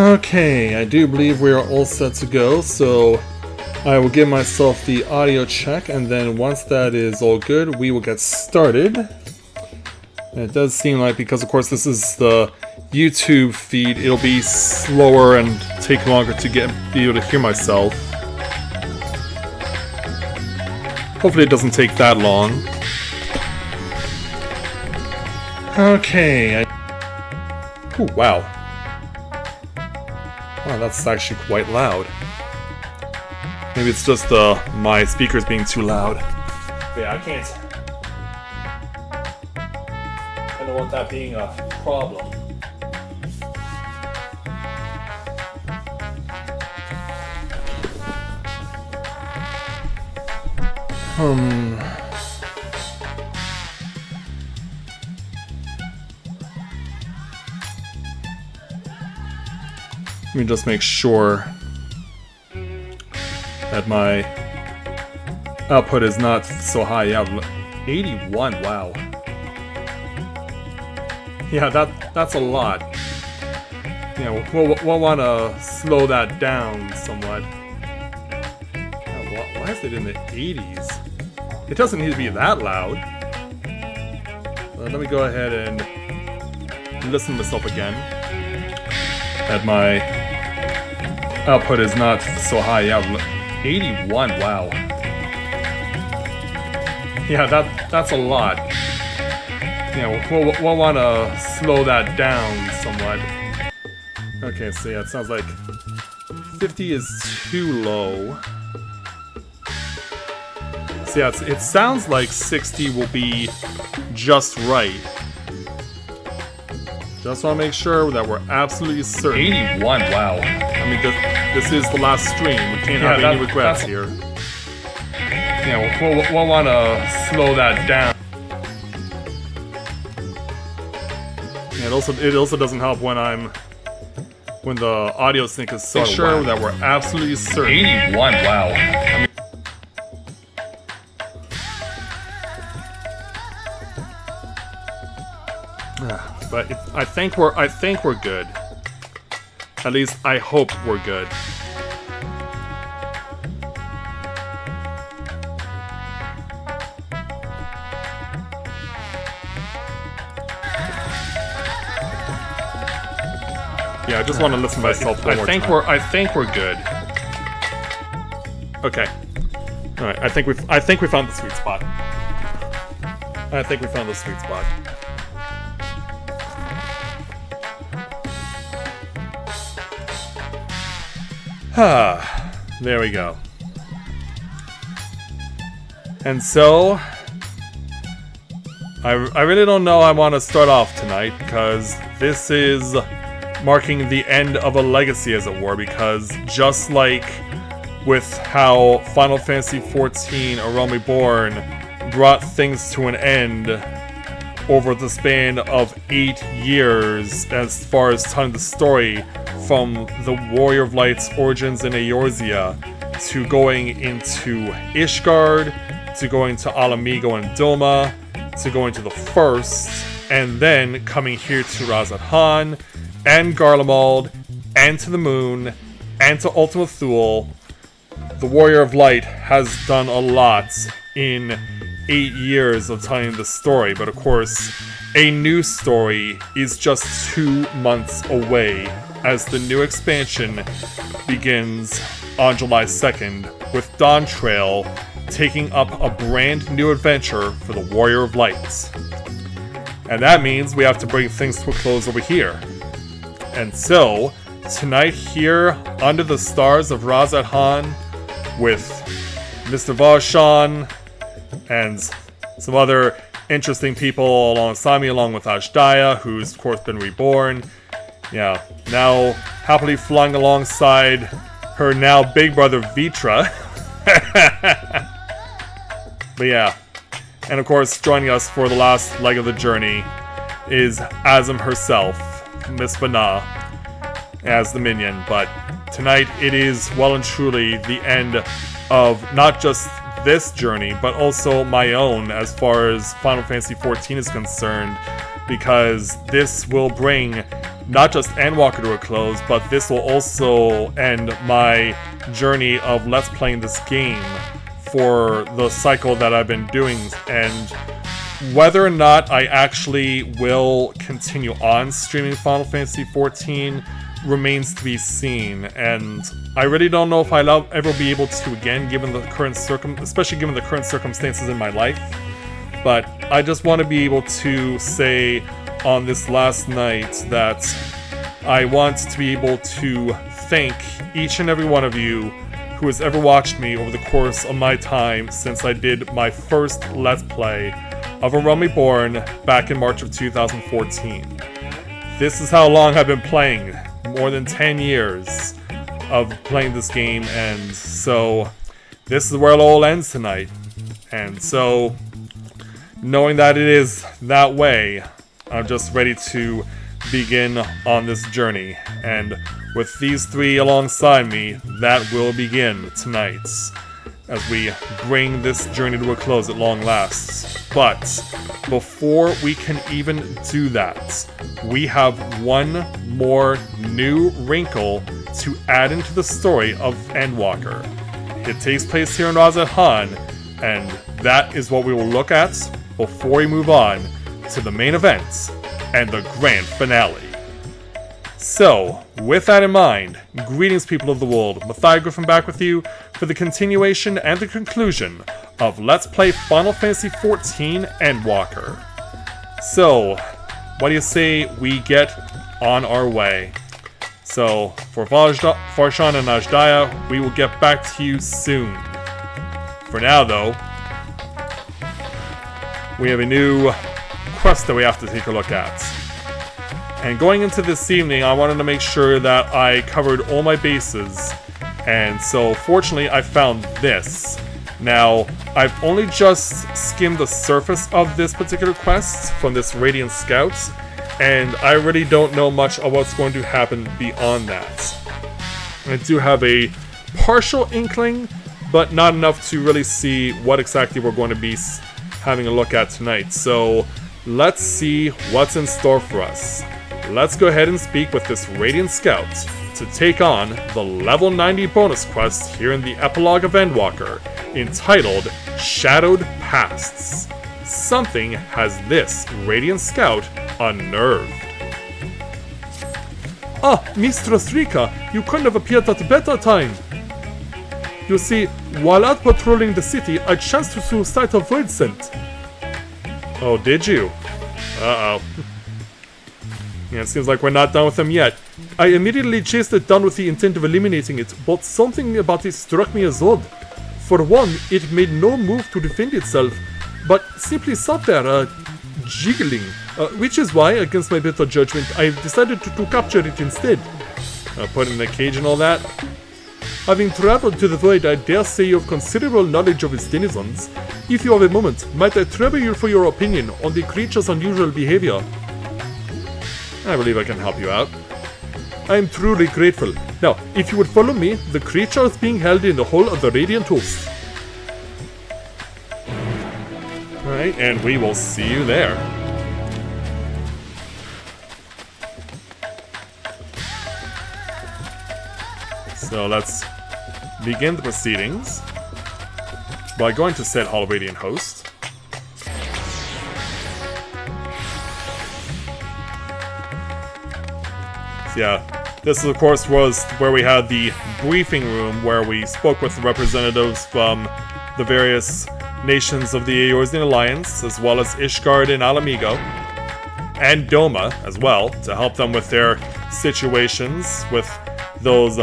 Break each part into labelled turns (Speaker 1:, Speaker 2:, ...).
Speaker 1: Okay, I do believe we are all set to go, so I will give myself the audio check, and then once that is all good, we will get started. And it does seem like, because of course this is the YouTube feed, it'll be slower and take longer to be able to hear myself. Hopefully it doesn't take that long. Okay. Ooh, wow. Wow, that's actually quite loud. Maybe it's just my speakers being too loud. But yeah, I can't. I don't want that being a problem. Let me just make sure that my output is not so high. Yeah, 81, wow. Yeah, that's a lot. Yeah, we'll want to slow that down somewhat. Yeah, why is it in the 80s? It doesn't need to be that loud. Let me go ahead and listen to myself again. That my output is not so high. Yeah, 81, wow. Yeah, that's a lot. Yeah, we'll want to slow that down somewhat. Okay, so yeah, it sounds like 50 is too low. So yeah, it sounds like 60 will be just right. Just want to make sure that we're absolutely certain. 81, wow. I mean, this is the last stream. We can't have any regrets here. Yeah, we'll want to slow that down. Yeah, it also doesn't help when the audio sync is so sure that we're absolutely certain. 81, wow. I mean, but I think we're good. At least I hope we're good. Yeah, I just want to listen to myself one more time. I think we're good. Okay. All right. I think we found the sweet spot. I think we found the sweet spot. There we go. And so, I really don't know how I want to start off tonight, because this is marking the end of a legacy, as it were, because just like with how Final Fantasy XIV A Realm Reborn brought things to an end over the span of 8 years as far as telling the story from the Warrior of Light's origins in Eorzea to going into Ishgard, to going to Alamigo and Doma, to going to the First, and then coming here to Razat-Han, and Garlemald, and to the Moon, and to Ultima Thule. The Warrior of Light has done a lot in 8 years of telling the story, but of course, a new story is just 2 months away as the new expansion begins on July 2nd, with Dawn Trail taking up a brand new adventure for the Warrior of Light. And that means we have to bring things to a close over here. And so, tonight here, under the stars of Razat-Han, with Mr. Varshan and some other interesting people alongside me, along with Ashdaya, who's of course been reborn. Yeah, now happily flying alongside her now big brother Vitra. But yeah, and of course joining us for the last leg of the journey is Azim herself, Miss Bana, as the minion. But tonight it is well and truly the end of not just this journey, but also my own as far as Final Fantasy XIV is concerned, because this will bring not just Endwalker to a close, but this will also end my journey of Let's Playing this game for the cycle that I've been doing. And whether or not I actually will continue on streaming Final Fantasy XIV remains to be seen, and I really don't know if I'll ever be able to again, given the current especially given the current circumstances in my life. But I just want to be able to say on this last night that I want to be able to thank each and every one of you who has ever watched me over the course of my time since I did my first Let's Play of A Realm Reborn back in March of 2014. This is how long I've been playing. More than 10 years of playing this game, and so this is where it all ends tonight. And so, knowing that it is that way, I'm just ready to begin on this journey. And with these three alongside me, that will begin tonight as we bring this journey to a close at long last. But before we can even do that, we have one more new wrinkle to add into the story of Endwalker. It takes place here in Razat-Han, and that is what we will look at before we move on to the main event and the grand finale. So, with that in mind, greetings people of the world, Matthias Griffin back with you for the continuation and the conclusion of Let's Play Final Fantasy XIV Endwalker. So, what do you say we get on our way? So, for Farshan and Ajdaya, we will get back to you soon. For now though, we have a new quest that we have to take a look at. And going into this evening, I wanted to make sure that I covered all my bases. And so, fortunately, I found this. Now, I've only just skimmed the surface of this particular quest from this Radiant Scout, and I really don't know much of what's going to happen beyond that. I do have a partial inkling, but not enough to really see what exactly we're going to be having a look at tonight. So, let's see what's in store for us. Let's go ahead and speak with this Radiant Scout to take on the level 90 bonus quest here in the epilogue of Endwalker, entitled Shadowed Pasts. Something has this Radiant Scout unnerved.
Speaker 2: Ah, Mistress Rika, you couldn't have appeared at a better time. You see, while out patrolling the city, I chanced to sight a void scent.
Speaker 1: Oh, did you? Uh-oh. Yeah, it seems like we're not done with them yet.
Speaker 2: I immediately chased it down with the intent of eliminating it, but something about it struck me as odd. For one, it made no move to defend itself, but simply sat there, jiggling, which is why, against my better judgment, I decided to capture it instead.
Speaker 1: Put it in the cage and all that?
Speaker 2: Having traveled to the void, I dare say you have considerable knowledge of its denizens. If you have a moment, might I trouble you for your opinion on the creature's unusual behavior?
Speaker 1: I believe I can help you out.
Speaker 2: I am truly grateful. Now, if you would follow me, the creature is being held in the Hall of the Radiant Host.
Speaker 1: Alright, and we will see you there. So let's begin the proceedings by going to said Hall of Radiant Host. Yeah, this of course was where we had the briefing room where we spoke with the representatives from the various nations of the Eorzean Alliance, as well as Ishgard and Alamigo, and Doma as well, to help them with their situations with those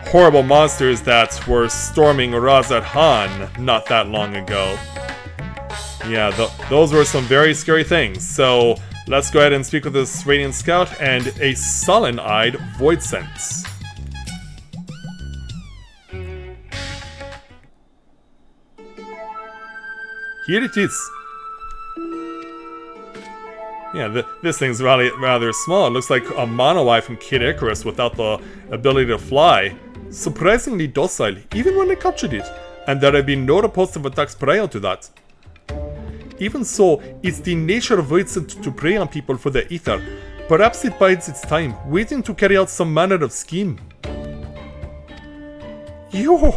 Speaker 1: horrible monsters that were storming Razat-Han not that long ago. Yeah, those were some very scary things, so let's go ahead and speak with this Radiant Scout and a sullen-eyed Void Sense. Here it is. Yeah, this thing's rather small. It looks like a Monowai from Kid Icarus without the ability to fly.
Speaker 2: Surprisingly docile, even when I captured it, and there have been no reports of attacks prior to that. Even so, it's the nature of Void Scent to prey on people for their ether. Perhaps it bides its time, waiting to carry out some manner of scheme. You!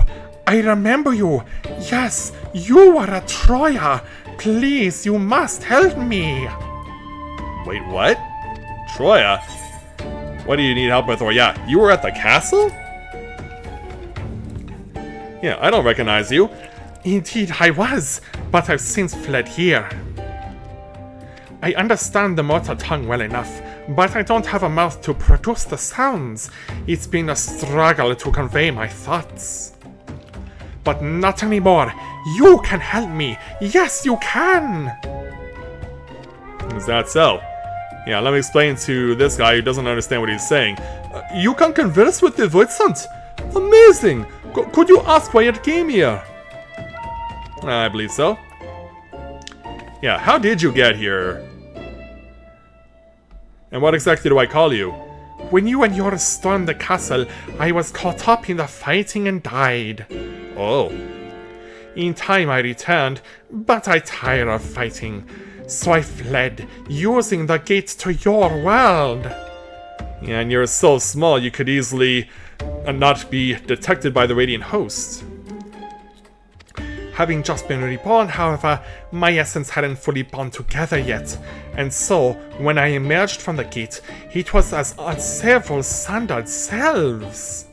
Speaker 2: I remember you! Yes, you are a Troya! Please, you must help me!
Speaker 1: Wait, what? Troya?
Speaker 2: What do you need help with? Or yeah, you were at the castle? Yeah, I don't recognize you.
Speaker 3: Indeed I was, but I've since fled here. I understand the mortal tongue well enough, but I don't have a mouth to produce the sounds. It's been a struggle to convey my thoughts. But not anymore. You can help me. Yes, you can.
Speaker 2: Is that so? Yeah, let me explain to this guy who doesn't understand what he's saying. You can converse with the Voidsent. Amazing! Could you ask why it came here? I believe so. Yeah, how did you get here? And what exactly do I call you?
Speaker 3: When you and yours stormed the castle, I was caught up in the fighting and died.
Speaker 2: Oh.
Speaker 3: In time I returned, but I tired of fighting. So I fled, using the gates to your world.
Speaker 2: Yeah, and you're so small you could easily not be detected by the Radiant Host.
Speaker 3: Having just been reborn, however, my essence hadn't fully bound together yet, and so, when I emerged from the gate, it was as several sundered selves.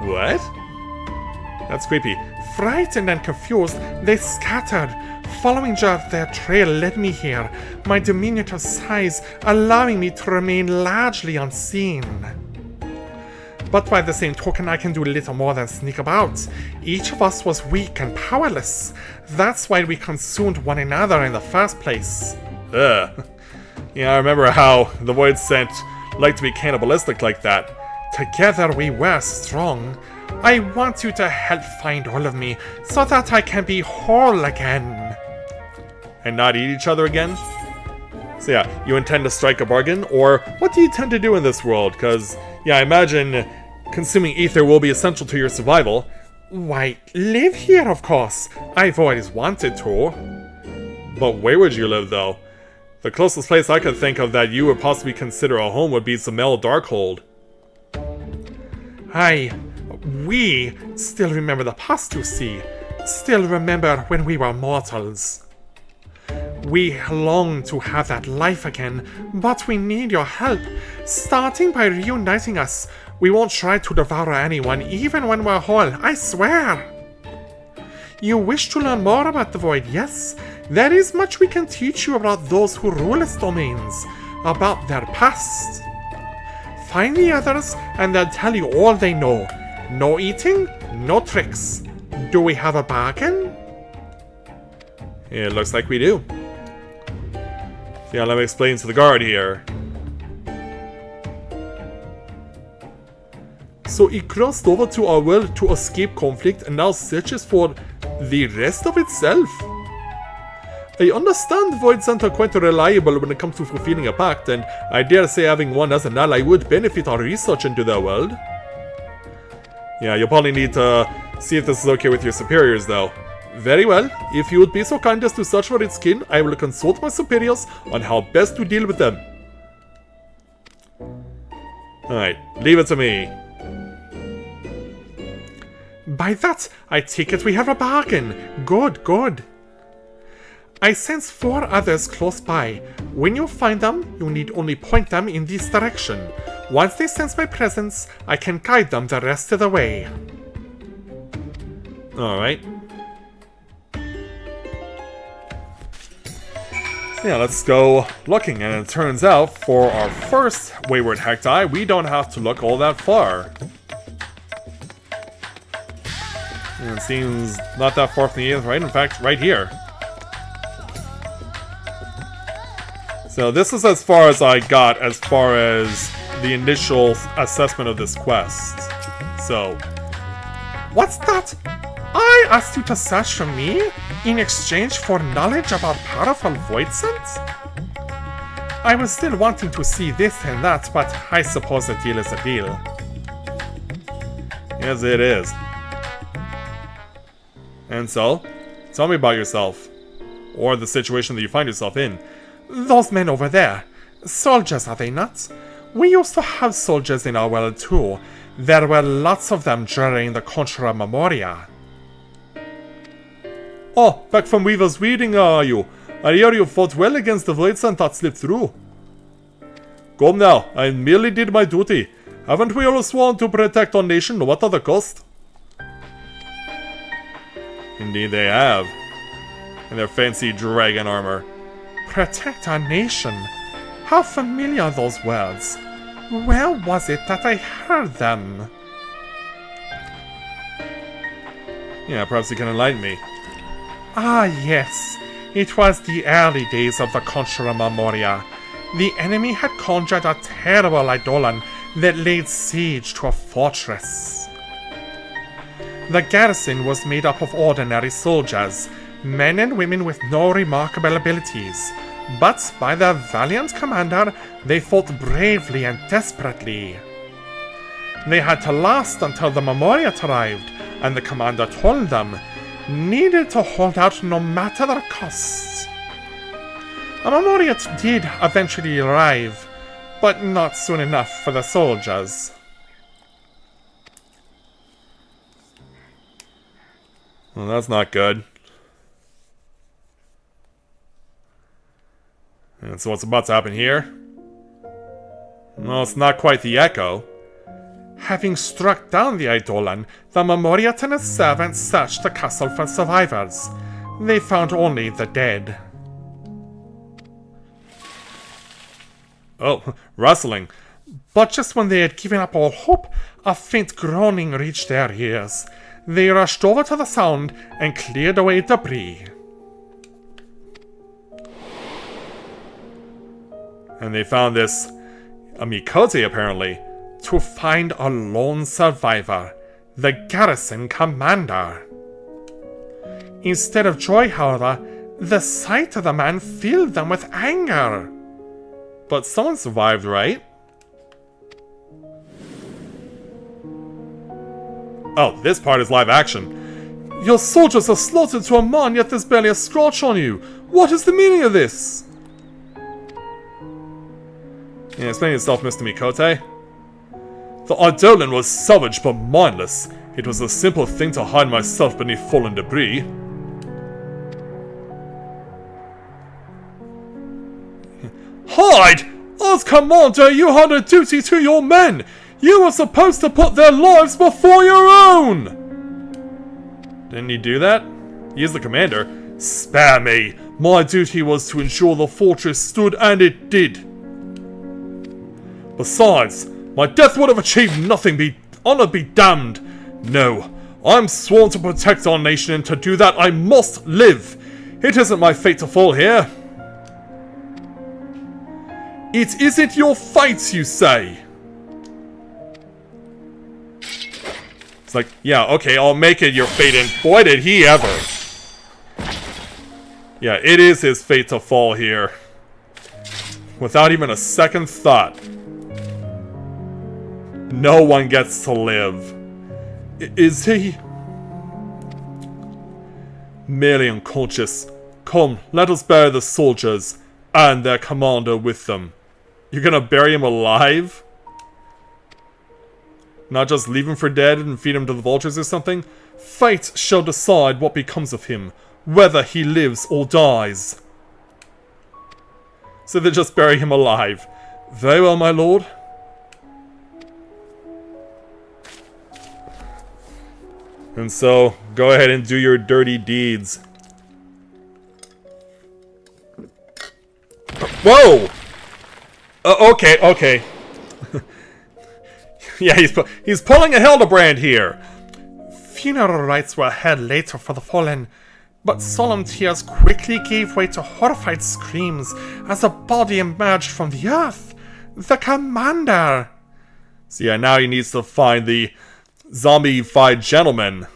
Speaker 2: What? That's creepy.
Speaker 3: Frightened and confused, they scattered. Following their trail led me here, my diminutive size allowing me to remain largely unseen. But by the same token, I can do little more than sneak about. Each of us was weak and powerless. That's why we consumed one another in the first place.
Speaker 2: Ugh. Yeah, I remember how the Voidsent liked to be cannibalistic like that.
Speaker 3: Together we were strong. I want you to help find all of me, so that I can be whole again.
Speaker 2: And not eat each other again? So yeah, you intend to strike a bargain? Or what do you tend to do in this world? Because, yeah, I imagine consuming ether will be essential to your survival.
Speaker 3: Why, live here, of course. I've always wanted to.
Speaker 2: But where would you live, though? The closest place I could think of that you would possibly consider a home would be Zamel Darkhold.
Speaker 3: We still remember the past, you see. Still remember when we were mortals. We long to have that life again, but we need your help. Starting by reuniting us, we won't try to devour anyone, even when we're whole, I swear. You wish to learn more about the Void, yes? There is much we can teach you about those who rule its domains, about their past. Find the others, and they'll tell you all they know. No eating, no tricks. Do we have a bargain?
Speaker 2: It looks like we do. Yeah, let me explain to the guard here. So he crossed over to our world to escape conflict and now searches for the rest of itself? I understand Voidsent are quite reliable when it comes to fulfilling a pact, and I dare say having one as an ally would benefit our research into their world. Yeah, you'll probably need to see if this is okay with your superiors, though. Very well, if you would be so kind as to search for its kin, I will consult my superiors on how best to deal with them. Alright, leave it to me.
Speaker 3: By that, I take it we have a bargain. Good, good. I sense 4 others close by. When you find them, you need only point them in this direction. Once they sense my presence, I can guide them the rest of the way.
Speaker 2: Alright. So yeah, let's go looking, and it turns out, for our first Wayward Hecti, we don't have to look all that far. And it seems not that far from the 8th, right? In fact, right here. So this is as far as I got as far as the initial assessment of this quest. So,
Speaker 3: what's that? I asked you to search for me in exchange for knowledge about powerful Voidsent? I was still wanting to see this and that, but I suppose a deal is a deal.
Speaker 2: Yes, it is. And so, tell me about yourself. Or the situation that you find yourself in.
Speaker 3: Those men over there. Soldiers, are they not? We used to have soldiers in our world too. There were lots of them during the Contra Memoria.
Speaker 2: Oh, back from Weaver's reading, are you? I hear you fought well against the Voidsent that slipped through. Come now, I merely did my duty. Haven't we all sworn to protect our nation, no matter the cost? Indeed they have. In their fancy dragon armor.
Speaker 3: Protect our nation. How familiar are those words? Where was it that I heard them?
Speaker 2: Yeah, perhaps you can enlighten me.
Speaker 3: Ah, yes. It was the early days of the Conjurer Memoria. The enemy had conjured a terrible eidolon that laid siege to a fortress. The garrison was made up of ordinary soldiers, men and women with no remarkable abilities, but by their valiant commander, they fought bravely and desperately. They had to last until the Memoriat arrived, and the commander told them, needed to hold out no matter the cost. A Memoriat did eventually arrive, but not soon enough for the soldiers.
Speaker 2: Well, that's not good. And so what's about to happen here? Well, it's not quite the Echo.
Speaker 3: Having struck down the eidolon, the Memoriat and his servants searched the castle for survivors. They found only the dead.
Speaker 2: Oh, rustling.
Speaker 3: But just when they had given up all hope, a faint groaning reached their ears. They rushed over to the sound and cleared away debris.
Speaker 2: And they found this... a Mikote, apparently.
Speaker 3: To find a lone survivor, the garrison commander. Instead of joy, however, the sight of the man filled them with anger.
Speaker 2: But someone survived, right? Oh, this part is live action.
Speaker 3: Your soldiers are slaughtered to a man, yet there's barely a scratch on you. What is the meaning of this?
Speaker 2: Yeah, explain yourself, Mr. Mikote. The eidolon was savage but mindless. It was a simple thing to hide myself beneath fallen debris.
Speaker 3: Hide! As commander, you had a duty to your men! You were supposed to put their lives before your own!
Speaker 2: Didn't he do that? He is the commander.
Speaker 3: Spare me! My duty was to ensure the fortress stood, and it did. Besides, my death would have achieved nothing, honor be damned. No, I'm sworn to protect our nation, and to do that I must live. It isn't my fate to fall here. It isn't your fate, you say?
Speaker 2: It's like, yeah, okay, I'll make it your fate, and boy did he ever. Yeah, it is his fate to fall here. Without even a second thought. No one gets to live.
Speaker 3: Is he?
Speaker 2: Merely unconscious. Come, let us bury the soldiers, and their commander with them. You're gonna bury him alive? Not just leave him for dead and feed him to the vultures or something? Fate shall decide what becomes of him, whether he lives or dies. So they just bury him alive. Very well, my lord. And so, go ahead and do your dirty deeds. Whoa! Okay. Yeah, he's pulling a Hildebrand here.
Speaker 3: Funeral rites were held later for the fallen, but solemn tears quickly gave way to horrified screams as a body emerged from the earth. The commander!
Speaker 2: So yeah, now he needs to find the zombie-fied gentleman.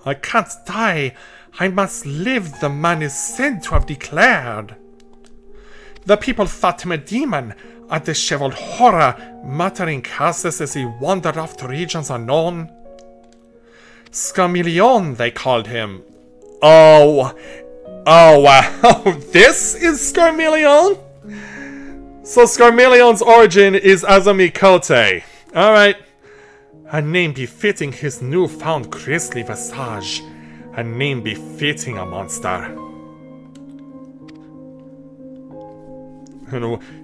Speaker 3: I can't die. I must live, the man is said to have declared. The people thought him a demon, a disheveled horror, muttering curses as he wandered off to regions unknown. Scarmillion, they called him.
Speaker 2: Oh wow, this is Scarmillion? So Scarmillion's origin is as a Mikote. Alright.
Speaker 3: A name befitting his newfound grisly visage. A name befitting a monster.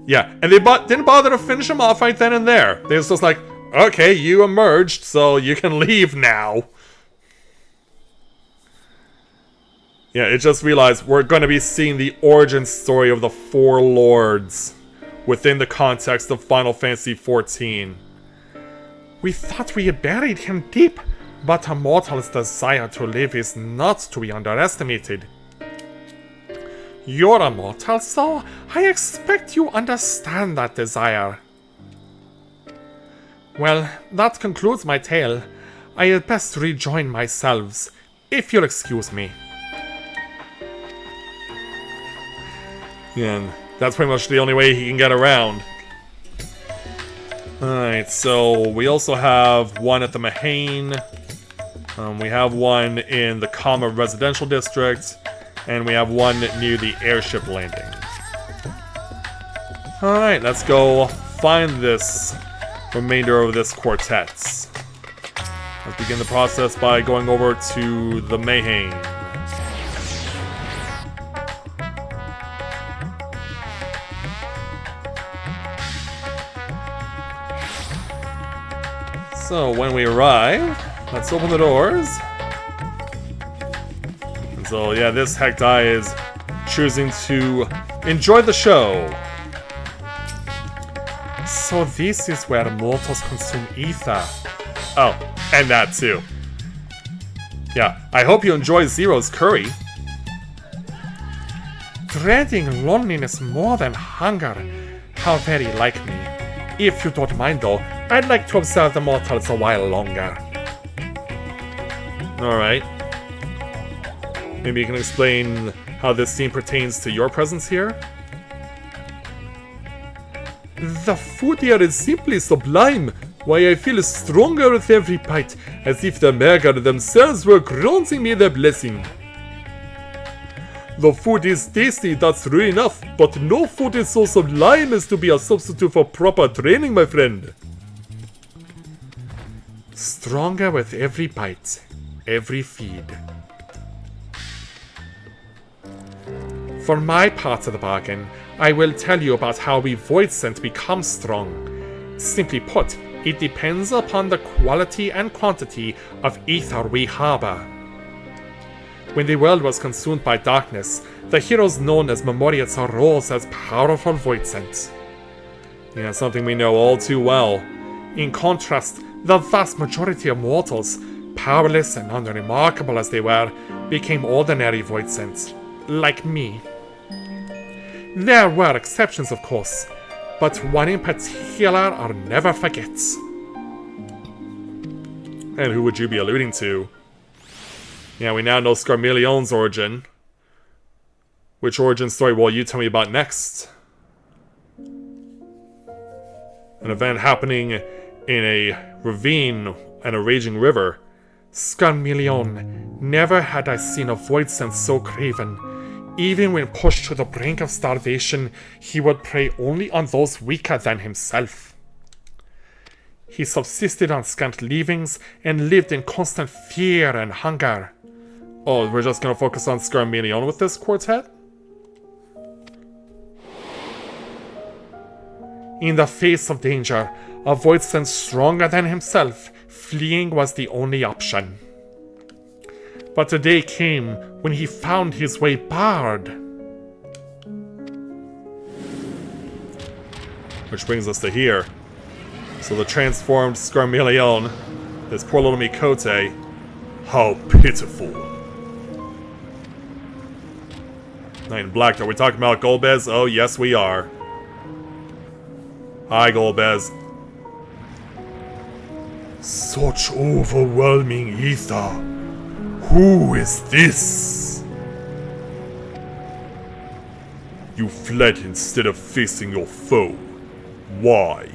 Speaker 2: Yeah, and they didn't bother to finish him off right then and there. They was just like, okay, you emerged, so you can leave now. Yeah, it just realized we're going to be seeing the origin story of the Four Lords within the context of Final Fantasy XIV.
Speaker 3: We thought we had buried him deep, but a mortal's desire to live is not to be underestimated. You're a mortal, so I expect you understand that desire. Well, that concludes my tale. I had best rejoin myself, if you'll excuse me.
Speaker 2: Yeah, and that's pretty much the only way he can get around. Alright, so we also have one at the Mahane. We have one in the Kama Residential District. And we have one near the airship landing. Alright, let's go find this remainder of this quartet. Let's begin the process by going over to the Mahane. So when we arrive, let's open the doors. And so yeah, this Hektai is choosing to enjoy the show.
Speaker 3: So this is where mortals consume ether.
Speaker 2: Oh, and that too. Yeah, I hope you enjoy Zero's curry.
Speaker 3: Dreading loneliness more than hunger. How very like me. If you don't mind though, I'd like to observe the mortals a while longer.
Speaker 2: Alright. Maybe you can explain how this scene pertains to your presence here?
Speaker 3: The food here is simply sublime. Why, I feel stronger with every bite, as if the Magar themselves were granting me their blessing. The food is tasty, that's true enough, but no food is so sublime as to be a substitute for proper training, my friend. Stronger with every bite, every feed. For my part of the bargain, I will tell you about how we Void Scent become strong. Simply put, it depends upon the quality and quantity of ether we harbor. When the world was consumed by darkness, the heroes known as Memoriats arose as powerful Void Scent. Yeah, something we know all too well. In contrast, the vast majority of mortals, powerless and unremarkable as they were, became ordinary Void Scent, like me. There were exceptions, of course, but one in particular I'll never forget.
Speaker 2: And who would you be alluding to? Yeah, we now know Scarmillion's origin. Which origin story will you tell me about next? An event happening in a ravine and a raging river.
Speaker 3: Scarmillion, never had I seen a Void Scent so craven. Even when pushed to the brink of starvation, he would prey only on those weaker than himself. He subsisted on scant leavings and lived in constant fear and hunger.
Speaker 2: Oh, we're just gonna focus on Scarmillion with this quartet?
Speaker 3: In the face of danger, a Void Scent stronger than himself, fleeing was the only option. But the day came when he found his way barred.
Speaker 2: Which brings us to here. So the transformed Scarmillion, this poor little Mikote, how pitiful. Knight in Black, are we talking about Golbez? Oh, yes we are. Hi, Golbez.
Speaker 4: Such overwhelming ether. Who is this? You fled instead of facing your foe. Why?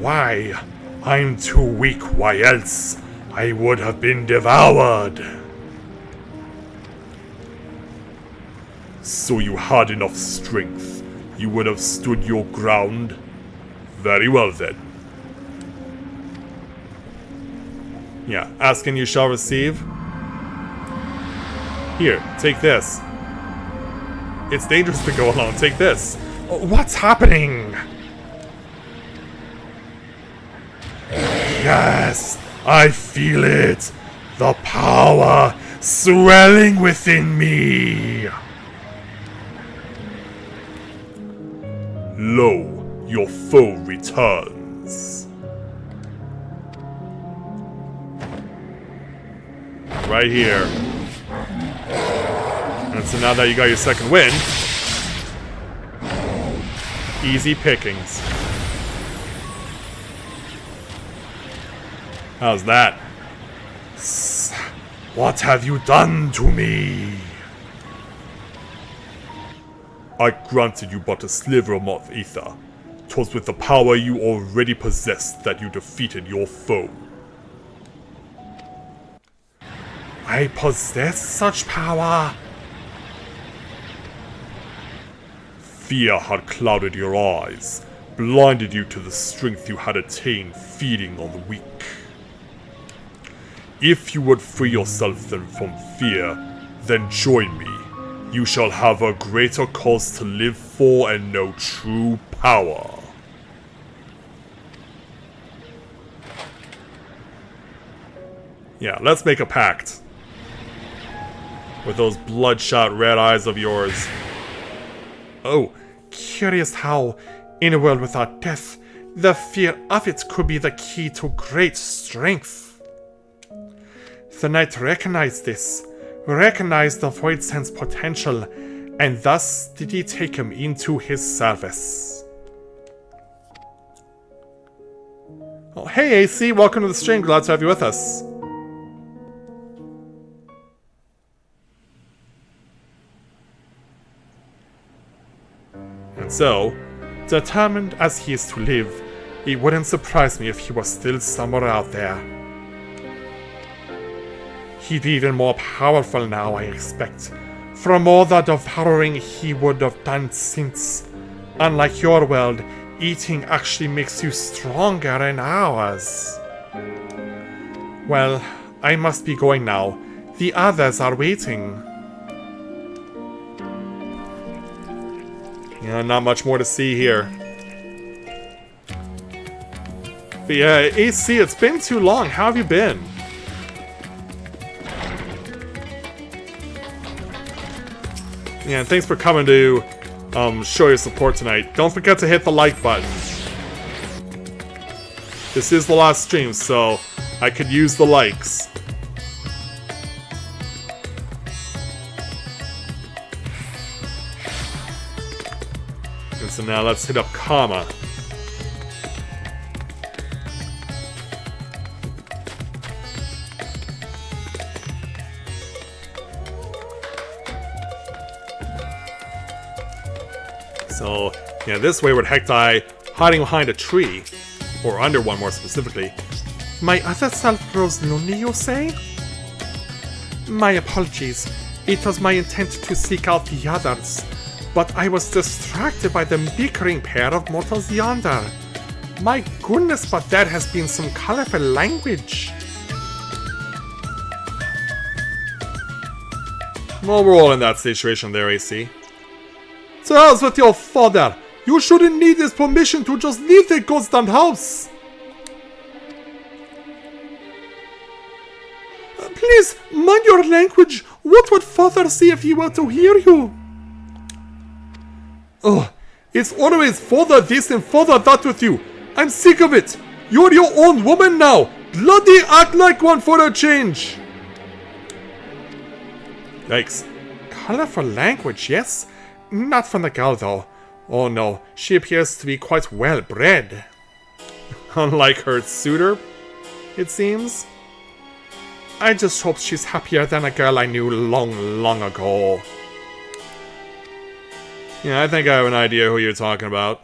Speaker 4: Why? I'm too weak. Why else? I would have been devoured. So you had enough strength. You would have stood your ground. Very well then.
Speaker 2: Yeah, ask and you shall receive. Here, take this. It's dangerous to go alone. Take this.
Speaker 3: What's happening?
Speaker 4: Yes, I feel it. The power swelling within me. Lo, your foe returns.
Speaker 2: Right here. And so now that you got your second win, easy pickings. How's that?
Speaker 4: What have you done to me? I granted you but a sliver of ether. 'Twas with the power you already possessed that you defeated your foe.
Speaker 3: I possess such power.
Speaker 4: Fear had clouded your eyes, blinded you to the strength you had attained feeding on the weak. If you would free yourself then from fear, then join me. You shall have a greater cause to live for and know true power.
Speaker 2: Yeah, let's make a pact. With those bloodshot red eyes of yours.
Speaker 3: Oh, curious how, in a world without death, the fear of it could be the key to great strength. The knight recognized this, recognized the Void Sense potential, and thus did he take him into his service.
Speaker 2: Oh, hey AC, welcome to the stream, glad to have you with us.
Speaker 3: And so, determined as he is to live, it wouldn't surprise me if he was still somewhere out there. He'd be even more powerful now, I expect, from all the devouring he would have done since. Unlike your world, eating actually makes you stronger in ours. Well, I must be going now. The others are waiting.
Speaker 2: Yeah, not much more to see here. But yeah, AC, it's been too long. How have you been? Yeah, and thanks for coming to show your support tonight. Don't forget to hit the like button. This is the last stream, so I could use the likes. And so now let's hit up Kama. So, yeah, this wayward Hectai hiding behind a tree, or under one more specifically.
Speaker 3: My other self grows lonely, you say? My apologies. It was my intent to seek out the others, but I was distracted by the bickering pair of mortals yonder. My goodness, but there has been some colorful language.
Speaker 2: Well, we're all in that situation there, AC. So how's with your father? You shouldn't need his permission to just leave the goddamn house.
Speaker 3: Please, mind your language. What would father say if he were to hear you?
Speaker 2: Ugh, it's always father this and father that with you. I'm sick of it. You're your own woman now. Bloody act like one for a change. Yikes.
Speaker 3: Colorful language, yes? Not from the girl, though. Oh no, she appears to be quite well bred.
Speaker 2: Unlike her suitor, it seems.
Speaker 3: I just hope she's happier than a girl I knew long, long ago.
Speaker 2: Yeah, I think I have an idea who you're talking about.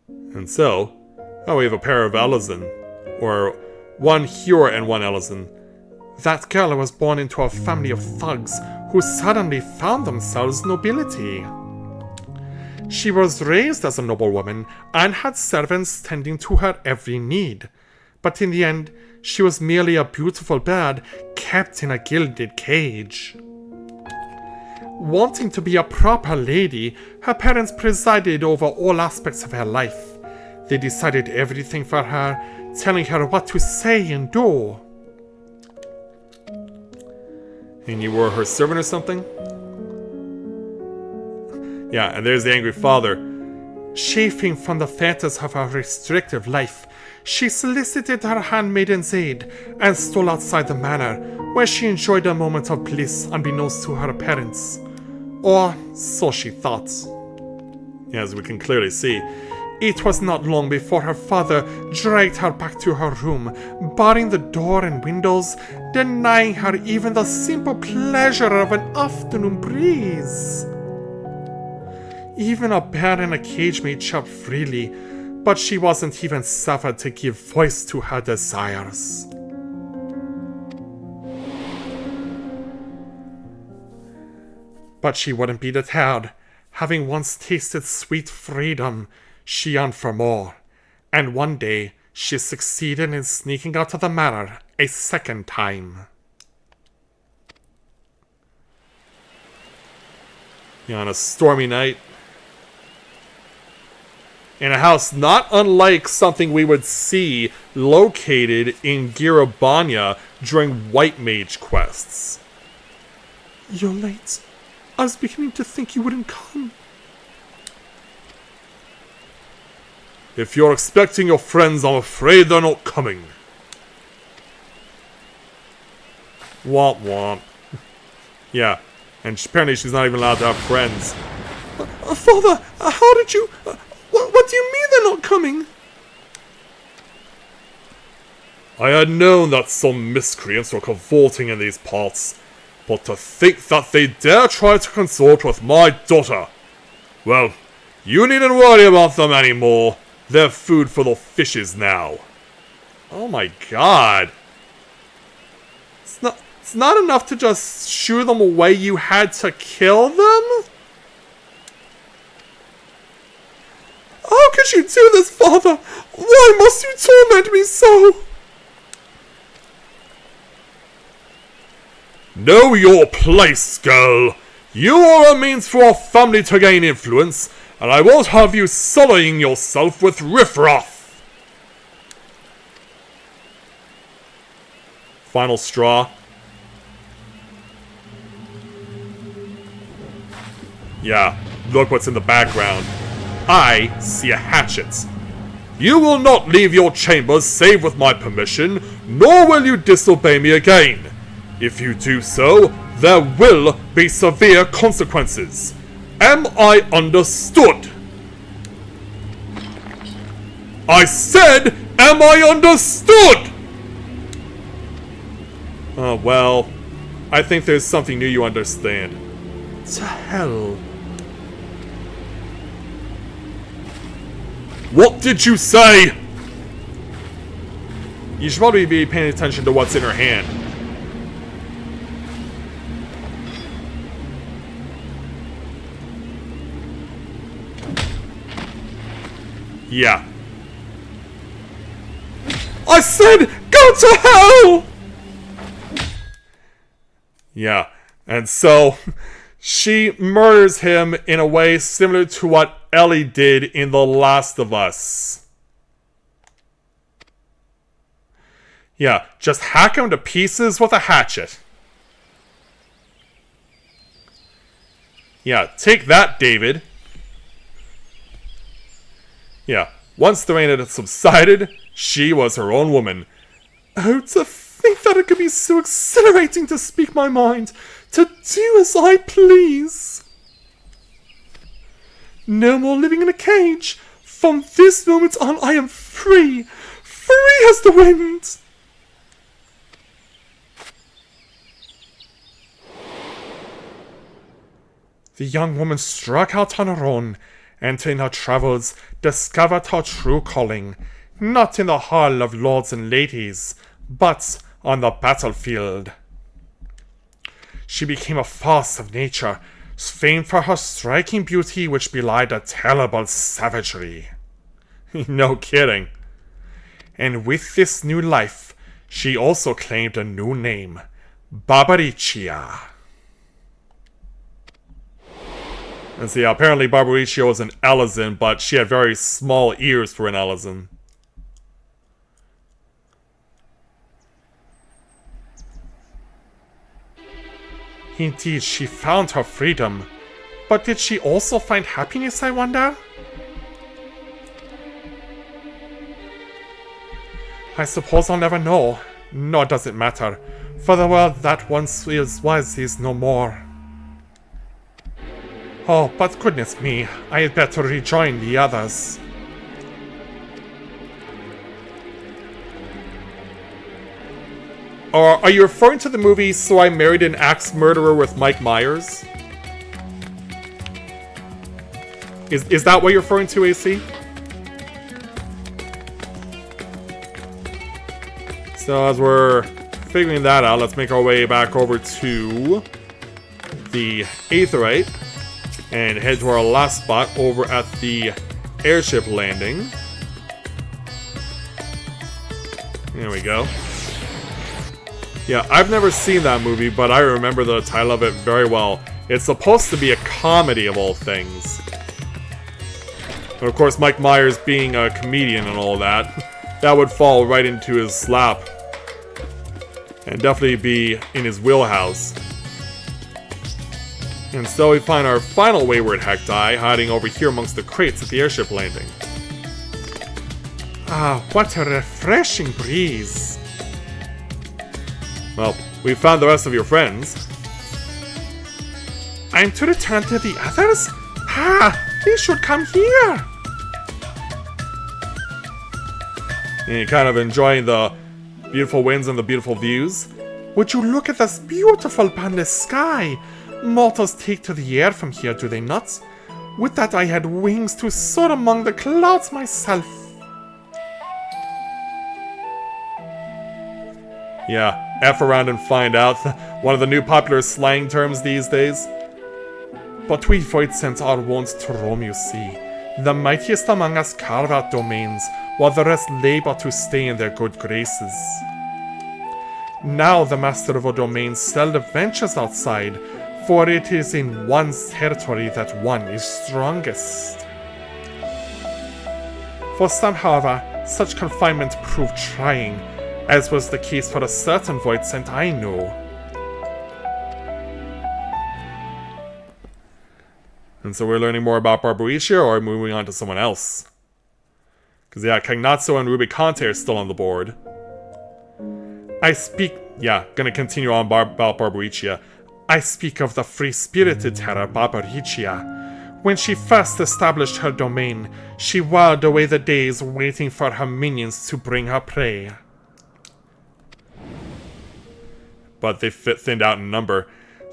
Speaker 2: And so, we have a pair of Ellison, or one Hura and one Ellison.
Speaker 3: That girl was born into a family of thugs who suddenly found themselves nobility. She was raised as a noblewoman and had servants tending to her every need. But in the end, she was merely a beautiful bird kept in a gilded cage. Wanting to be a proper lady, her parents presided over all aspects of her life. They decided everything for her, telling her what to say and do.
Speaker 2: And you were her servant or something? Yeah, and there's the angry father.
Speaker 3: Chafing from the fetters of her restrictive life, she solicited her handmaiden's aid and stole outside the manor, where she enjoyed a moment of bliss unbeknownst to her parents. Or so she thought.
Speaker 2: Yeah, as we can clearly see.
Speaker 3: It was not long before her father dragged her back to her room, barring the door and windows, denying her even the simple pleasure of an afternoon breeze. Even a bear in a cage may chirp freely, but she wasn't even suffered to give voice to her desires. But she wouldn't be deterred. Having once tasted sweet freedom, she yearned for more, and one day she succeeded in sneaking out of the manor a second time.
Speaker 2: Yeah, on a stormy night, in a house not unlike something we would see located in Girabanya during White Mage quests.
Speaker 3: You're late. I was beginning to think you wouldn't come.
Speaker 4: If you're expecting your friends, I'm afraid they're not coming.
Speaker 2: Womp womp. Yeah, and apparently she's not even allowed to have friends.
Speaker 3: Father, how did you... What do you mean they're not coming?
Speaker 4: I had known that some miscreants were cavorting in these parts, but to think that they dare try to consort with my daughter. Well, you needn't worry about them anymore. They're food for the fishes now.
Speaker 2: Oh my god. It's not enough to just shoo them away, you had to kill them?
Speaker 3: How could you do this, Father? Why must you torment me so?
Speaker 4: Know your place, girl. You are a means for our family to gain influence, and I won't have you sullying yourself with riffraff.
Speaker 2: Final straw.
Speaker 4: Yeah, look what's in the background. I see a hatchet. You will not leave your chambers save with my permission, nor will you disobey me again. If you do so, there will be severe consequences. Am I understood? I said, am I understood?
Speaker 2: Oh, well, I think there's something new you understand.
Speaker 3: To hell.
Speaker 4: What did you say?
Speaker 2: You should probably be paying attention to what's in her hand.
Speaker 4: Yeah.
Speaker 3: I said, go to hell!
Speaker 2: Yeah, and so she murders him in a way similar to what Ellie did in The Last of Us. Yeah, just hack him to pieces with a hatchet. Yeah, take that, David. Yeah, once the rain had subsided, she was her own woman.
Speaker 3: Oh, to think that it could be so exhilarating to speak my mind, to do as I please. No more living in a cage. From this moment on, I am free. Free as the wind. The young woman struck out on her own, and in her travels discovered her true calling, not in the hall of lords and ladies, but on the battlefield. She became a force of nature, famed for her striking beauty which belied a terrible savagery.
Speaker 4: No kidding.
Speaker 3: And with this new life, she also claimed a new name, Barbaricia.
Speaker 4: And see, apparently Barbaricia was an Elizan, but she had very small ears for an Elizan.
Speaker 3: Indeed, she found her freedom. But did she also find happiness, I wonder? I suppose I'll never know, nor does it matter, for the world that once was is no more. Oh, but goodness me, I had better rejoin the others.
Speaker 4: Are you referring to the movie So I Married an Axe Murderer with Mike Myers? Is that what you're referring to, AC? So as we're figuring that out, let's make our way back over to the Aetherite and head to our last spot over at the airship landing. There we go. Yeah, I've never seen that movie, but I remember the title of it very well. It's supposed to be a comedy of all things. And of course, Mike Myers being a comedian and all that, that would fall right into his lap. And definitely be in his wheelhouse. And so we find our final wayward Hecti hiding over here amongst the crates at the airship landing.
Speaker 3: Ah, what a refreshing breeze.
Speaker 4: Well, we found the rest of your friends.
Speaker 3: I'm to return to the others? Ah, they should come here.
Speaker 4: And you're kind of enjoying the beautiful winds and the beautiful views.
Speaker 3: Would you look at this beautiful boundless sky? Mortals take to the air from here, do they not? Would that I had wings to soar among the clouds myself.
Speaker 4: Yeah, F around and find out. One of the new popular slang terms these days.
Speaker 3: But we voidsents are wont to roam, you see. The mightiest among us carve out domains, while the rest labor to stay in their good graces. Now the master of a domain seldom ventures outside, for it is in one's territory that one is strongest. For some, however, such confinement proved trying, as was the case for a certain voidsent I know.
Speaker 4: And so we're learning more about Barbaricia, or moving on to someone else? Because yeah, Cagnazzo and Rubicante are still on the board. Gonna continue on about Barbaricia.
Speaker 3: I speak of the free-spirited terror Barbaricia. When she first established her domain, she whiled away the days waiting for her minions to bring her prey.
Speaker 4: But they thinned out in number.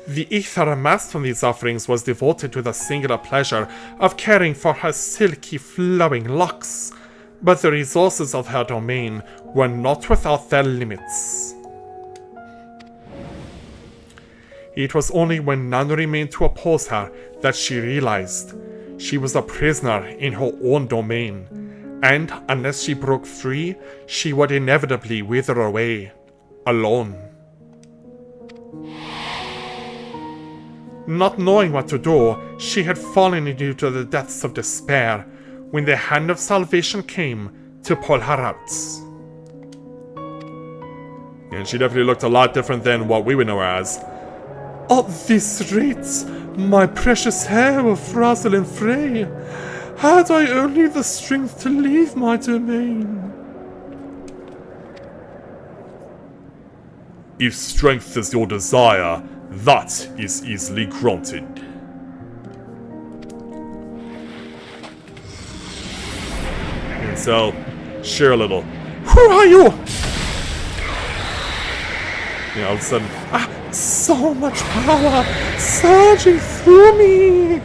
Speaker 3: The ether amassed from these offerings was devoted to the singular pleasure of caring for her silky flowing locks, but the resources of her domain were not without their limits. It was only when none remained to oppose her that she realized she was a prisoner in her own domain, and unless she broke free, she would inevitably wither away, alone. Not knowing what to do, she had fallen into the depths of despair when the hand of salvation came to pull her out.
Speaker 4: And she definitely looked a lot different than what we would know her as.
Speaker 3: At this rate, my precious hair will frazzle and fray. Had I only the strength to leave my domain.
Speaker 4: If strength is your desire, that is easily granted. And so, share a little.
Speaker 3: Who are you?
Speaker 4: You know, all of a sudden,
Speaker 3: so much power surging through me.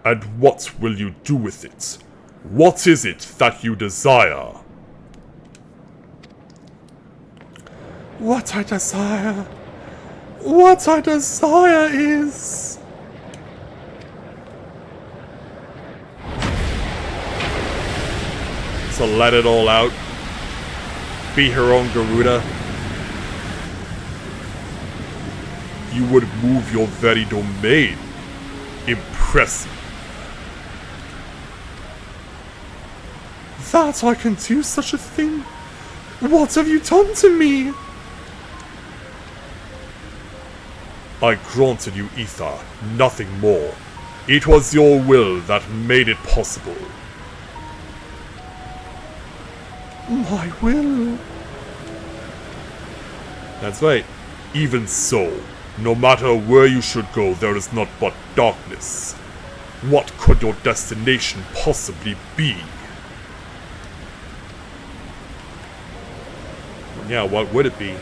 Speaker 4: And what will you do with it? What is it that you desire?
Speaker 3: What I desire? What I desire is...
Speaker 4: So let it all out. Be her own Garuda. You would move your very domain. Impressive.
Speaker 3: That I can do such a thing? What have you done to me?
Speaker 4: I granted you ether, nothing more. It was your will that made it possible.
Speaker 3: My will?
Speaker 4: That's right. Even so, no matter where you should go, there is naught but darkness. What could your destination possibly be? Yeah, what would it be?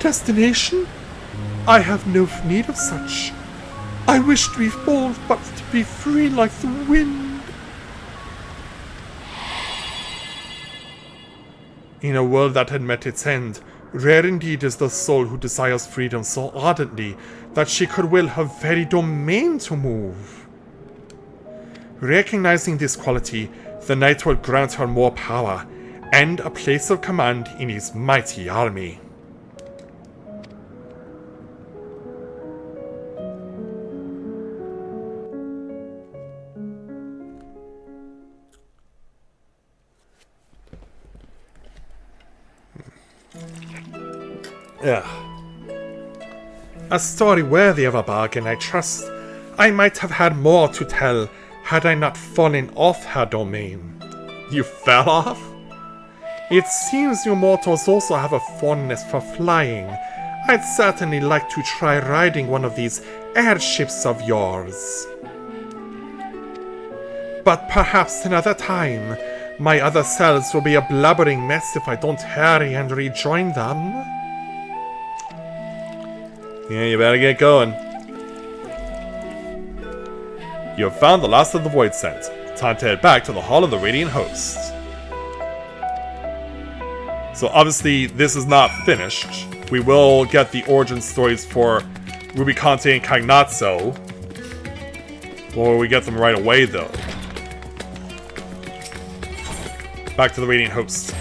Speaker 3: Destination? I have no need of such. I wish to be bold, but to be free like the wind. In a world that had met its end, rare indeed is the soul who desires freedom so ardently that she could will her very domain to move. Recognizing this quality, the knight would grant her more power and a place of command in his mighty army.
Speaker 4: Yeah.
Speaker 3: A story worthy of a bargain, I trust. I might have had more to tell had I not fallen off her domain.
Speaker 4: You fell off?
Speaker 3: It seems you mortals also have a fondness for flying. I'd certainly like to try riding one of these airships of yours. But perhaps another time. My other selves will be a blubbering mess if I don't hurry and rejoin them.
Speaker 4: Yeah, you better get going. You have found the last of the Void Scent. Time to head back to the Hall of the Radiant Host. So obviously, this is not finished. We will get the origin stories for Rubicante and Cagnazzo. Or we get them right away, though. Back to the Radiant Host.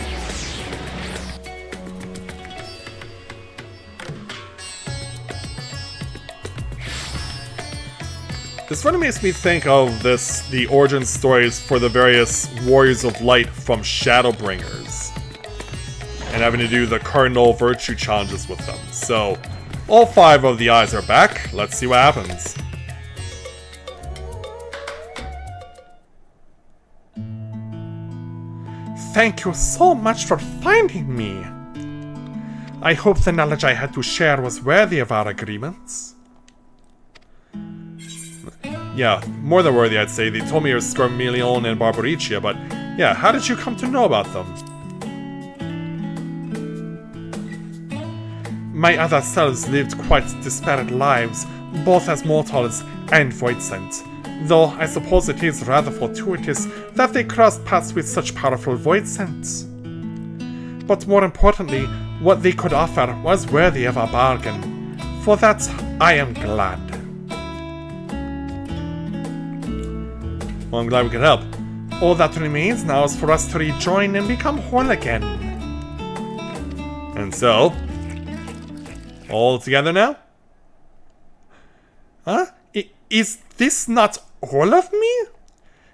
Speaker 4: This really makes me think of the origin stories for the various Warriors of Light from Shadowbringers. And having to do the Cardinal Virtue challenges with them. So, all 5 of the eyes are back. Let's see what happens.
Speaker 3: Thank you so much for finding me. I hope the knowledge I had to share was worthy of our agreements.
Speaker 4: Yeah, more than worthy, I'd say. They told me it was Scarmelion and Barbaricia, but yeah, how did you come to know about them?
Speaker 3: My other selves lived quite disparate lives, both as mortals and void-sent. Though I suppose it is rather fortuitous that they crossed paths with such powerful void-scents. But more importantly, what they could offer was worthy of a bargain. For that, I am glad.
Speaker 4: Well, I'm glad we could help.
Speaker 3: All that remains now is for us to rejoin and become whole again.
Speaker 4: And so, all together now?
Speaker 3: Huh? Is this not all of me?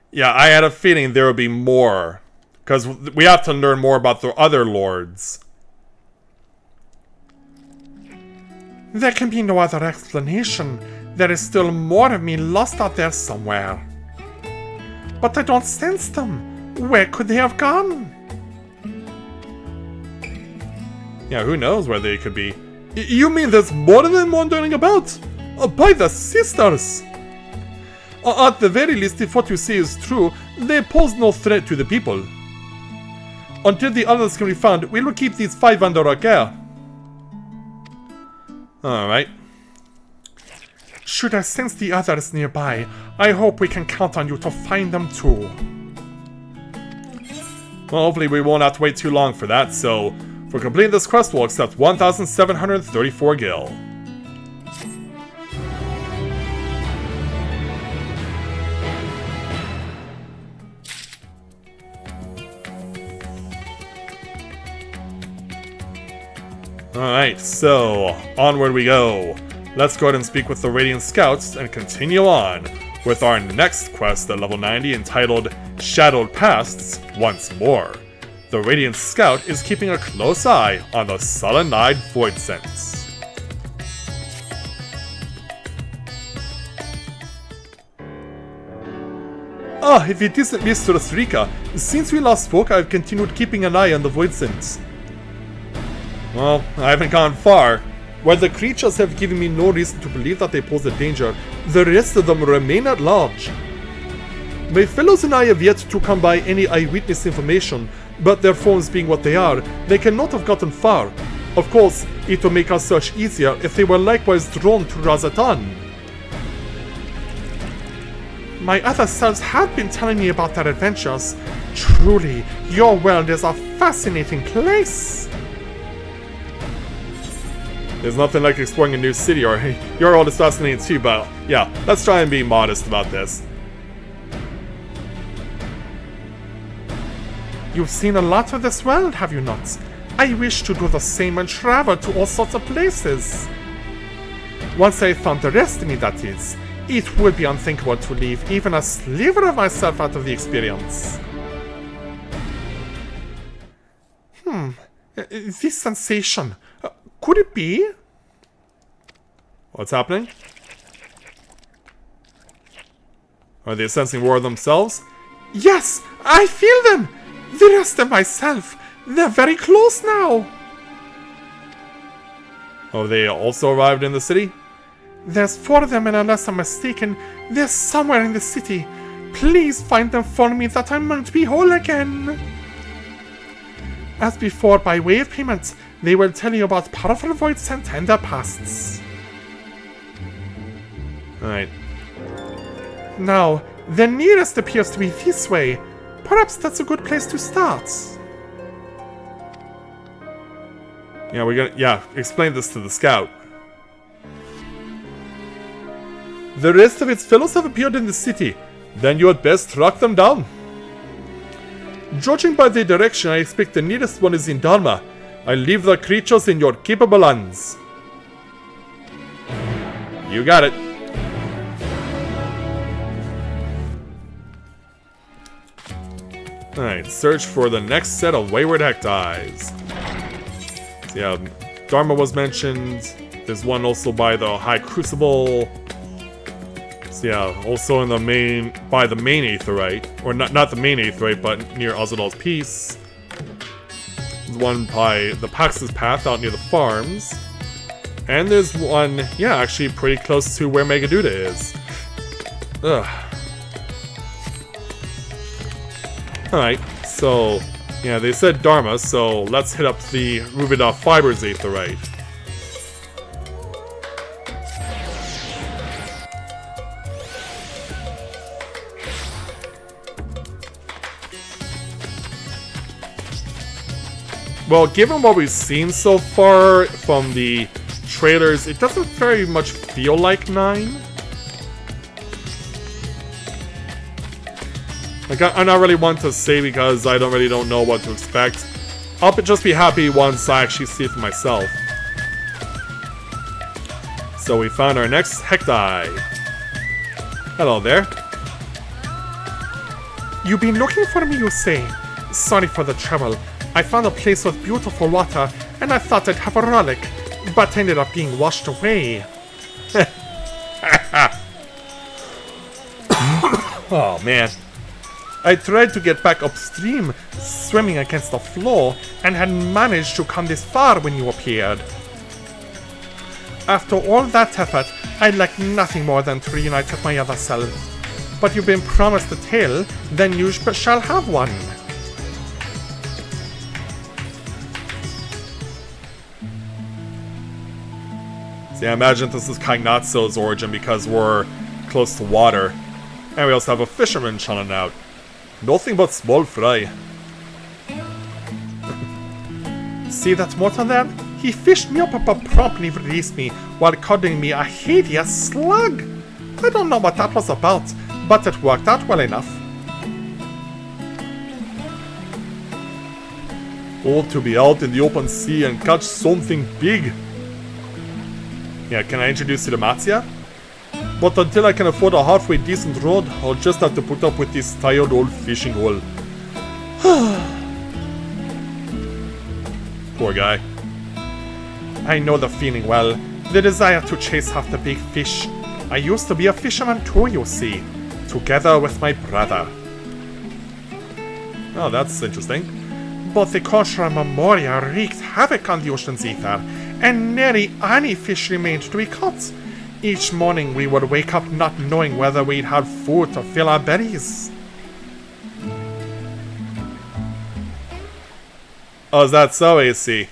Speaker 4: Yeah, I had a feeling there would be more. Because we have to learn more about the other lords.
Speaker 3: There can be no other explanation. There is still more of me lost out there somewhere. But I don't sense them. Where could they have gone?
Speaker 4: Yeah, who knows where they could be.
Speaker 2: You mean there's more of them wandering about? By the sisters! At the very least, if what you say is true, they pose no threat to the people. Until the others can be found, we will keep these 5 under our care.
Speaker 4: Alright.
Speaker 3: Should I sense the others nearby, I hope we can count on you to find them too.
Speaker 4: Well, hopefully we won't have to wait too long for that, so For completing this quest, we'll accept 1,734 gil. Alright, so onward we go. Let's go ahead and speak with the Radiant Scouts and continue on with our next quest at level 90 entitled Shadowed Pasts Once More. The Radiant Scout is keeping a close eye on the sullen-eyed Void Sense.
Speaker 2: Ah, if it isn't Mistress Rika, since we last spoke I've continued keeping an eye on the Void Sense.
Speaker 4: Well, I haven't gone far.
Speaker 2: While the creatures have given me no reason to believe that they pose a danger, the rest of them remain at large. My fellows and I have yet to come by any eyewitness information, but their forms being what they are, they cannot have gotten far. Of course, it will make our search easier if they were likewise drawn to Razatan.
Speaker 3: My other selves have been telling me about their adventures. Truly, your world is a fascinating place.
Speaker 4: There's nothing like exploring a new city, or hey, your world is fascinating too, but yeah, let's try and be modest about this.
Speaker 3: You've seen a lot of this world, have you not? I wish to do the same and travel to all sorts of places. Once I've found the rest of me, that is, it would be unthinkable to leave even a sliver of myself out of the experience. This sensation. Could it be?
Speaker 4: What's happening? Are they sensing war themselves?
Speaker 3: Yes, I feel them! The rest of myself. They're very close now.
Speaker 4: Oh, they also arrived in the city?
Speaker 3: There's 4 of them, and unless I'm mistaken, they're somewhere in the city. Please find them for me that I might be whole again. As before, by way of payment, they will tell you about powerful Void Scent and their pasts.
Speaker 4: Alright.
Speaker 3: Now, the nearest appears to be this way. Perhaps that's a good place to start.
Speaker 4: Yeah, explain this to the scout.
Speaker 2: The rest of its fellows have appeared in the city. Then you had best track them down. Judging by the direction, I expect the nearest one is in Dharma. I leave the creatures in your capable hands.
Speaker 4: You got it. Alright, search for the next set of Wayward Hectides. So yeah, Dharma was mentioned. There's one also by the High Crucible. So yeah, also in the by the main Aetheryte. Or not the main Aetheryte, but near Ozadal's Peace. There's one by the Pax's Path out near the farms. And there's one, yeah, actually pretty close to where Megaduda is. Ugh. Alright, so, yeah, they said Dharma, so let's hit up the Rubida Fibers Aetheryte. Well, given what we've seen so far from the trailers, it doesn't very much feel like 9. Like, I not really want to say because I don't know what to expect. I'll just be happy once I actually see it for myself. So we found our next Hecti. Hello there.
Speaker 3: You've been looking for me, you say? Sorry for the trouble. I found a place with beautiful water, and I thought I'd have a relic, but ended up being washed away.
Speaker 4: Oh, man.
Speaker 3: I tried to get back upstream, swimming against the flow, and had managed to come this far when you appeared. After all that effort, I'd like nothing more than to reunite with my other self. But you've been promised a tale, then you shall have one.
Speaker 4: See, I imagine this is Kagnatso's origin because we're close to water. And we also have a fisherman chilling out. Nothing but small fry.
Speaker 3: See that mortal there? He fished me up but promptly released me while cuddling me a hideous slug. I don't know what that was about, but it worked out well enough.
Speaker 4: Oh, to be out in the open sea and catch something big. Yeah, can I introduce you to Mattia? But until I can afford a halfway decent rod, I'll just have to put up with this tired old fishing hole. Poor guy.
Speaker 3: I know the feeling well, the desire to chase after big fish. I used to be a fisherman too, you see, together with my brother.
Speaker 4: Oh, that's interesting.
Speaker 3: But the cultural memoria wreaked havoc on the ocean's ether, and nearly any fish remained to be caught. Each morning we would wake up not knowing whether we'd have food to fill our bellies.
Speaker 4: Oh, is that so, AC?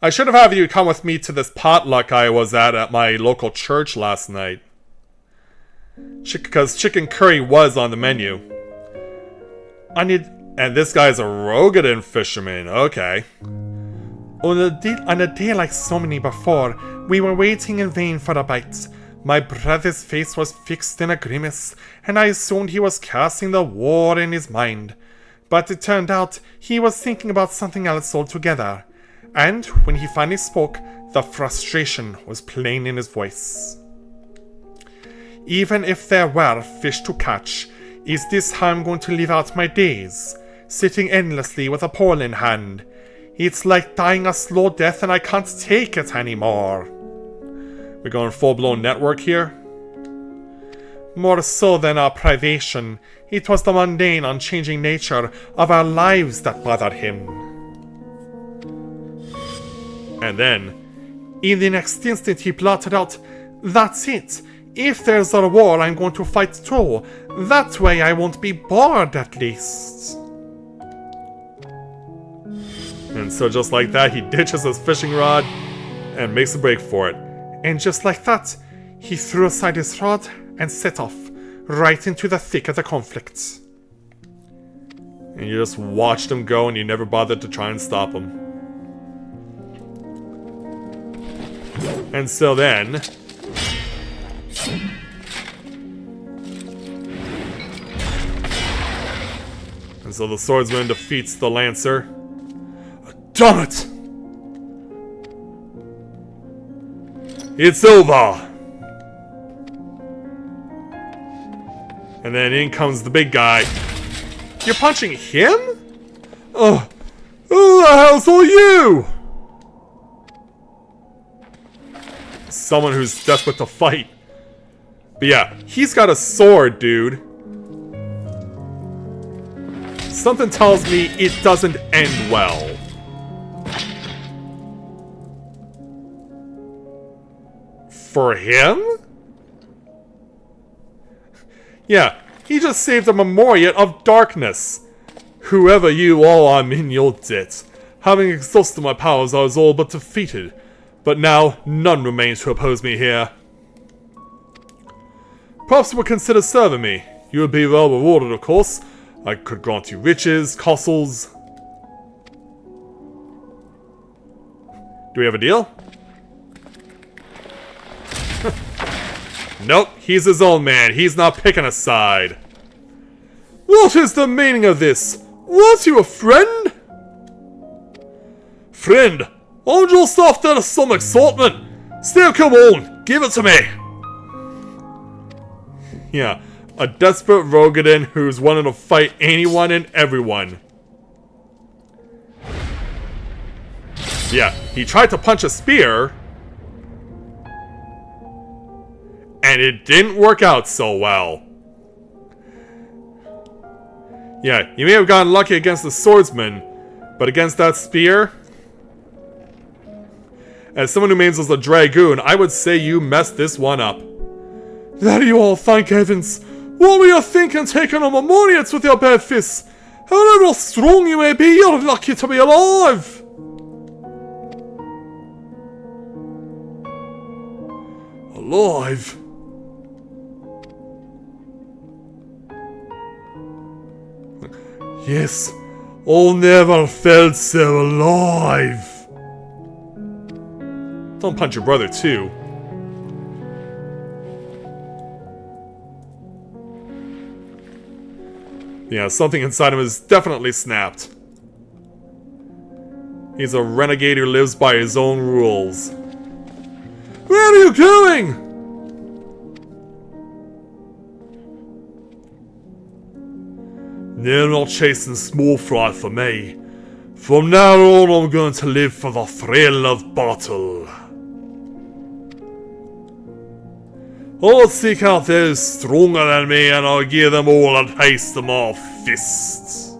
Speaker 4: I should have had you come with me to this potluck I was at my local church last night. Because chicken curry was on the menu. And this guy's a Rogadin fisherman, okay.
Speaker 3: On a day like so many before, we were waiting in vain for a bite. My brother's face was fixed in a grimace, and I assumed he was cursing the war in his mind. But it turned out he was thinking about something else altogether. And when he finally spoke, the frustration was plain in his voice. Even if there were fish to catch, is this how I'm going to live out my days? Sitting endlessly with a pole in hand. It's like dying a slow death and I can't take it anymore.
Speaker 4: We're going full-blown network here?
Speaker 3: More so than our privation, it was the mundane, unchanging nature of our lives that bothered him.
Speaker 4: And then,
Speaker 3: in the next instant he blurted out, "That's it. If there's a war, I'm going to fight too. That way I won't be bored, at least."
Speaker 4: And so just like that, he ditches his fishing rod and makes a break for it.
Speaker 3: And just like that, he threw aside his rod and set off, right into the thick of the conflict.
Speaker 4: And you just watched him go and you never bothered to try and stop him. And so then... And so the swordsman defeats the lancer. Damn it! It's over! And then in comes the big guy. You're punching him? Oh, who the hell's all you? Someone who's desperate to fight. But yeah, he's got a sword, dude. Something tells me it doesn't end well. For him? Yeah, he just saved a memorial of darkness. Whoever you all are, in your debt. Having exhausted my powers, I was all but defeated. But now, none remains to oppose me here. Perhaps you would consider serving me. You would be well rewarded, of course. I could grant you riches, castles. Do we have a deal? Nope, he's his own man. He's not picking a side. What is the meaning of this? Was you a friend? Friend? I'm just after some excitement. Still, come on, give it to me. Yeah, a desperate Rogadin who's wanting to fight anyone and everyone. Yeah, he tried to punch a spear. And it didn't work out so well. Yeah, you may have gotten lucky against the swordsman, but against that spear... As someone who mains as a dragoon, I would say you messed this one up. There you all, thank heavens! What were you thinking taking on Memoriates with your bare fists? However strong you may be, you're lucky to be alive! Alive? Yes, I never felt so alive. Don't punch your brother, too. Yeah, something inside him is definitely snapped. He's a renegade who lives by his own rules. Where are you going? They're not chasing small fry for me. From now on, I'm going to live for the thrill of battle. I'll seek out those stronger than me and I'll give them all a taste of my fists.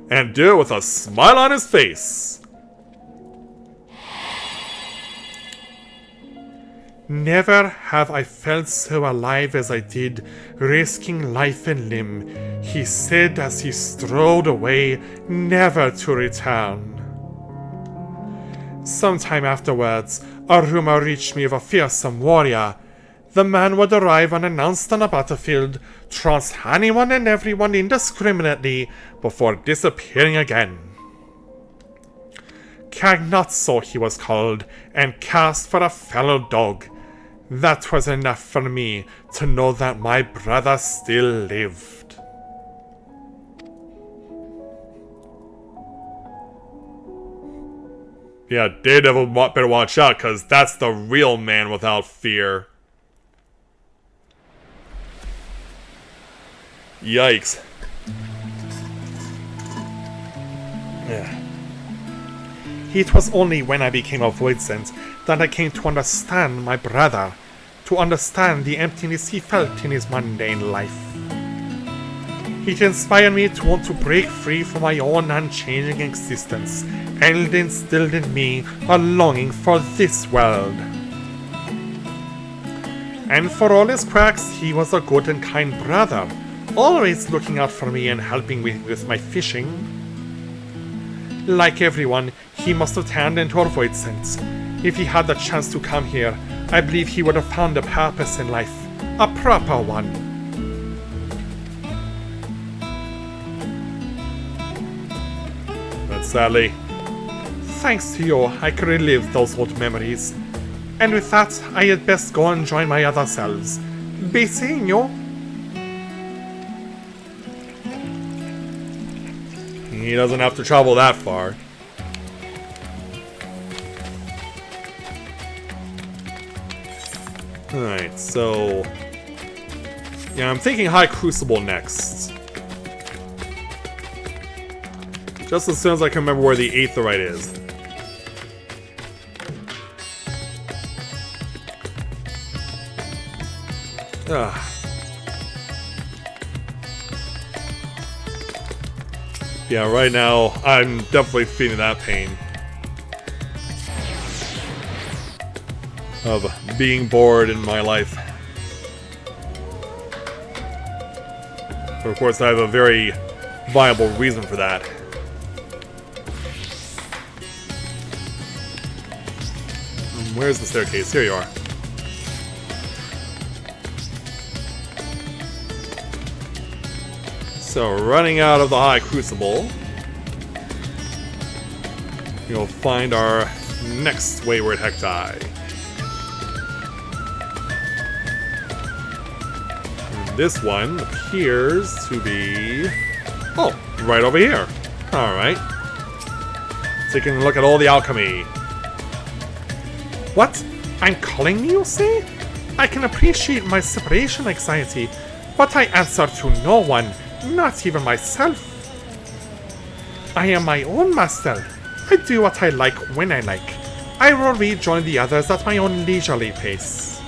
Speaker 4: And do it with a smile on his face.
Speaker 3: Never have I felt so alive as I did, risking life and limb, he said as he strode away, never to return. Sometime afterwards, a rumor reached me of a fearsome warrior. The man would arrive unannounced on a battlefield, trounce anyone and everyone indiscriminately, before disappearing again. Cagnazzo he was called, and cast for a fellow dog. That was enough for me to know that my brother still lived.
Speaker 4: Yeah, Daredevil better watch out, because that's the real man without fear. Yikes.
Speaker 3: Yeah. It was only when I became a Voidsent that I came to understand my brother, to understand the emptiness he felt in his mundane life. It inspired me to want to break free from my own unchanging existence, and instilled in me a longing for this world. And for all his quirks, he was a good and kind brother, always looking out for me and helping me with my fishing. Like everyone, he must have turned into a Voidsent. If he had the chance to come here, I believe he would have found a purpose in life, a proper one.
Speaker 4: But sadly,
Speaker 3: thanks to you, I can relive those old memories. And with that, I had best go and join my other selves. Be seeing you.
Speaker 4: he doesn't have to travel that far. Alright, so... yeah, I'm thinking High Crucible next. Just as soon as I can remember where the Aetheryte is. Yeah, right now, I'm definitely feeling that pain. Of being bored in my life. But of course, I have a very viable reason for that. Where's the staircase? Here you are. So, running out of the High Crucible, you'll find our next wayward Hectai. And this one appears to be... oh, right over here. Alright. Taking a look at all the alchemy.
Speaker 3: What? I'm calling me, you say? I can appreciate my separation anxiety, but I answer to no one, not even myself. I am my own master. I do what I like when I like. I will rejoin the others at my own leisurely pace.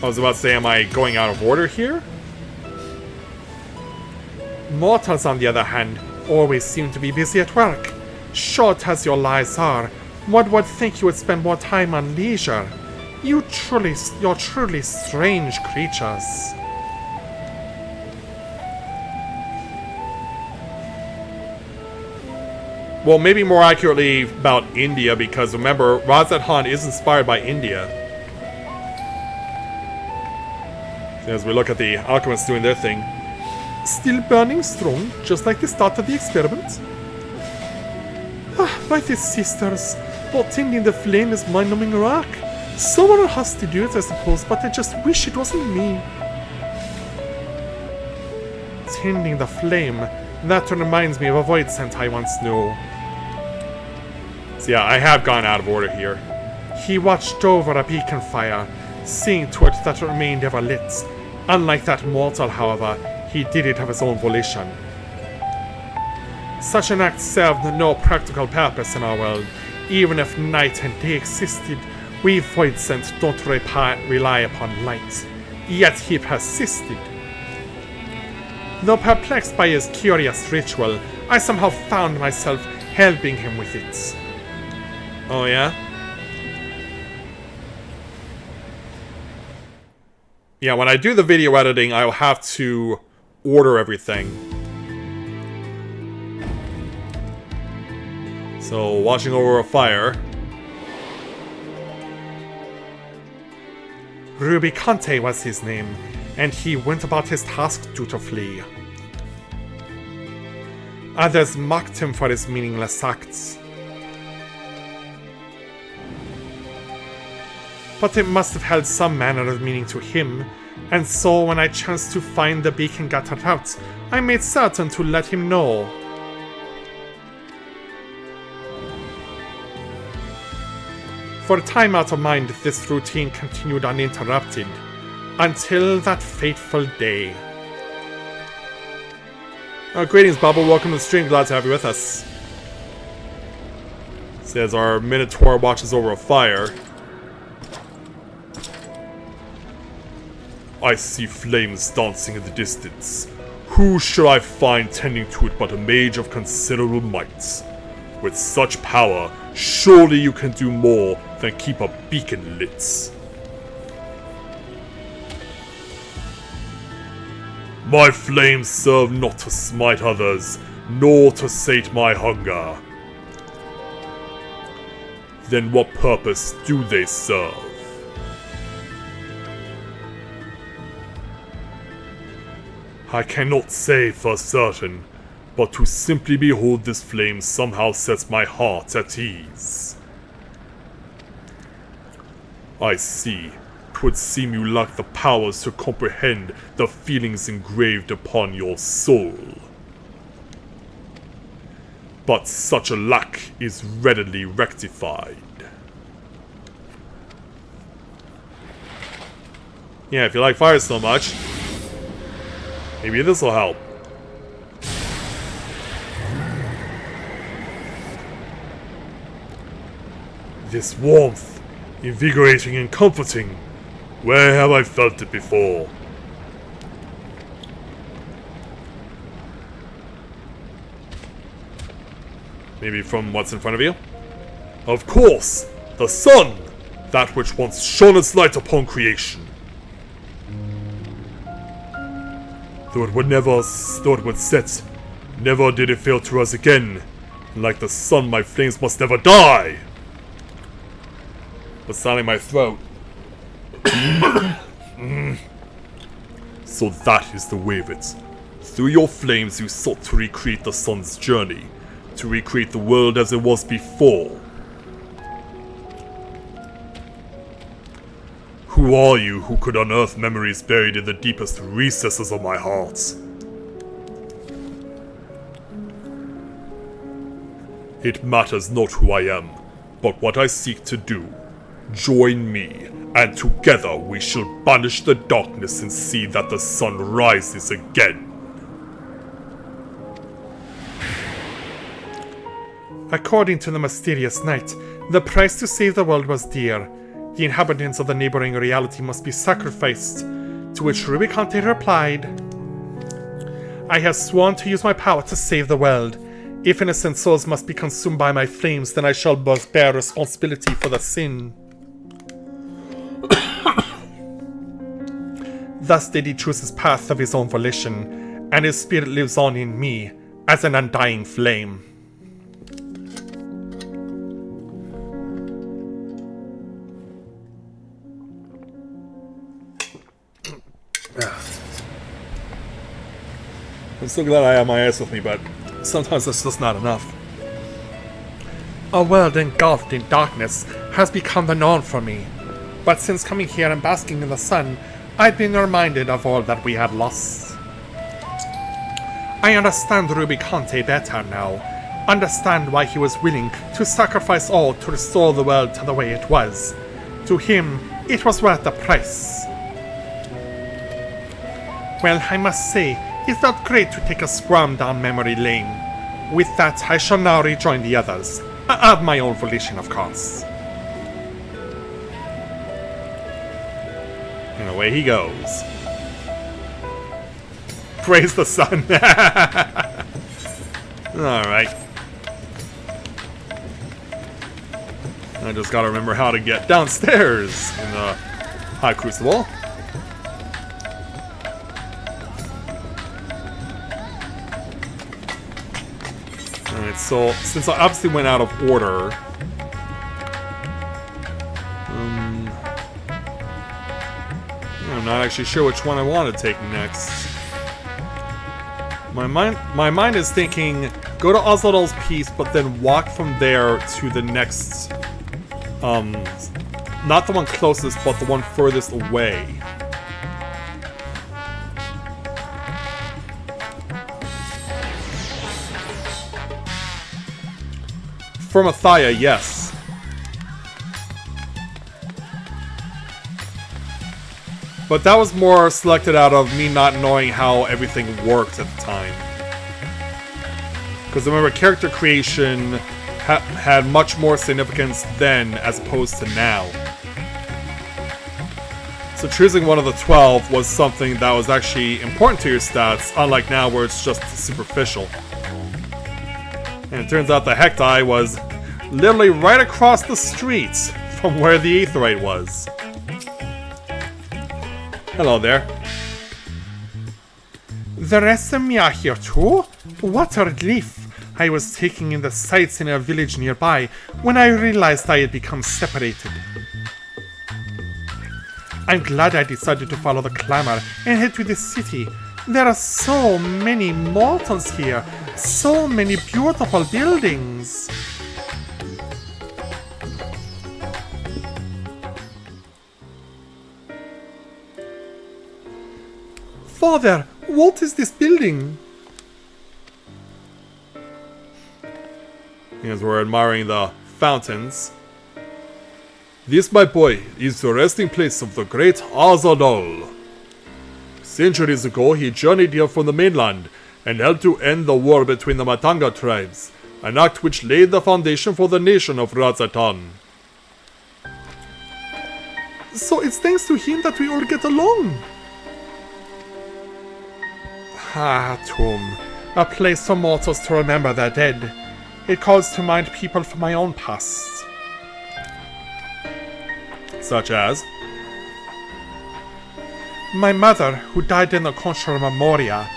Speaker 4: I was about to say, am I going out of order here?
Speaker 3: Mortals, on the other hand, always seem to be busy at work. Short as your lives are, one would think you would spend more time on leisure. You're truly strange creatures.
Speaker 4: Well, maybe more accurately about India, because remember, Razat Han is inspired by India. As we look at the alchemists doing their thing.
Speaker 3: Still burning strong, just like the start of the experiment?
Speaker 2: By the sisters, but tending the flame is mind-numbing rock. Someone has to do it, I suppose, but I just wish it wasn't me. Tending the flame. That reminds me of a void scent I once knew. So yeah, I have gone out of order here. He watched over a beacon fire, seeing to it that it remained ever lit. Unlike that mortal, however, he did it of his own volition. Such an act served no practical purpose in our world. Even if night and day existed, we void scent don't rely upon light. Yet he persisted. Though perplexed by his curious ritual, I somehow found myself helping him with it.
Speaker 1: Oh yeah? Yeah, when I do the video editing, I'll have to order everything. So, watching over a fire.
Speaker 2: Rubicante was his name, and he went about his task dutifully. Others mocked him for his meaningless acts. But it must have held some manner of meaning to him, and so when I chanced to find the beacon guttered out, I made certain to let him know. For a time out of mind, this routine continued uninterrupted, until that fateful day.
Speaker 1: Greetings, Bubba. Welcome to the stream. Glad to have you with us. Says our Minotaur watches over a fire.
Speaker 4: I see flames dancing in the distance. Who shall I find tending to it but a mage of considerable might? With such power, surely you can do more than keep a beacon lit. My flames serve not to smite others, nor to sate my hunger. Then what purpose do they serve? I cannot say for certain, but to simply behold this flame somehow sets my heart at ease. I see. 'Twould seem you lack the powers to comprehend the feelings engraved upon your soul. But such a lack is readily rectified.
Speaker 1: Yeah, if you like fire so much, maybe this will help.
Speaker 4: This warmth, invigorating and comforting. Where have I felt it before?
Speaker 1: Maybe from what's in front of you?
Speaker 4: Of course! The sun! That which once shone its light upon creation. Though it would set, never did it fail to rise again. And like the sun, my flames must never die!
Speaker 1: What's sounding in my throat?
Speaker 4: So that is the way of it. Through your flames you sought to recreate the sun's journey, to recreate the world as it was before. Who are you who could unearth memories buried in the deepest recesses of my heart? It matters not who I am, but what I seek to do. Join me, and together we shall banish the darkness and see that the sun rises again.
Speaker 2: According to the mysterious night, the price to save the world was dear. The inhabitants of the neighboring reality must be sacrificed, to which Rubicante replied, I have sworn to use my power to save the world. If innocent souls must be consumed by my flames, then I shall both bear responsibility for the sin. Thus did he choose his path of his own volition, and his spirit lives on in me as an undying flame.
Speaker 1: I'm so glad I have my ass with me, but sometimes that's just not enough.
Speaker 3: A world engulfed in darkness has become the norm for me. But since coming here and basking in the sun, I've been reminded of all that we had lost. I understand Rubicante better now. Understand why he was willing to sacrifice all to restore the world to the way it was. To him, it was worth the price. Well, I must say, it felt great to take a scrum down memory lane. With that, I shall now rejoin the others. Of my own volition, of course.
Speaker 4: And away he goes. Praise the sun. Alright. I just gotta remember how to get downstairs in the High Crucible. Alright, so since I obviously went out of order, I'm not actually sure which one I want to take next. My mind is thinking, go to Oswald's Piece, but then walk from there to the next, not the one closest, but the one furthest away. For Mathia, yes. But that was more selected out of me not knowing how everything worked at the time. Because remember, character creation had much more significance then as opposed to now. So choosing one of the 12 was something that was actually important to your stats, unlike now where it's just superficial. And it turns out the Hecti was literally right across the street from where the Aetheryte was. Hello there.
Speaker 3: The rest of me are here too? What a relief! I was taking in the sights in a village nearby when I realized I had become separated. I'm glad I decided to follow the clamor and head to the city. There are so many mortals here, so many beautiful buildings. Father, what is this building?
Speaker 4: As we're admiring the fountains. This, my boy, is the resting place of the great Azadal. Centuries ago, he journeyed here from the mainland and helped to end the war between the Matanga tribes, an act which laid the foundation for the nation of Razatan.
Speaker 3: So it's thanks to him that we all get along. Ah, tomb. A place for mortals to remember their dead. It calls to mind people from my own past.
Speaker 4: Such as?
Speaker 3: My mother, who died in the Contra Memoria,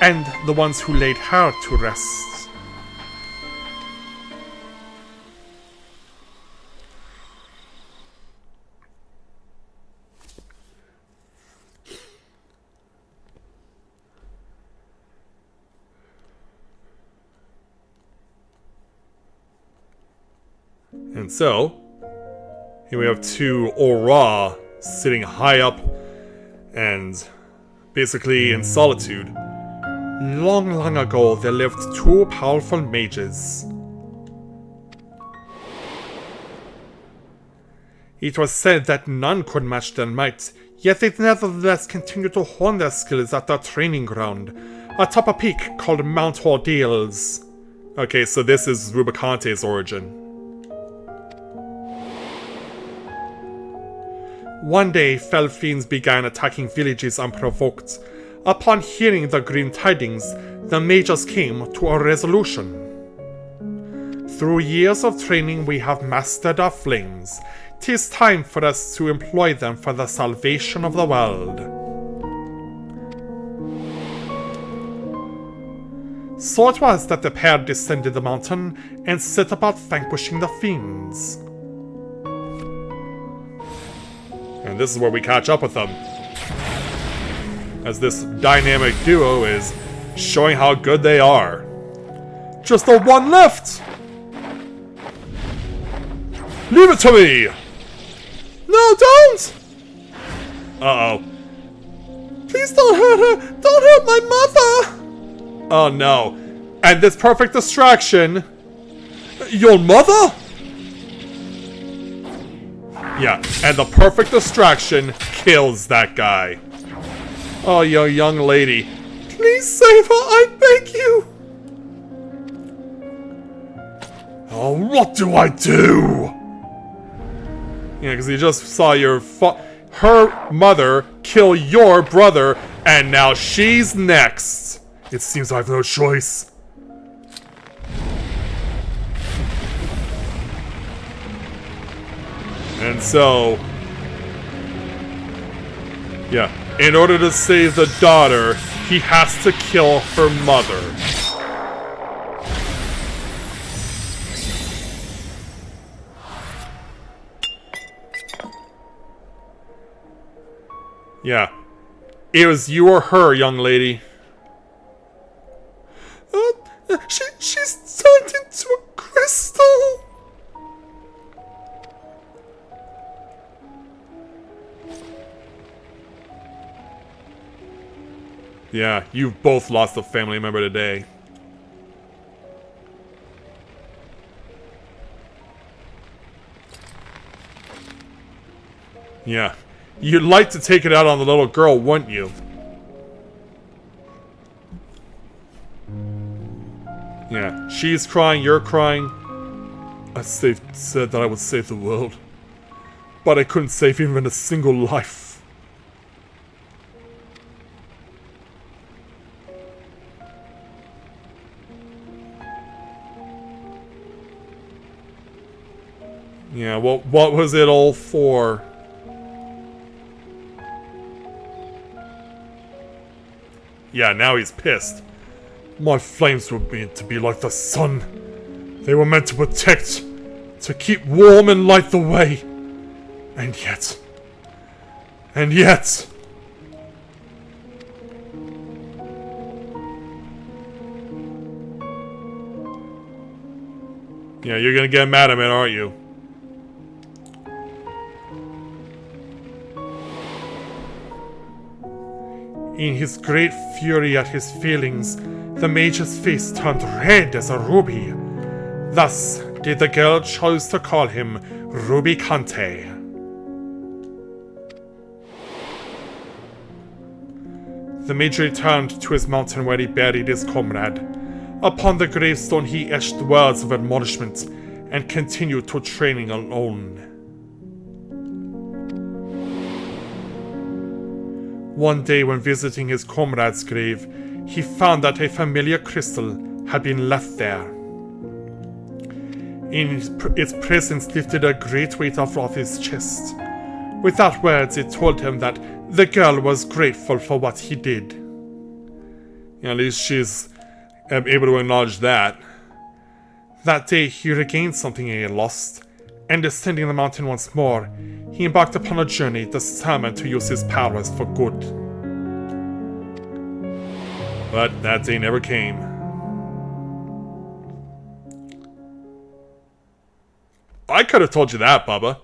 Speaker 3: and the ones who laid her to rest.
Speaker 4: And so, here we have two Aura sitting high up and basically in solitude.
Speaker 3: Long, long ago, there lived two powerful mages. It was said that none could match their might, yet they nevertheless continued to hone their skills at their training ground, atop a peak called Mount Ordeals.
Speaker 4: Okay, so this is Rubicante's origin.
Speaker 3: One day, fell fiends began attacking villages unprovoked. Upon hearing the grim tidings, the mages came to a resolution. Through years of training, we have mastered our flames. 'Tis time for us to employ them for the salvation of the world. So it was that the pair descended the mountain and set about vanquishing the fiends.
Speaker 4: And this is where we catch up with them. As this dynamic duo is showing how good they are.
Speaker 3: Just the one left!
Speaker 4: Leave it to me!
Speaker 2: No, don't!
Speaker 4: Uh-oh.
Speaker 2: Please don't hurt her! Don't hurt my mother!
Speaker 4: Oh no. And this perfect distraction... Your mother? Yeah, and the perfect distraction kills that guy. Oh, you young lady.
Speaker 2: Please save her, I beg you!
Speaker 4: Oh, what do I do? Yeah, because you just saw your her mother kill your brother, and now she's next. It seems I have no choice. And so... yeah, in order to save the daughter, he has to kill her mother. Yeah. It was you or her, young lady.
Speaker 2: She's turned into a crystal!
Speaker 4: Yeah, you've both lost a family member today. Yeah. You'd like to take it out on the little girl, wouldn't you? Yeah, she's crying, you're crying. I said that I would save the world. But I couldn't save even a single life. Yeah, well, what was it all for? Yeah, now he's pissed. My flames were meant to be like the sun. They were meant to protect, to keep warm and light the way. And yet... yeah, you're gonna get mad at me, aren't you? In his great fury at his failings, the mage's face turned red as a ruby. Thus did the girl choose to call him Rubicante. The mage returned to his mountain where he buried his comrade. Upon the gravestone he etched words of admonishment and continued to training alone. One day when visiting his comrade's grave, he found that a familiar crystal had been left there. Its presence lifted a great weight off his chest. Without words, it told him that the girl was grateful for what he did. At least she's able to acknowledge that. That day, he regained something he had lost, and descending the mountain once more, he embarked upon a journey determined to use his powers for good. But that day never came. I could have told you that, Bubba.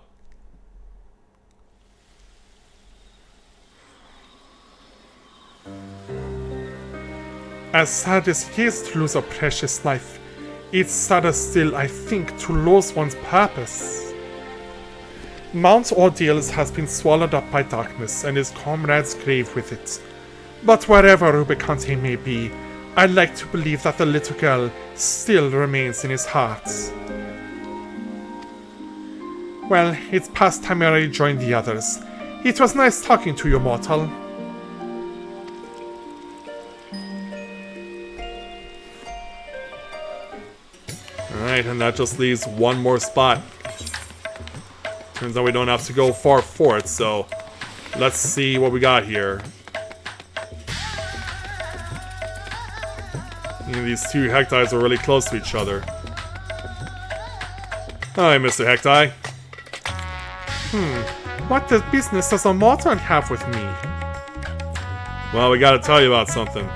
Speaker 3: As sad as it is to lose a precious life, it's sadder still, I think, to lose one's purpose. Mount Ordeals has been swallowed up by darkness and his comrade's grave with it. But wherever Rubicante may be, I'd like to believe that the little girl still remains in his heart. Well, it's past time I rejoin the others. It was nice talking to you, mortal.
Speaker 4: Alright, and that just leaves one more spot. Turns out we don't have to go far for it, so let's see what we got here. These two Hectides are really close to each other. Hi, Mr. Hecti.
Speaker 3: What the business does a mortal have with me?
Speaker 4: Well, we gotta tell you about something.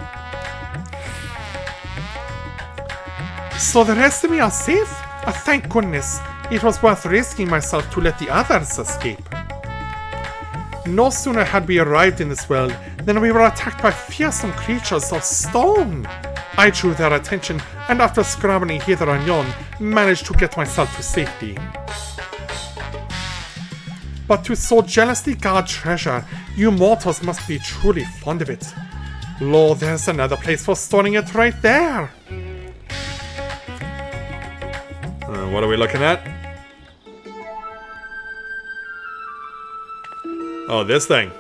Speaker 3: So the rest of me are safe? Thank goodness. It was worth risking myself to let the others escape. No sooner had we arrived in this world than we were attacked by fearsome creatures of stone. I drew their attention, and after scrambling hither and yon, managed to get myself to safety. But to so jealously guard treasure, you mortals must be truly fond of it. Lo, there's another place for storing it right there.
Speaker 1: What are we looking at? Oh, this thing.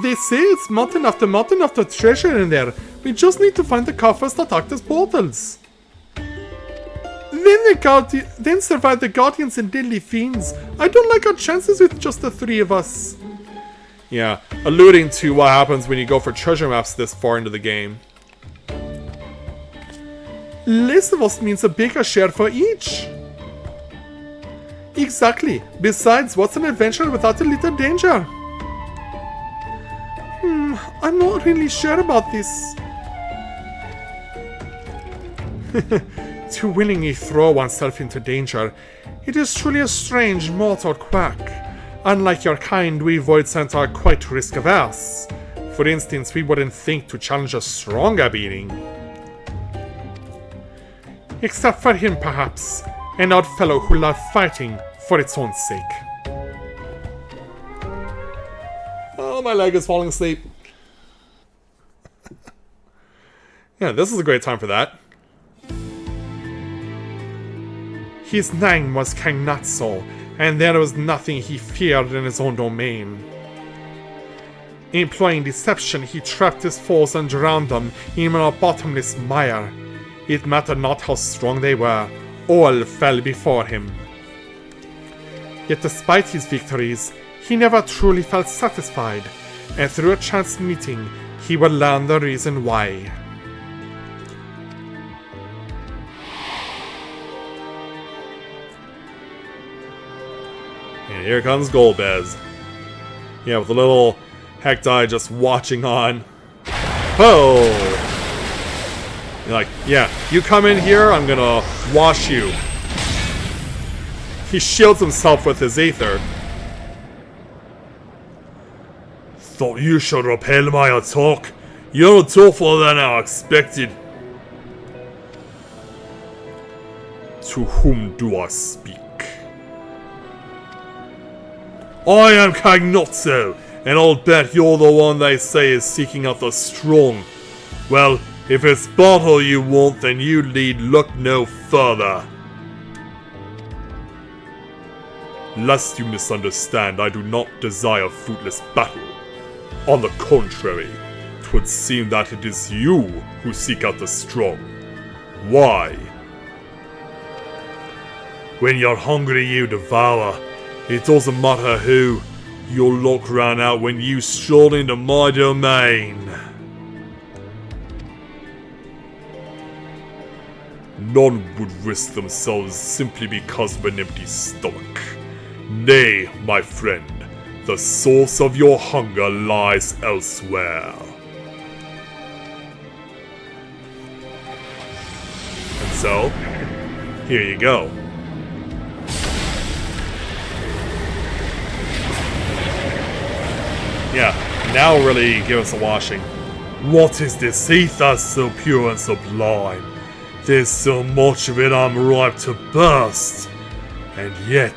Speaker 2: They say it's mountain after treasure in there. We just need to find the coffers that act as portals. Then survive the Guardians and Deadly Fiends. I don't like our chances with just the three of us.
Speaker 1: Yeah, alluding to what happens when you go for treasure maps this far into the game.
Speaker 2: Less of us means a bigger share for each. Exactly. Besides, what's an adventure without a little danger? I'm not really sure about this.
Speaker 3: To willingly throw oneself into danger, it is truly a strange mortal quirk. Unlike your kind, we void scent are quite risk-averse. For instance, we wouldn't think to challenge a stronger being. Except for him, perhaps. An odd fellow who loved fighting for its own sake.
Speaker 1: Oh, my leg is falling asleep. Yeah, this is a great time for that.
Speaker 3: His name was King Natso, and there was nothing he feared in his own domain. Employing deception, he trapped his foes and drowned them in a bottomless mire. It mattered not how strong they were, all fell before him. Yet despite his victories, he never truly felt satisfied, and through a chance meeting, he would learn the reason why.
Speaker 1: And here comes Golbez. Yeah, with a little Hectai just watching on. Oh! You're like, yeah, you come in here, I'm gonna wash you. He shields himself with his ether.
Speaker 4: Thought you should repel my attack. You're tougher than I expected. To whom do I speak? I am Cagnozzo, and I'll bet you're the one they say is seeking out the strong. Well, if it's battle you want, then you need look no further. Lest you misunderstand, I do not desire fruitless battle. On the contrary, 'twould seem that it is you who seek out the strong. Why? When you're hungry, you devour. It doesn't matter who. Your luck ran out when you strolled into my domain. None would risk themselves simply because of an empty stomach. Nay, my friend, the source of your hunger lies elsewhere. And so, here you go.
Speaker 1: Yeah, now really give us a washing.
Speaker 4: What is this ether so pure and sublime? There's so much of it I'm ripe to burst. And yet,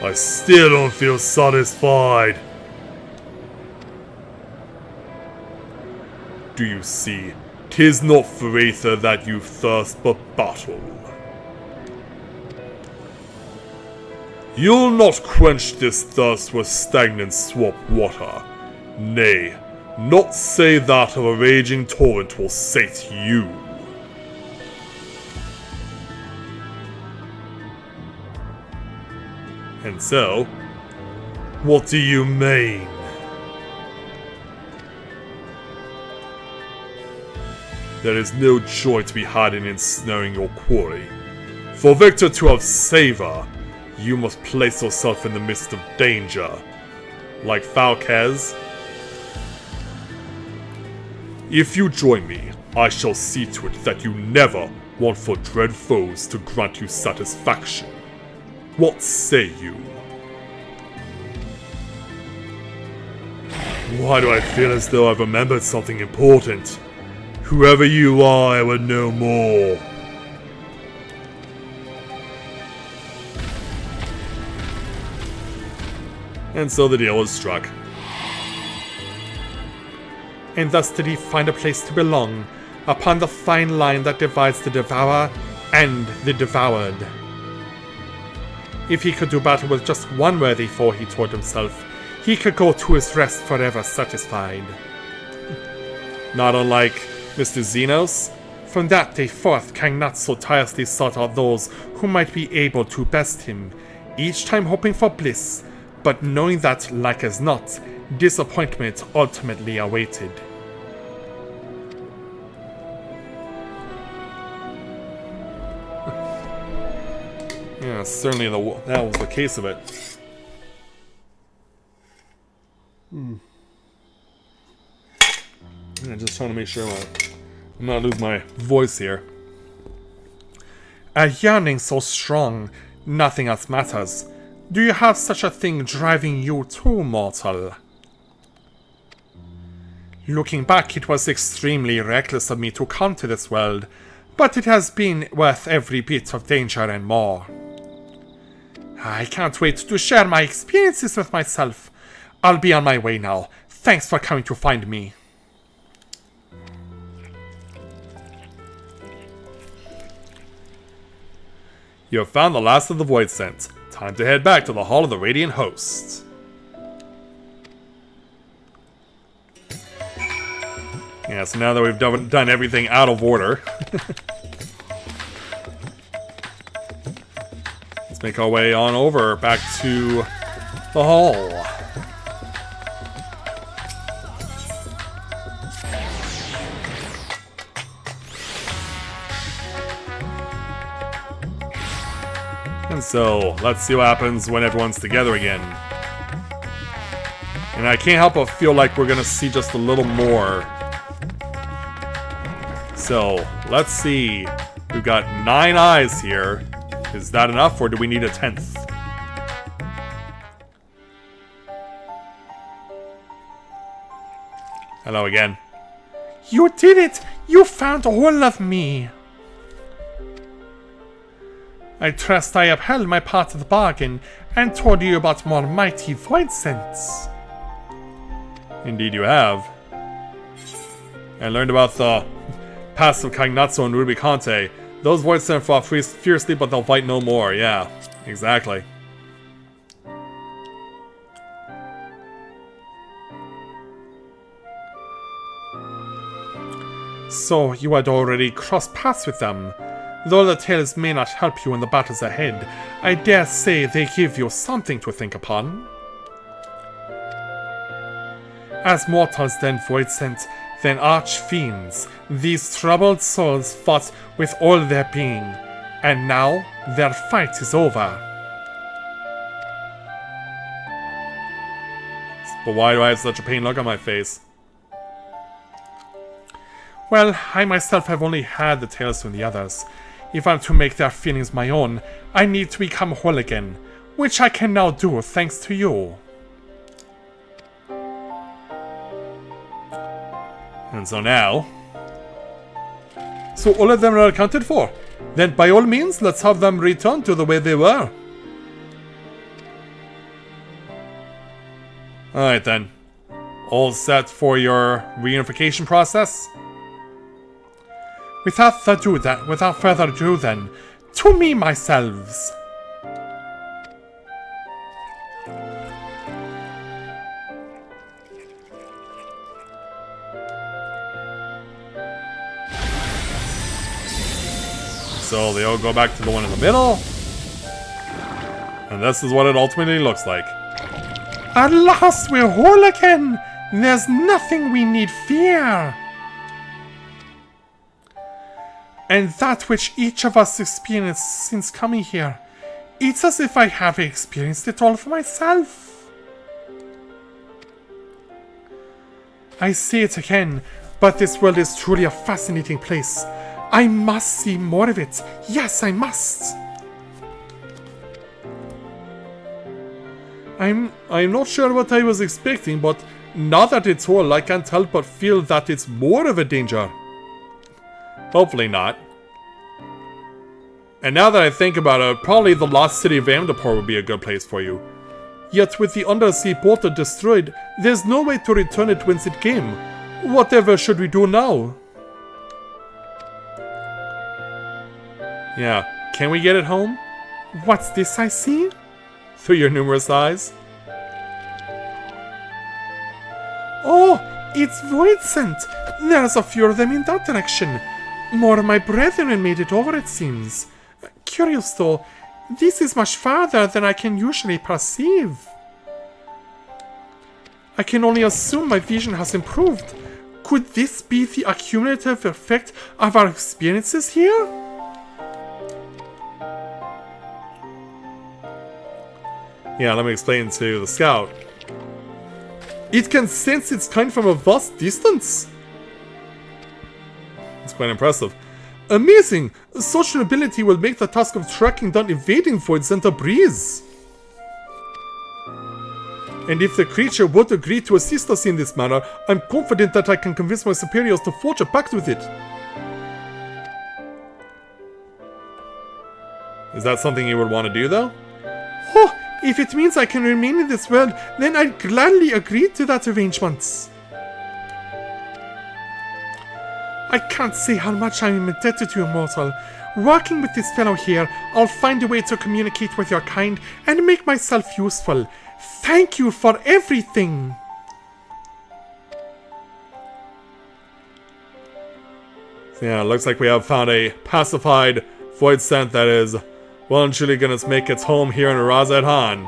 Speaker 4: I still don't feel satisfied. Do you see? 'Tis not for ether that you thirst, but battle. You'll not quench this thirst with stagnant swamp water. Nay, not say that of a raging torrent will sate you. And so, what do you mean? There is no joy to be had in ensnaring your quarry. For victor to have savor, you must place yourself in the midst of danger. Like Falquez. If you join me, I shall see to it that you never want for dread foes to grant you satisfaction. What say you? Why do I feel as though I've remembered something important? Whoever you are, I would know more. And so the deal was struck.
Speaker 3: And thus did he find a place to belong, upon the fine line that divides the devourer and the devoured. If he could do battle with just one worthy foe, he told himself, he could go to his rest forever satisfied.
Speaker 2: Not unlike Mr. Xenos.
Speaker 3: From that day forth, Kang not so tirelessly sought out those who might be able to best him, each time hoping for bliss, but knowing that, like as not, disappointment ultimately awaited.
Speaker 2: Yeah, certainly that was the case of it. Yeah, just trying to make sure I'm not losing my voice here.
Speaker 3: A yearning so strong, nothing else matters. Do you have such a thing driving you too, mortal? Looking back, it was extremely reckless of me to come to this world, but it has been worth every bit of danger and more. I can't wait to share my experiences with myself. I'll be on my way now. Thanks for coming to find me.
Speaker 2: You have found the last of the Void Scent. Time to head back to the Hall of the Radiant Hosts. Yeah, so now that we've done everything out of order, let's make our way on over back to the hall. And so, let's see what happens when everyone's together again. And I can't help but feel like we're gonna see just a little more. So, let's see. We've got 9 eyes here. Is that enough, or do we need a 10th? Hello again.
Speaker 3: You did it! You found all of me! I trust I upheld my part of the bargain and told you about more mighty void scents.
Speaker 2: Indeed you have. I learned about the past of Cagnazzo and Rubicante. Those void scents fought fiercely, but they'll fight no more. Yeah, exactly.
Speaker 3: So you had already crossed paths with them. Though the tales may not help you in the battles ahead, I dare say they give you something to think upon. As mortals then void sent, then arch-fiends, these troubled souls fought with all their being, and now their fight is over.
Speaker 2: But why do I have such a pained look on my face?
Speaker 3: Well, I myself have only had the tales from the others. If I'm to make their feelings my own, I need to become whole again, which I can now do thanks to you.
Speaker 2: And so now... So all of them are accounted for. Then by all means, let's have them return to the way they were. Alright then. All set for your reunification process?
Speaker 3: Without further ado then, to me myselves.
Speaker 2: So they all go back to the one in the middle. And this is what it ultimately looks like.
Speaker 3: At last we're whole again! There's nothing we need fear! And that which each of us experienced since coming here, it's as if I have experienced it all for myself. I say it again, But this world is truly a fascinating place. I must see more of it. Yes, I must.
Speaker 2: I'm not sure what I was expecting, but now that it's all, I can't help but feel that it's more of a danger.
Speaker 4: Hopefully not. And now that I think about it, probably the lost city of Amdapor would be a good place for you.
Speaker 2: Yet with the undersea portal destroyed, there's no way to return it whence it came. Whatever should we do now?
Speaker 4: Yeah, can we get it home?
Speaker 3: What's this I see?
Speaker 4: Through your numerous eyes?
Speaker 3: Oh, it's Void Scent. There's a few of them in that direction. More of my brethren made it over, it seems. Curious though, this is much farther than I can usually perceive. I can only assume my vision has improved. Could this be the accumulative effect of our experiences here?
Speaker 4: Yeah, let me explain to the scout.
Speaker 2: It can sense its kind from a vast distance.
Speaker 4: It's quite impressive.
Speaker 2: Amazing! Such an ability will make the task of tracking down evading Void Scent a breeze. And if the creature would agree to assist us in this manner, I'm confident that I can convince my superiors to forge a pact with it.
Speaker 4: Is that something you would want to do, though?
Speaker 3: Oh, if it means I can remain in this world, then I'd gladly agree to that arrangement. I can't say how much I'm indebted to you, mortal. Working with this fellow here, I'll find a way to communicate with your kind and make myself useful. Thank you for everything!
Speaker 4: So yeah, it looks like we have found a pacified Void Scent that is well and truly gonna make its home here in Razad Han.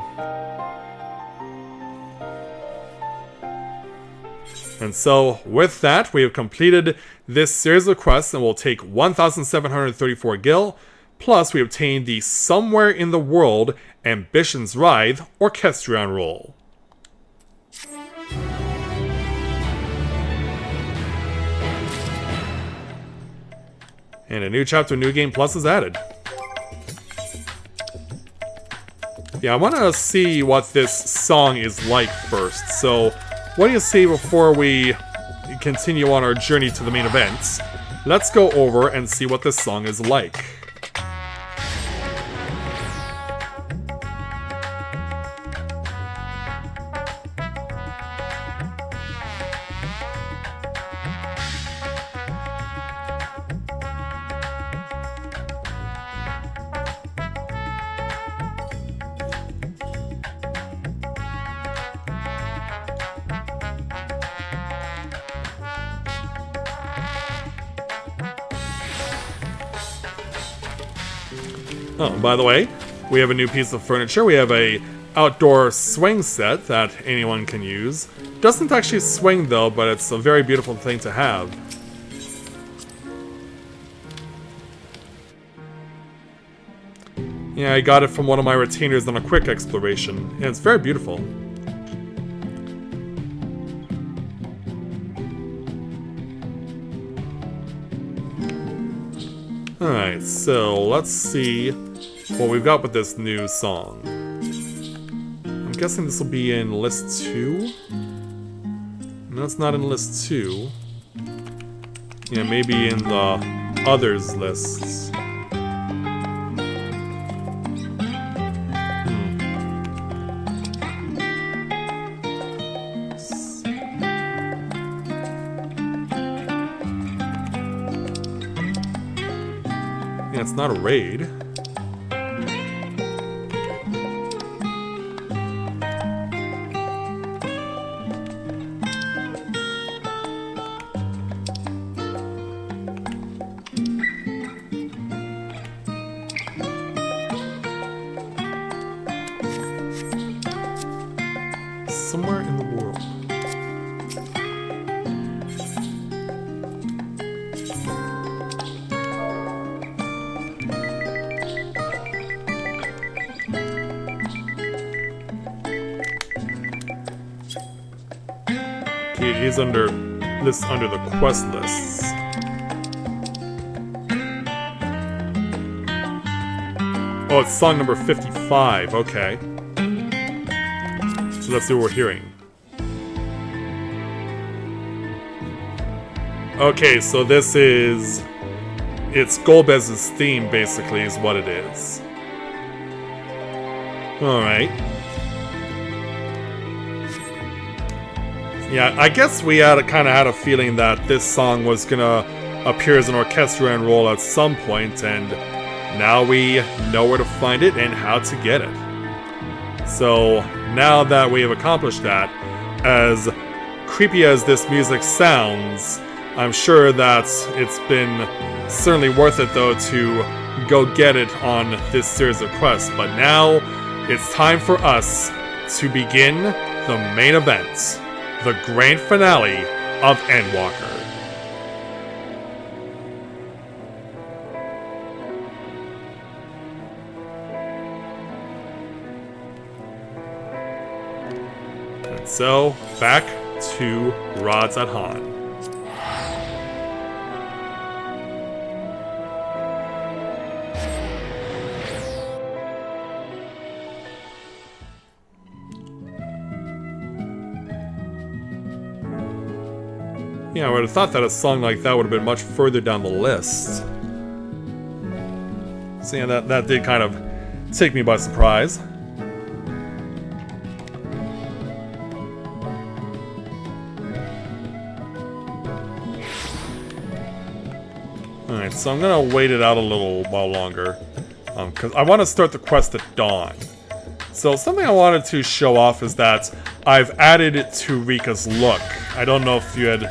Speaker 4: And so, with that, we have completed this series of quests and we'll take 1,734 gil, plus we obtained the Somewhere in the World Ambitions Writhe Orchestrion role. And a new chapter, New Game Plus is added. Yeah, I want to see what this song is like first, so what do you say before we continue on our journey to the main event? Let's go over and see what this song is like. Oh, by the way, we have a new piece of furniture. We have a outdoor swing set that anyone can use. Doesn't actually swing though, but it's a very beautiful thing to have. Yeah, I got it from one of my retainers on a quick exploration, and it's very beautiful. Alright, so let's see what we've got with this new song. I'm guessing this will be in list 2? No, it's not in list 2. Yeah, maybe in the others lists. Yeah, it's not a raid. Somewhere in the world. Okay, he's under
Speaker 2: lists under the quest lists. Oh, it's song number 55, okay. So let's see what we're hearing. Okay, so this is... It's Golbez's theme, basically, is what it is. Alright. Yeah, I guess we kind of had a feeling that this song was gonna appear as an orchestral roll at some point, and now we know where to find it and how to get it. So, now that we have accomplished that, as creepy as this music sounds, I'm sure that it's been certainly worth it, though, to go get it on this series of quests. But now, it's time for us to begin the main event, the grand finale of Endwalker. And so, back to Rods at Han. Yeah, I would have thought that a song like that would have been much further down the list. So yeah, that did kind of take me by surprise. Alright, so I'm gonna wait it out a little while longer. Because I want to start the quest at dawn. So something I wanted to show off is that I've added it to Rika's look. I don't know if you had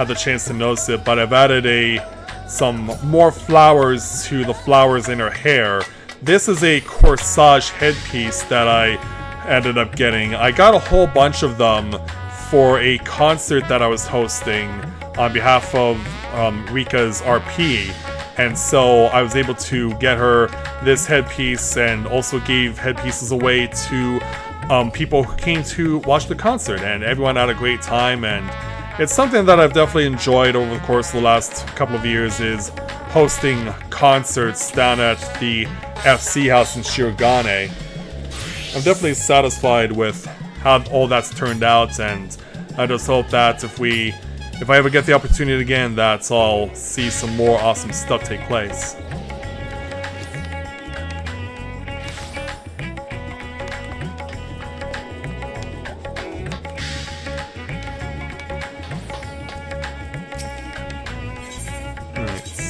Speaker 2: the chance to notice it, but I've added some more flowers to the flowers in her hair. This is a corsage headpiece that I ended up getting. I got a whole bunch of them for a concert that I was hosting on behalf of Rika's RP, and so I was able to get her this headpiece and also gave headpieces away to people who came to watch the concert, and everyone had a great time. And it's something that I've definitely enjoyed over the course of the last couple of years, is hosting concerts down at the FC house in Shirogane. I'm definitely satisfied with how all that's turned out, and I just hope that if I ever get the opportunity again, that I'll see some more awesome stuff take place.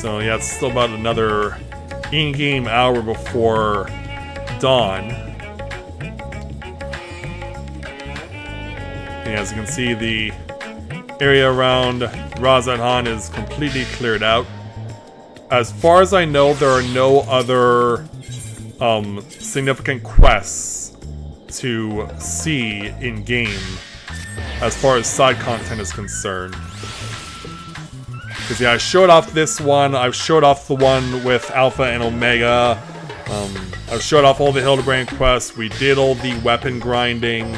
Speaker 2: So yeah, it's still about another in-game hour before dawn. And as you can see, the area around Razat Han is completely cleared out. As far as I know, there are no other significant quests to see in-game as far as side content is concerned. Because yeah, I showed off this one, I've showed off the one with Alpha and Omega, I've showed off all the Hildebrand quests, we did all the weapon grinding.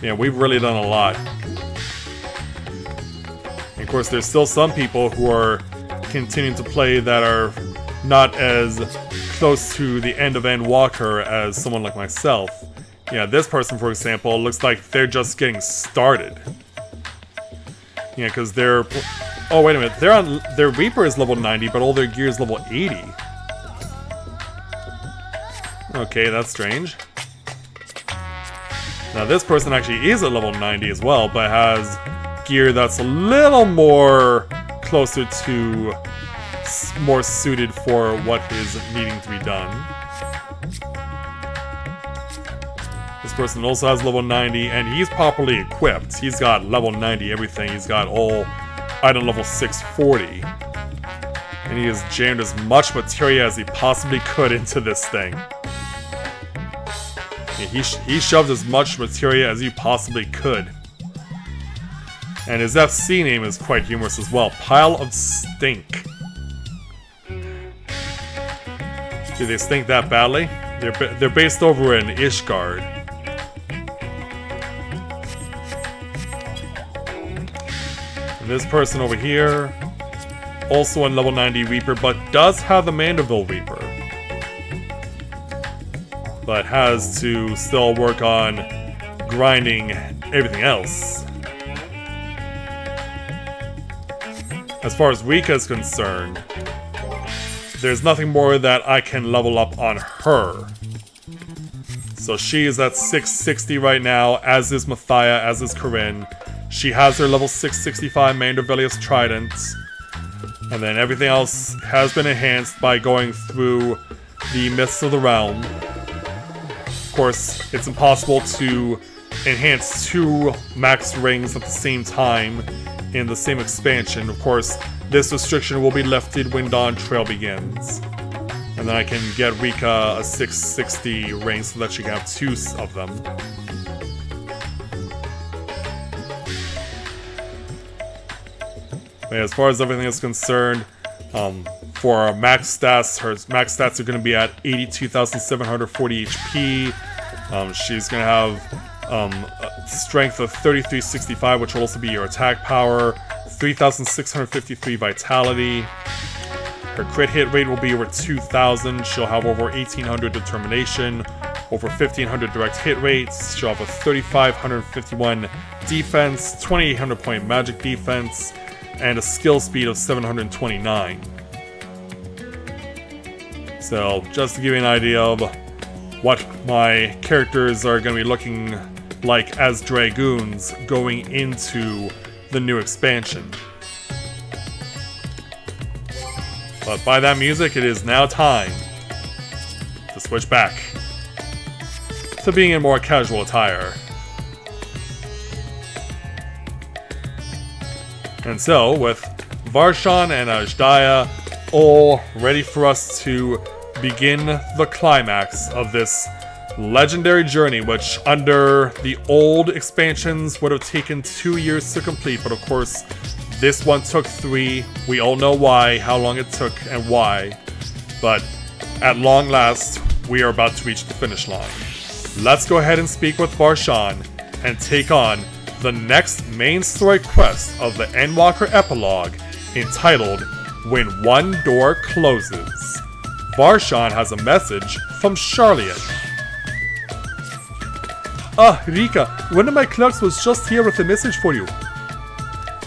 Speaker 2: Yeah, we've really done a lot. And of course, there's still some people who are continuing to play that are not as close to the end of Endwalker as someone like myself. Yeah, this person, for example, looks like they're just getting started. Yeah, because they're... Oh, wait a minute. Their Reaper is level 90, but all their gear is level 80. Okay, that's strange. Now, this person actually is at level 90 as well, but has gear that's a little more closer to... more suited for what is needing to be done. This person also has level 90, and he's properly equipped. He's got level 90 everything. He's got all item level 640. And he has jammed as much materia as he possibly could into this thing. Yeah, he shoved as much materia as he possibly could. And his FC name is quite humorous as well. Pile of Stink. Do they stink that badly? They're based over in Ishgard.
Speaker 4: And this person over here, also a level 90 Reaper, but does have the Mandeville Reaper. But has to still work on grinding everything else. As far as Rika is concerned, there's nothing more that I can level up on her. So she is at 660 right now, as is Mathia, as is Corinne. She has her level 665 Mandervelius Trident. And then everything else has been enhanced by going through the Mists of the Realm. Of course, it's impossible to enhance 2 max rings at the same time in the same expansion. Of course, this restriction will be lifted when Dawn Trail begins. And then I can get Rika a 660 ring so that she can have 2 of them. But as far as everything is concerned, for our max stats, her max stats are going to be at 82,740 HP. She's going to have strength of 3365, which will also be your attack power, 3,653 vitality. Her crit hit rate will be over 2,000. She'll have over 1,800 determination, over 1,500 direct hit rates. She'll have a 3,551 defense, 2,800 point magic defense, and a skill speed of 729. So, just to give you an idea of what my characters are going to be looking like as Dragoons going into the new expansion. But by that music, it is now time to switch back to being in more casual attire. And so, with Varshan and Ajdaya all ready for us to begin the climax of this legendary journey, which under the old expansions would have taken 2 years to complete, but of course this one took 3. We all know why, how long it took and why, but at long last we are about to reach the finish line. Let's go ahead and speak with Varshan and take on the next main story quest of the Endwalker epilogue, entitled When One Door Closes. Varshan has a message from Charlian.
Speaker 2: Ah, Rika, one of my clerks was just here with a message for you.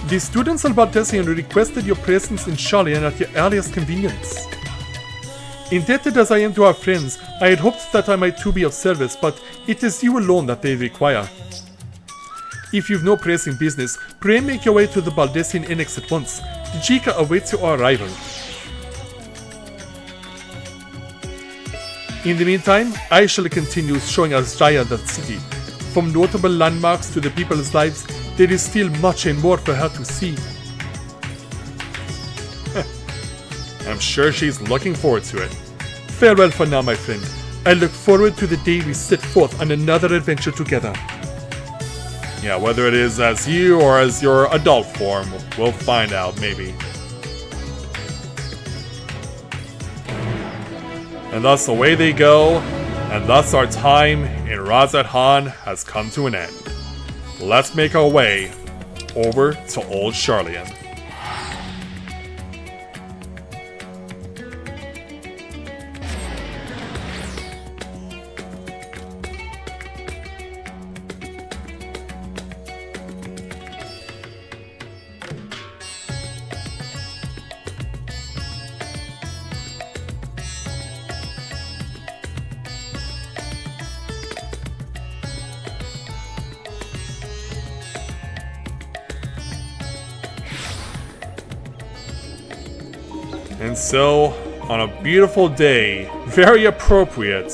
Speaker 2: The students of Baldessian requested your presence in Charlian at your earliest convenience. Indebted as I am to our friends, I had hoped that I might too be of service, but it is you alone that they require. If you've no pressing business, pray make your way to the Baldessian Annex at once. Jika awaits your arrival. In the meantime, I shall continue showing Azdaya the city. From notable landmarks to the people's lives, there is still much and more for her to see.
Speaker 4: I'm sure she's looking forward to it.
Speaker 2: Farewell for now, my friend. I look forward to the day we set forth on another adventure together.
Speaker 4: Yeah, whether it is as you or as your adult form, we'll find out, maybe. And thus away they go, and thus our time in Razat Han has come to an end. Let's make our way over to Old Charlian. And so, on a beautiful day, very appropriate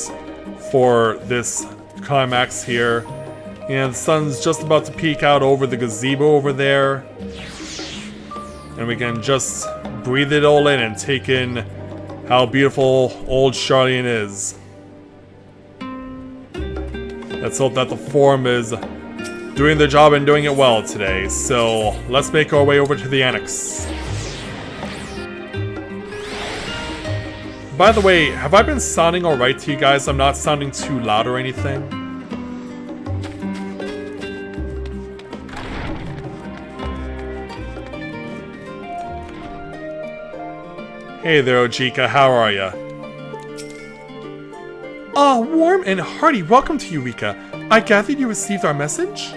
Speaker 4: for this climax here, and the sun's just about to peek out over the gazebo over there, and we can just breathe it all in and take in how beautiful Old Charlian is. Let's hope that the form is doing their job and doing it well today, so let's make our way over to the Annex. By the way, have I been sounding alright to you guys? I'm not sounding too loud or anything? Hey there, Ojika, how are ya?
Speaker 2: Ah, warm and hearty welcome to you, Rika. I gathered you received our message?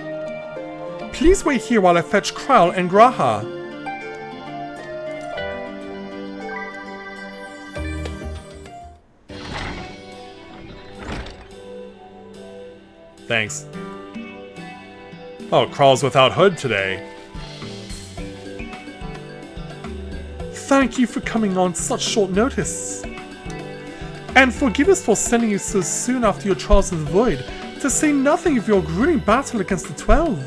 Speaker 2: Please wait here while I fetch Kral and Graha.
Speaker 4: Thanks. Oh, Kral's without hood today.
Speaker 2: Thank you for coming on such short notice. And forgive us for sending you so soon after your trials of the void, to say nothing of your grueling battle against the 12.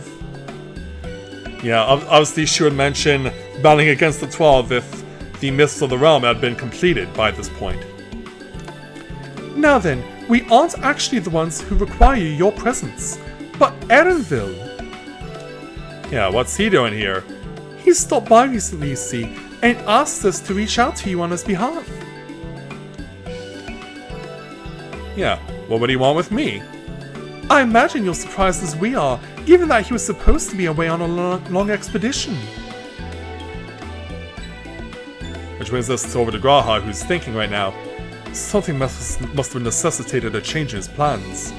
Speaker 4: Yeah, obviously she would mention battling against the 12 if the Mists of the Realm had been completed by this point.
Speaker 2: Now then, we aren't actually the ones who require your presence, but Erenville.
Speaker 4: Yeah, what's he doing here?
Speaker 2: He stopped by recently, you see, and asked us to reach out to you on his behalf.
Speaker 4: Yeah, what would he want with me?
Speaker 2: I imagine you're surprised as we are, given that he was supposed to be away on a long expedition.
Speaker 4: Which brings us over to Graha, who's thinking right now. Something must have necessitated a change in his plans.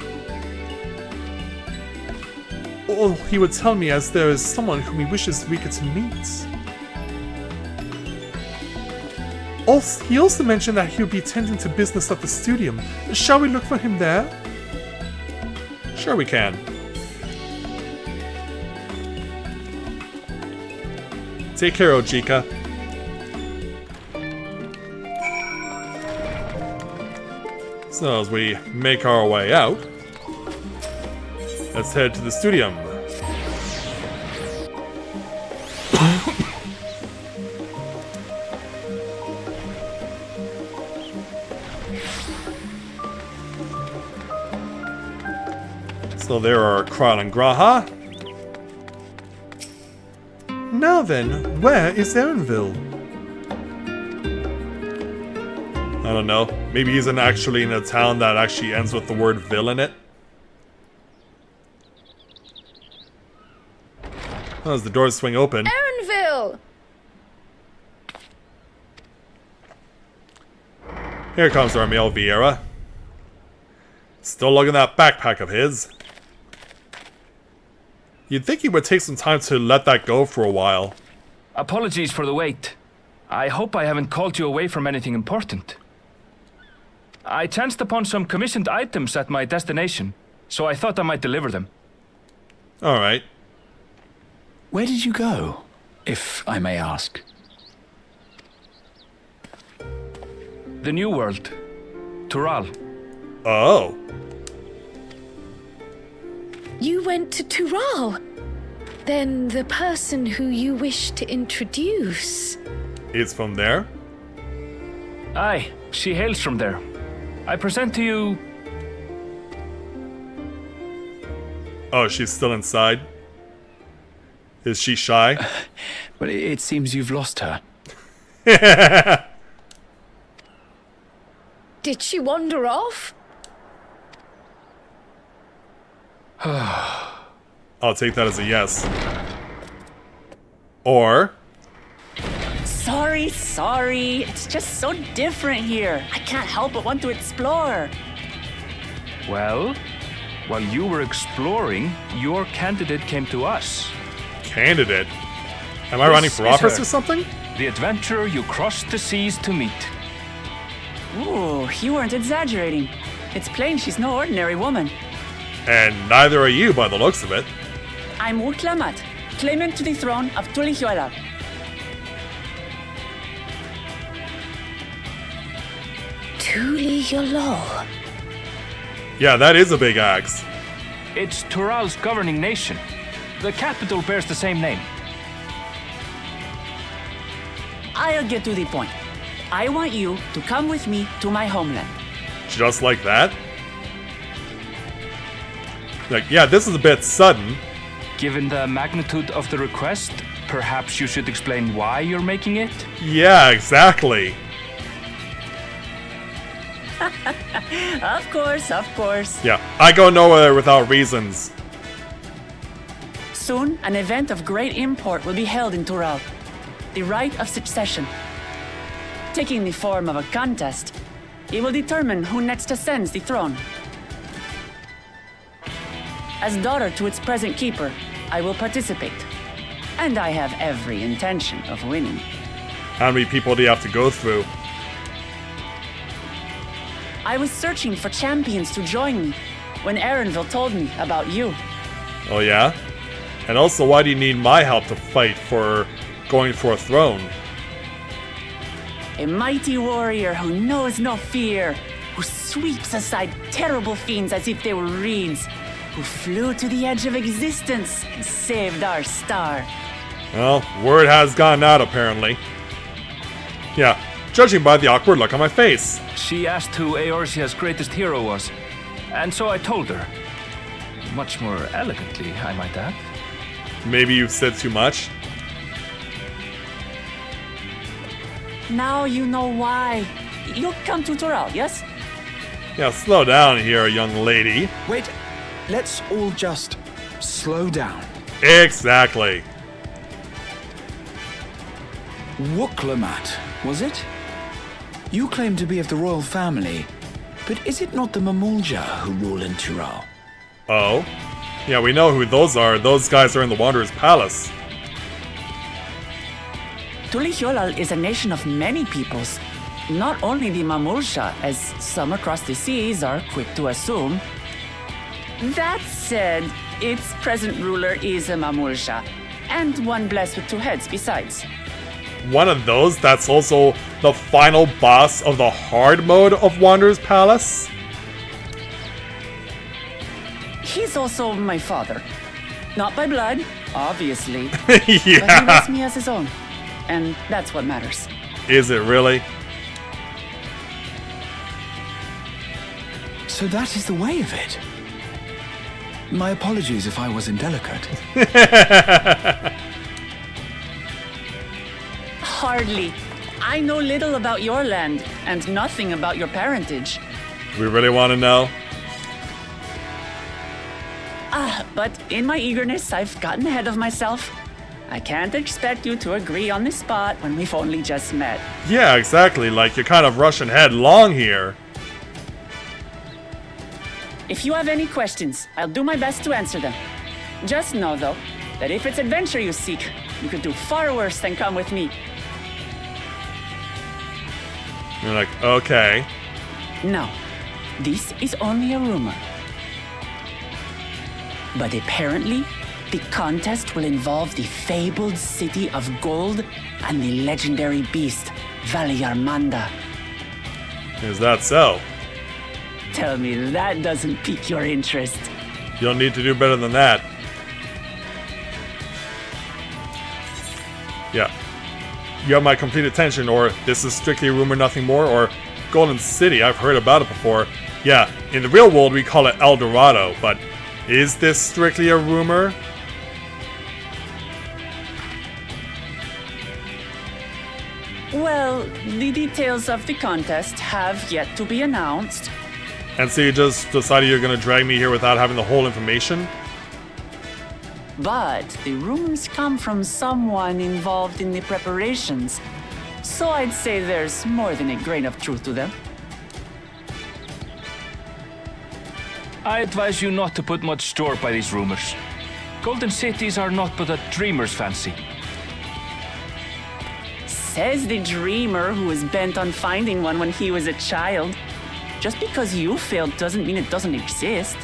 Speaker 2: All he would tell me as there is someone whom he wishes Rika to meet. He also mentioned that he would be attending to business at the studium. Shall we look for him there?
Speaker 4: Sure we can. Take care, Ojika. So as we make our way out, let's head to the studium. So there are Kral and Graha.
Speaker 2: Now then, where is Erenville?
Speaker 4: I don't know. Maybe he's actually in a town that actually ends with the word "vil" in it. Oh, as the doors swing open.
Speaker 5: Erenville!
Speaker 4: Here comes our male Vieira. Still lugging that backpack of his. You'd think he would take some time to let that go for a while.
Speaker 6: Apologies for the wait. I hope I haven't called you away from anything important. I chanced upon some commissioned items at my destination, so I thought I might deliver them.
Speaker 4: Alright.
Speaker 7: Where did you go, if I may ask?
Speaker 6: The New World. Tural.
Speaker 4: Oh.
Speaker 5: You went to Tural? Then the person who you wish to introduce...
Speaker 4: It's from there?
Speaker 6: Aye, she hails from there. I present to you...
Speaker 4: Oh, she's still inside? Is she shy?
Speaker 7: But it seems you've lost her.
Speaker 5: Did she wander off?
Speaker 4: I'll take that as a yes. Or...
Speaker 8: Sorry. It's just so different here. I can't help but want to explore.
Speaker 6: Well, while you were exploring, your candidate came to us.
Speaker 4: Candidate? Am I running for
Speaker 6: This is
Speaker 4: office
Speaker 6: her.
Speaker 4: or something?
Speaker 6: The adventurer you crossed the seas to meet.
Speaker 8: Ooh, you weren't exaggerating. It's plain she's no ordinary woman.
Speaker 4: And neither are you by the looks of it.
Speaker 8: I'm Uklamat, claimant to the throne of Tulihuela.
Speaker 5: Tulihuela.
Speaker 4: Yeah, that is a big axe.
Speaker 6: It's Tural's governing nation. The capital bears the same name.
Speaker 8: I'll get to the point. I want you to come with me to my homeland.
Speaker 4: Just like that? Like, yeah, this is a bit sudden.
Speaker 6: Given the magnitude of the request, perhaps you should explain why you're making it?
Speaker 4: Yeah, exactly.
Speaker 8: Of course.
Speaker 4: Yeah, I go nowhere without reasons.
Speaker 8: Soon, an event of great import will be held in Tural. The Rite of Succession. taking the form of a contest. It will determine who next ascends the throne. As daughter to its present keeper, I will participate. And I have every intention of winning.
Speaker 4: How many people do you have to go through?
Speaker 8: I was searching for champions to join me when Erenville told me about you.
Speaker 4: Oh yeah? And also, why do you need my help to fight for going for a throne?
Speaker 8: A mighty warrior who knows no fear, who sweeps aside terrible fiends as if they were reeds, who flew to the edge of existence and saved our star.
Speaker 4: Well, word has gotten out apparently. Yeah, judging by the awkward look on my face.
Speaker 6: She asked who Eorzea's greatest hero was, and so I told her. Much more elegantly, I might add.
Speaker 4: Maybe you've said too much.
Speaker 8: Now you know why. You'll come to Toral, yes?
Speaker 4: Yeah, slow down here, young lady.
Speaker 7: Wait, let's all just slow down.
Speaker 4: Exactly.
Speaker 7: Wooklamat, was it? You claim to be of the royal family, but is it not the Mamulja who rule in Tural?
Speaker 4: Oh? Yeah, we know who those are. Those guys are in the Wanderer's Palace.
Speaker 8: Tulihyolal is a nation of many peoples. Not only the Mamulsha, as some across the seas are quick to assume. That said, its present ruler is a Mamulsha, and one blessed with two heads besides.
Speaker 4: One of those that's also the final boss of the hard mode of Wanderer's Palace?
Speaker 8: He's also my father. Not by blood, obviously. But he
Speaker 4: Yeah.
Speaker 8: raised me as his own. And that's what matters.
Speaker 4: Is it really?
Speaker 7: So that is the way of it. My apologies if I was indelicate.
Speaker 8: Hardly. I know little about your land, and nothing about your parentage.
Speaker 4: We really want to know?
Speaker 8: But in my eagerness, I've gotten ahead of myself. I can't expect you to agree on the spot when we've only just met.
Speaker 4: Yeah, exactly. Like, you're kind of rushing headlong here.
Speaker 8: If you have any questions, I'll do my best to answer them. Just know, though, that if it's adventure you seek, you could do far worse than come with me.
Speaker 4: You're like, okay.
Speaker 8: No, this is only a rumor. But apparently, the contest will involve the fabled city of gold and the legendary beast, Valyarmanda.
Speaker 4: Is that so?
Speaker 8: Tell me that doesn't pique your interest.
Speaker 4: You'll need to do better than that. Yeah. You have my complete attention, or this is strictly a rumor, nothing more, or Golden City, I've heard about it before. Yeah, in the real world we call it El Dorado, but is this strictly a rumor?
Speaker 8: Well, the details of the contest have yet to be announced.
Speaker 4: And so you just decided you're gonna drag me here without having the whole information?
Speaker 8: But the rumors come from someone involved in the preparations, so I'd say there's more than a grain of truth to them.
Speaker 6: I advise you not to put much store by these rumors. Golden cities are not but a dreamer's fancy.
Speaker 8: Says the dreamer who was bent on finding one when he was a child. Just because you failed doesn't mean it doesn't exist.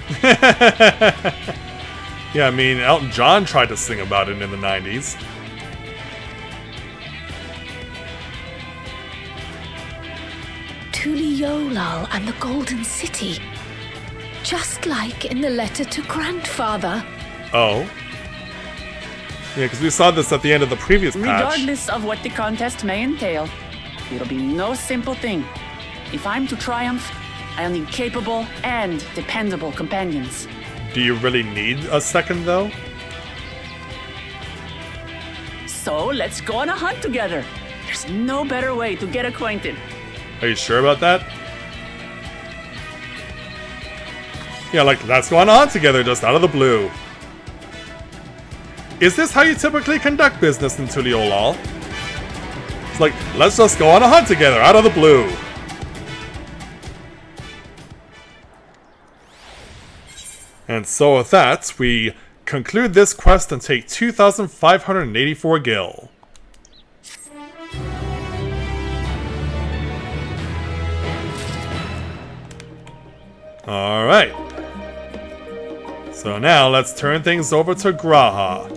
Speaker 4: Yeah, I mean, Elton John tried to sing about it in the 90s.
Speaker 5: Tulihyolal and the Golden City. Just like in the letter to Grandfather.
Speaker 4: Oh? Yeah, because we saw this at the end of the previous patch.
Speaker 8: Regardless of what the contest may entail, it'll be no simple thing. If I'm to triumph, I'll need capable and dependable companions.
Speaker 4: Do you really need a second, though?
Speaker 8: So let's go on a hunt together. There's no better way to get acquainted.
Speaker 4: Are you sure about that? Yeah, like, let's go on a hunt together just out of the blue. Is this how you typically conduct business in Tulihyolal? It's like, let's just go on a hunt together, out of the blue. And so with that, we conclude this quest and take 2,584 gil. Alright. So now let's turn things over to Graha.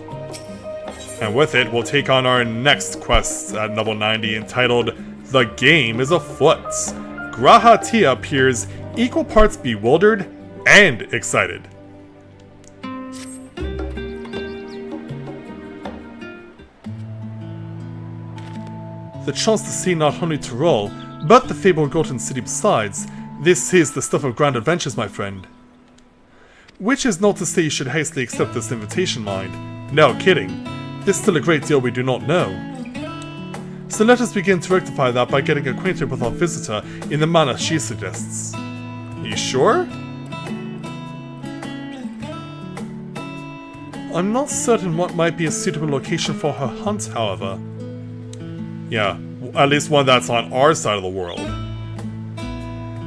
Speaker 4: And with it, we'll take on our next quest at level 90 entitled The Game is Afoot. Graha Tia appears equal parts bewildered and excited. The chance to see not only Tyrol, but the fabled Golden City besides, this is the stuff of grand adventures, my friend. Which is not to say you should hastily accept this invitation, mind. No, kidding. There's still a great deal we do not know. So let us begin to rectify that by getting acquainted with our visitor in the manner she suggests. You sure? I'm not certain what might be a suitable location for her hunt, however. Yeah, at least one that's on our side of the world.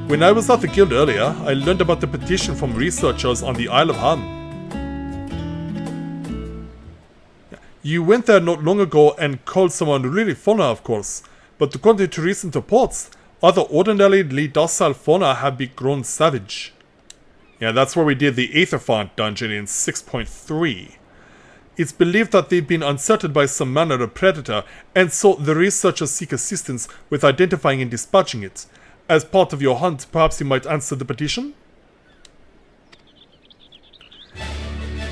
Speaker 4: When I was at the guild earlier, I learned about the petition from researchers on the Isle of Ham. You went there not long ago and called someone really fauna, of course, but according to recent reports, other ordinarily docile fauna have been grown savage. Yeah, that's where we did the Aetherfont dungeon in 6.3. It's believed that they've been unsettled by some manner of predator, and so the researchers seek assistance with identifying and dispatching it. As part of your hunt, perhaps you might answer the petition?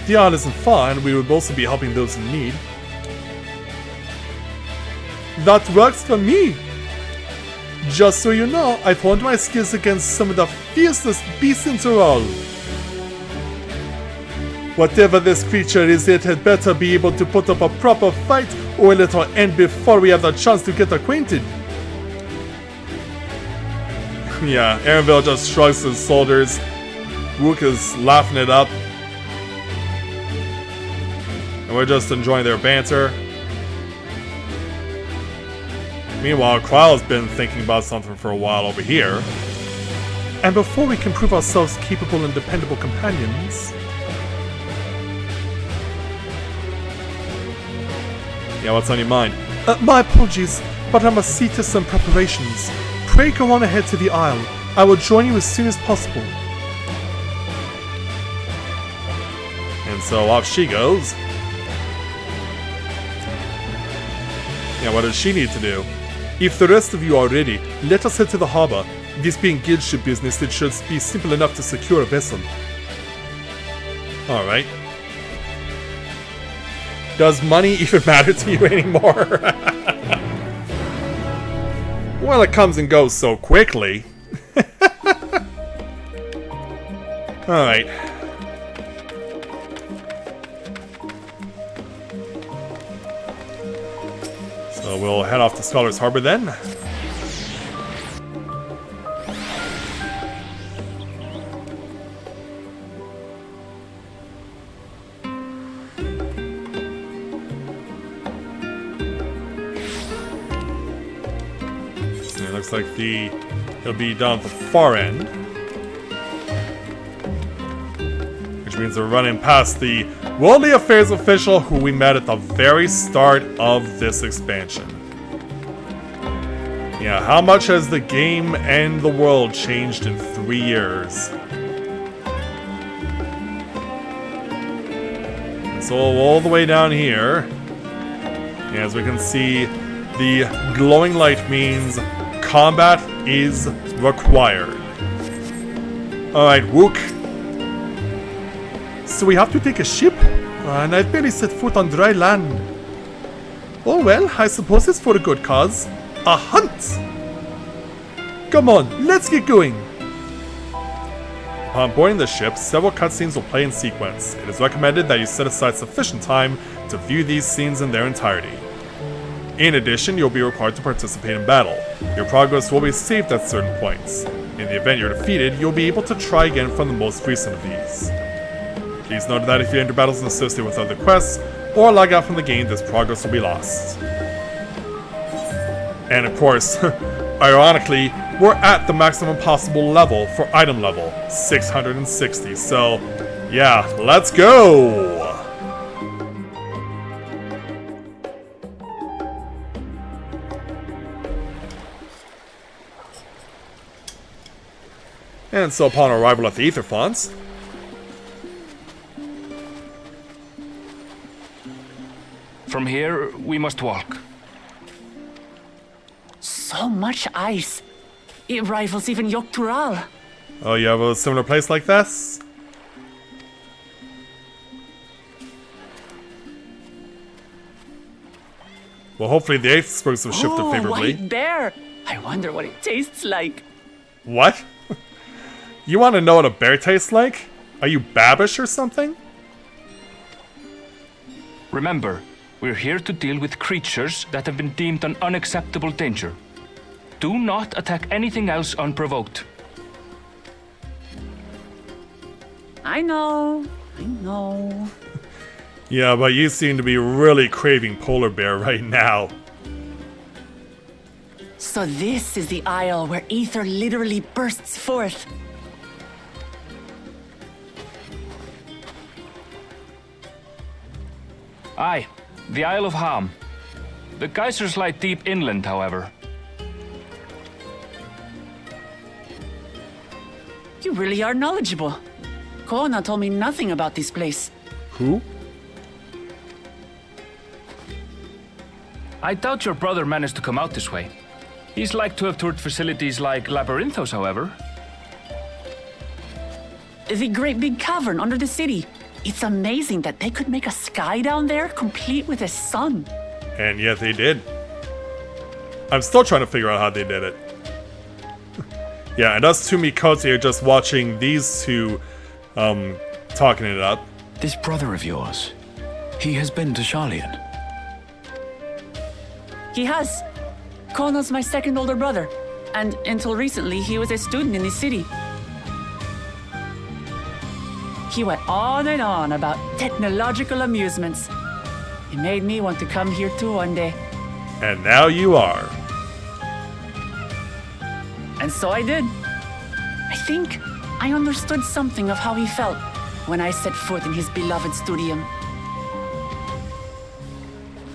Speaker 4: The isle isn't far, and we will also be helping those in need. That works for me! Just so you know, I've honed my skills against some of the fiercest beasts in Tyrol. Whatever this creature is, it had better be able to put up a proper fight, or it'll end before we have the chance to get acquainted. Yeah, Aaronville just shrugs his shoulders. Rook is laughing it up. And we're just enjoying their banter. Meanwhile, Kryle's been thinking about something for a while over here. And before we can prove ourselves capable and dependable companions... Yeah, what's on your mind? My apologies, but I must see to some preparations. Pray go on ahead to the Isle. I will join you as soon as possible. And so off she goes. Yeah, what does she need to do? If the rest of you are ready, let us head to the harbor. This being guild ship business, it should be simple enough to secure a vessel. Alright. Does money even matter to you anymore? Well, it comes and goes so quickly. Alright. So we'll head off to Scholar's Harbor then. Looks like it'll be down at the far end. Which means we're running past the Worldly Affairs official who we met at the very start of this expansion. Yeah, how much has the game and the world changed in 3 years? And so all the way down here, as we can see, the glowing light means combat is required. Alright, Wook. So we have to take a ship? And I've barely set foot on dry land. Oh well, I suppose it's for a good cause. A hunt! Come on, let's get going! Upon boarding the ship, several cutscenes will play in sequence. It is recommended that you set aside sufficient time to view these scenes in their entirety. In addition, you'll be required to participate in battle. Your progress will be saved at certain points. In the event you're defeated, you'll be able to try again from the most recent of these. Please note that if you enter battles associated with other quests, or log out from the game, this progress will be lost. And of course, ironically, we're at the maximum possible level for item level, 660. So, yeah, let's go! And so upon arrival at the Ether Fonts,
Speaker 6: From here, we must walk.
Speaker 8: So much ice. It rivals even Yogg-Tural.
Speaker 4: oh, you have a similar place like this? Well, hopefully the icebergs have shifted
Speaker 8: Oh,
Speaker 4: favorably.
Speaker 8: white bear. I wonder what it tastes like.
Speaker 4: What? You want to know what a bear tastes like? Are you Babish or something?
Speaker 6: Remember, we're here to deal with creatures that have been deemed an unacceptable danger. Do not attack anything else unprovoked.
Speaker 8: I know.
Speaker 4: Yeah, but you seem to be really craving polar bear right now.
Speaker 8: So this is the isle where ether literally bursts forth.
Speaker 6: Aye, the Isle of Ham. The geysers lie deep inland, however.
Speaker 8: You really are knowledgeable. Kona told me nothing about this place.
Speaker 4: Who?
Speaker 6: I doubt your brother managed to come out this way. He's like to have toured facilities like Labyrinthos, however.
Speaker 8: The great big cavern under the city. It's amazing that they could make a sky down there complete with a sun.
Speaker 4: And yet they did. I'm still trying to figure out how they did it. Yeah, and us two Mikote are just watching these two talking it up.
Speaker 7: This brother of yours, he has been to Sharlayan.
Speaker 8: He has. Kona's my second older brother. And until recently, he was a student in the city. He went on and on about technological amusements. It made me want to come here too one day.
Speaker 4: And now you are.
Speaker 8: And so I did. I think I understood something of how he felt when I set foot in his beloved studium.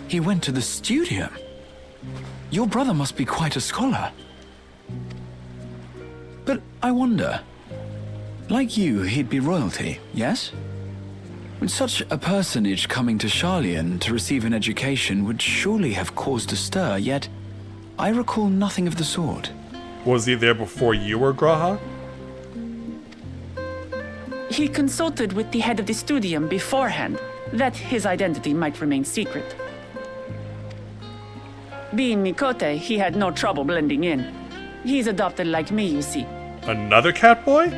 Speaker 7: He went to the studium? Your brother must be quite a scholar. But I wonder, like you, he'd be royalty, yes? With such a personage coming to Sharlayan to receive an education would surely have caused a stir, yet I recall nothing of the sort.
Speaker 4: Was he there before you were, Graha?
Speaker 8: He consulted with the head of the studium beforehand that his identity might remain secret. Being Mikote, he had no trouble blending in. He's adopted like me, you see.
Speaker 4: Another cat boy?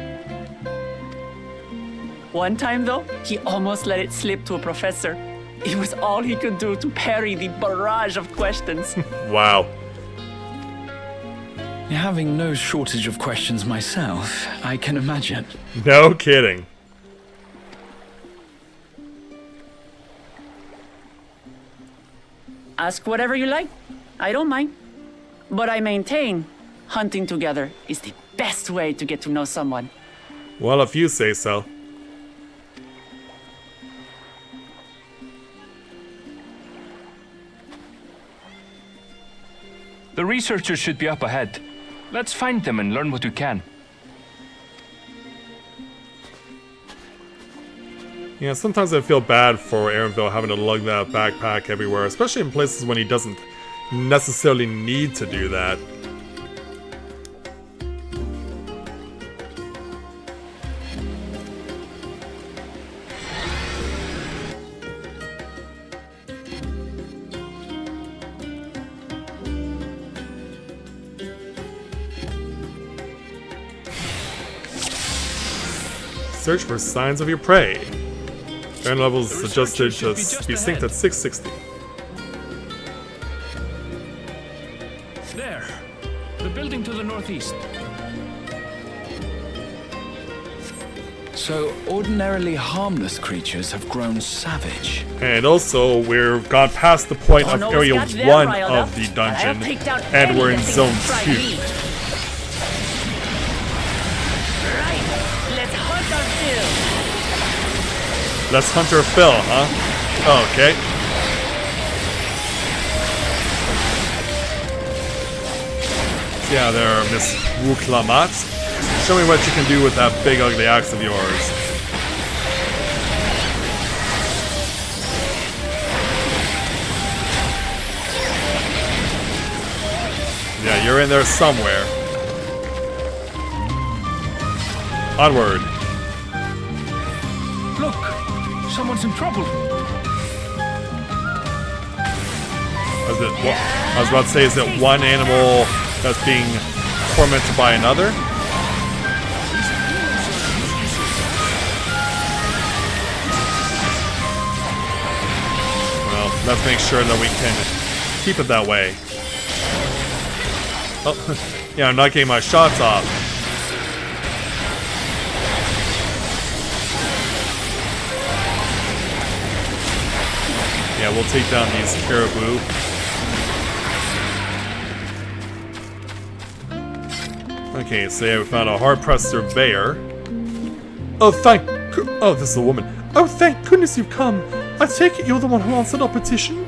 Speaker 8: One time, though, he almost let it slip to a professor. It was all he could do to parry the barrage of questions.
Speaker 4: Wow.
Speaker 7: Having no shortage of questions myself, I can imagine.
Speaker 4: No kidding.
Speaker 8: Ask whatever you like. I don't mind. But I maintain hunting together is the best way to get to know someone.
Speaker 4: Well, if you say so.
Speaker 6: The researchers should be up ahead. Let's find them and learn what we can.
Speaker 4: Yeah, sometimes I feel bad for Aaronville having to lug that backpack everywhere, especially in places when he doesn't necessarily need to do that. Search for signs of your prey. Iron levels adjusted to be synced at 660.
Speaker 6: There. The building to the northeast.
Speaker 7: So, ordinarily harmless creatures have grown savage.
Speaker 4: And also, we've gone past the point of
Speaker 8: no,
Speaker 4: Area
Speaker 8: it's got them
Speaker 4: 1
Speaker 8: riled
Speaker 4: of
Speaker 8: up,
Speaker 4: the
Speaker 8: but I'll
Speaker 4: dungeon,
Speaker 8: take down
Speaker 4: and we're in
Speaker 8: anything
Speaker 4: Zone
Speaker 8: to try
Speaker 4: 2.
Speaker 8: me. Right, let's hunt our fill.
Speaker 4: Let's hunt our fill, huh? Okay. Yeah, there, Miss Wuklamat. Show me what you can do with that big ugly axe of yours. Yeah, you're in there somewhere. Onward.
Speaker 6: Look, someone's in trouble.
Speaker 4: I was about to say, is it one animal that's being tormented by another? Well, let's make sure that we can keep it that way. Oh, yeah, I'm not getting my shots off. Yeah, we'll take down these caribou. Okay, so yeah, we found a hard-pressed surveyor.
Speaker 2: Oh, this is a woman. Oh, thank goodness you've come. I take it you're the one who answered our petition?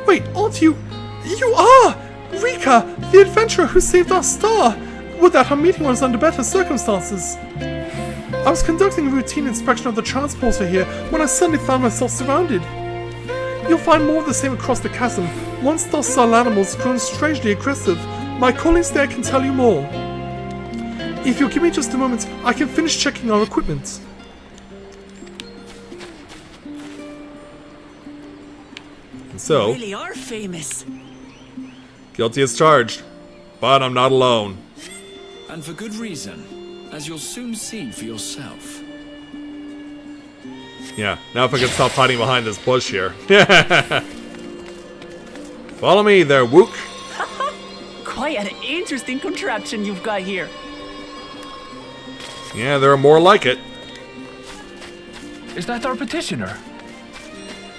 Speaker 2: Wait, aren't you? You are! Rika, the adventurer who saved our star! Would that our meeting was under better circumstances. I was conducting a routine inspection of the transporter here when I suddenly found myself surrounded. You'll find more of the same across the chasm. Once docile animals grown strangely aggressive. My colleagues there can tell you more. If you'll give me just a moment, I can finish checking our equipment.
Speaker 4: So,
Speaker 8: Really are famous.
Speaker 4: guilty as charged. But I'm not alone.
Speaker 7: And for good reason, as you'll soon see for yourself.
Speaker 4: Yeah, now if I can stop hiding behind this bush here. Follow me there, Wook.
Speaker 8: Quite an interesting contraption you've got here.
Speaker 4: Yeah, there are more like it.
Speaker 6: Is that our petitioner?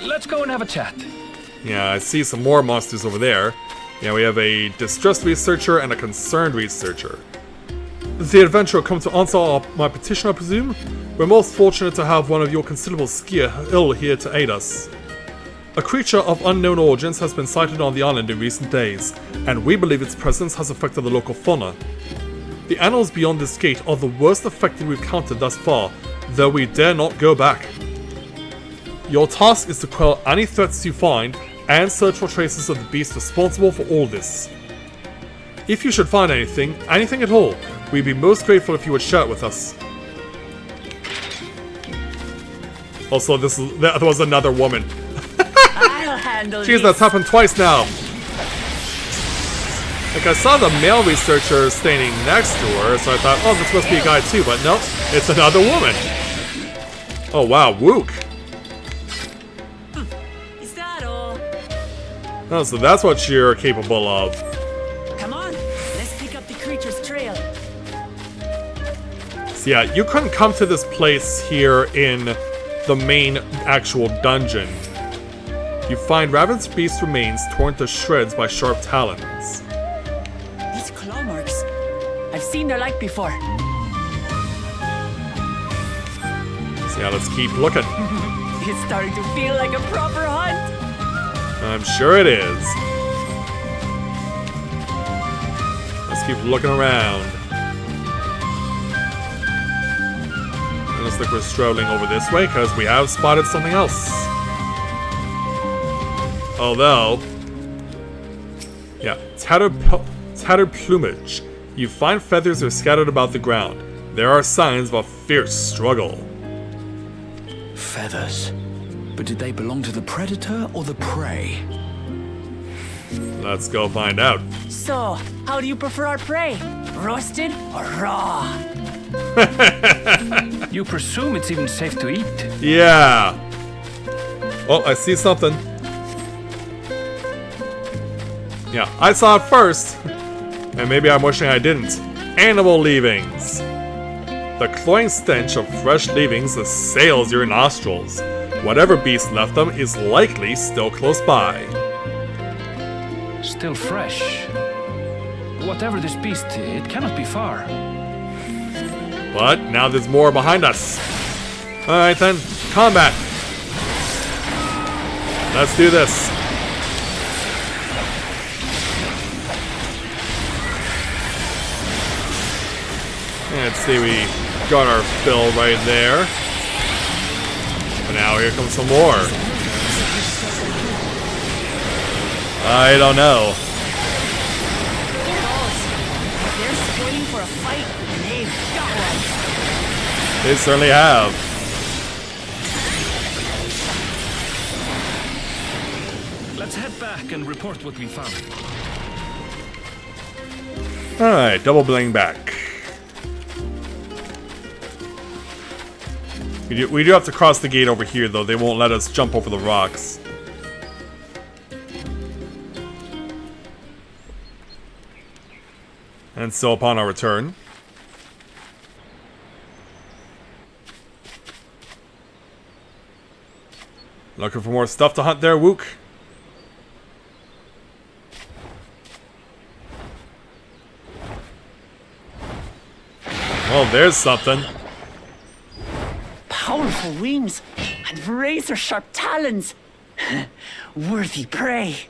Speaker 6: Let's go and have a chat.
Speaker 4: Yeah, I see some more monsters over there. Yeah, we have a distressed researcher and a concerned researcher.
Speaker 2: The adventurer come to answer my petition, I presume? We're most fortunate to have one of your considerable skill here to aid us. A creature of unknown origins has been sighted on the island in recent days, and we believe its presence has affected the local fauna. The animals beyond this gate are the worst affected we've counted thus far, though we dare not go back. Your task is to quell any threats you find, and search for traces of the beast responsible for all this. If you should find anything at all, we'd be most grateful if you would share it with us. Also, that was another woman.
Speaker 8: I'll handle
Speaker 4: Jeez,
Speaker 8: this.
Speaker 4: that's happened twice now. Like, I saw the male researcher standing next to her, so I thought, oh, this must be a guy too, but no, it's another woman. Oh, wow, Wook.
Speaker 8: Is that all?
Speaker 4: Oh, so that's what you're capable of.
Speaker 8: Come on, let's pick up the creature's trail.
Speaker 4: So yeah, you couldn't come to this place here in the main actual dungeon. You find ravaged beast remains torn to shreds by sharp talons.
Speaker 8: These claw marks. I've seen their like before.
Speaker 4: So yeah, let's keep looking.
Speaker 8: It's starting to feel like a proper hunt.
Speaker 4: I'm sure it is. Let's keep looking around. It looks like we're strolling over this way because we have spotted something else. Although, yeah, tattered plumage. You find feathers are scattered about the ground. There are signs of a fierce struggle.
Speaker 7: Feathers. But did they belong to the predator or the prey?
Speaker 4: Let's go find out.
Speaker 8: So, how do you prefer our prey? Roasted or raw?
Speaker 6: You presume it's even safe to eat?
Speaker 4: Yeah. Oh, I see something. Yeah, I saw it first. And maybe I'm wishing I didn't. Animal leavings. The cloying stench of fresh leavings assails your nostrils. Whatever beast left them is likely still close by.
Speaker 6: Still fresh. Whatever this beast, it cannot be far.
Speaker 4: But now there's more behind us. Alright then, combat! Let's do this. Let's see, we got our fill right there. But now here comes some more. I don't know.
Speaker 8: They're spoiling for a fight, and they've got one.
Speaker 4: They certainly have.
Speaker 6: Let's head back and report what we found.
Speaker 4: Alright, double bling back. We do have to cross the gate over here, though. They won't let us jump over the rocks. And so upon our return... Looking for more stuff to hunt there, Wook? Well, there's something.
Speaker 8: Powerful wings and razor-sharp talons. Worthy prey.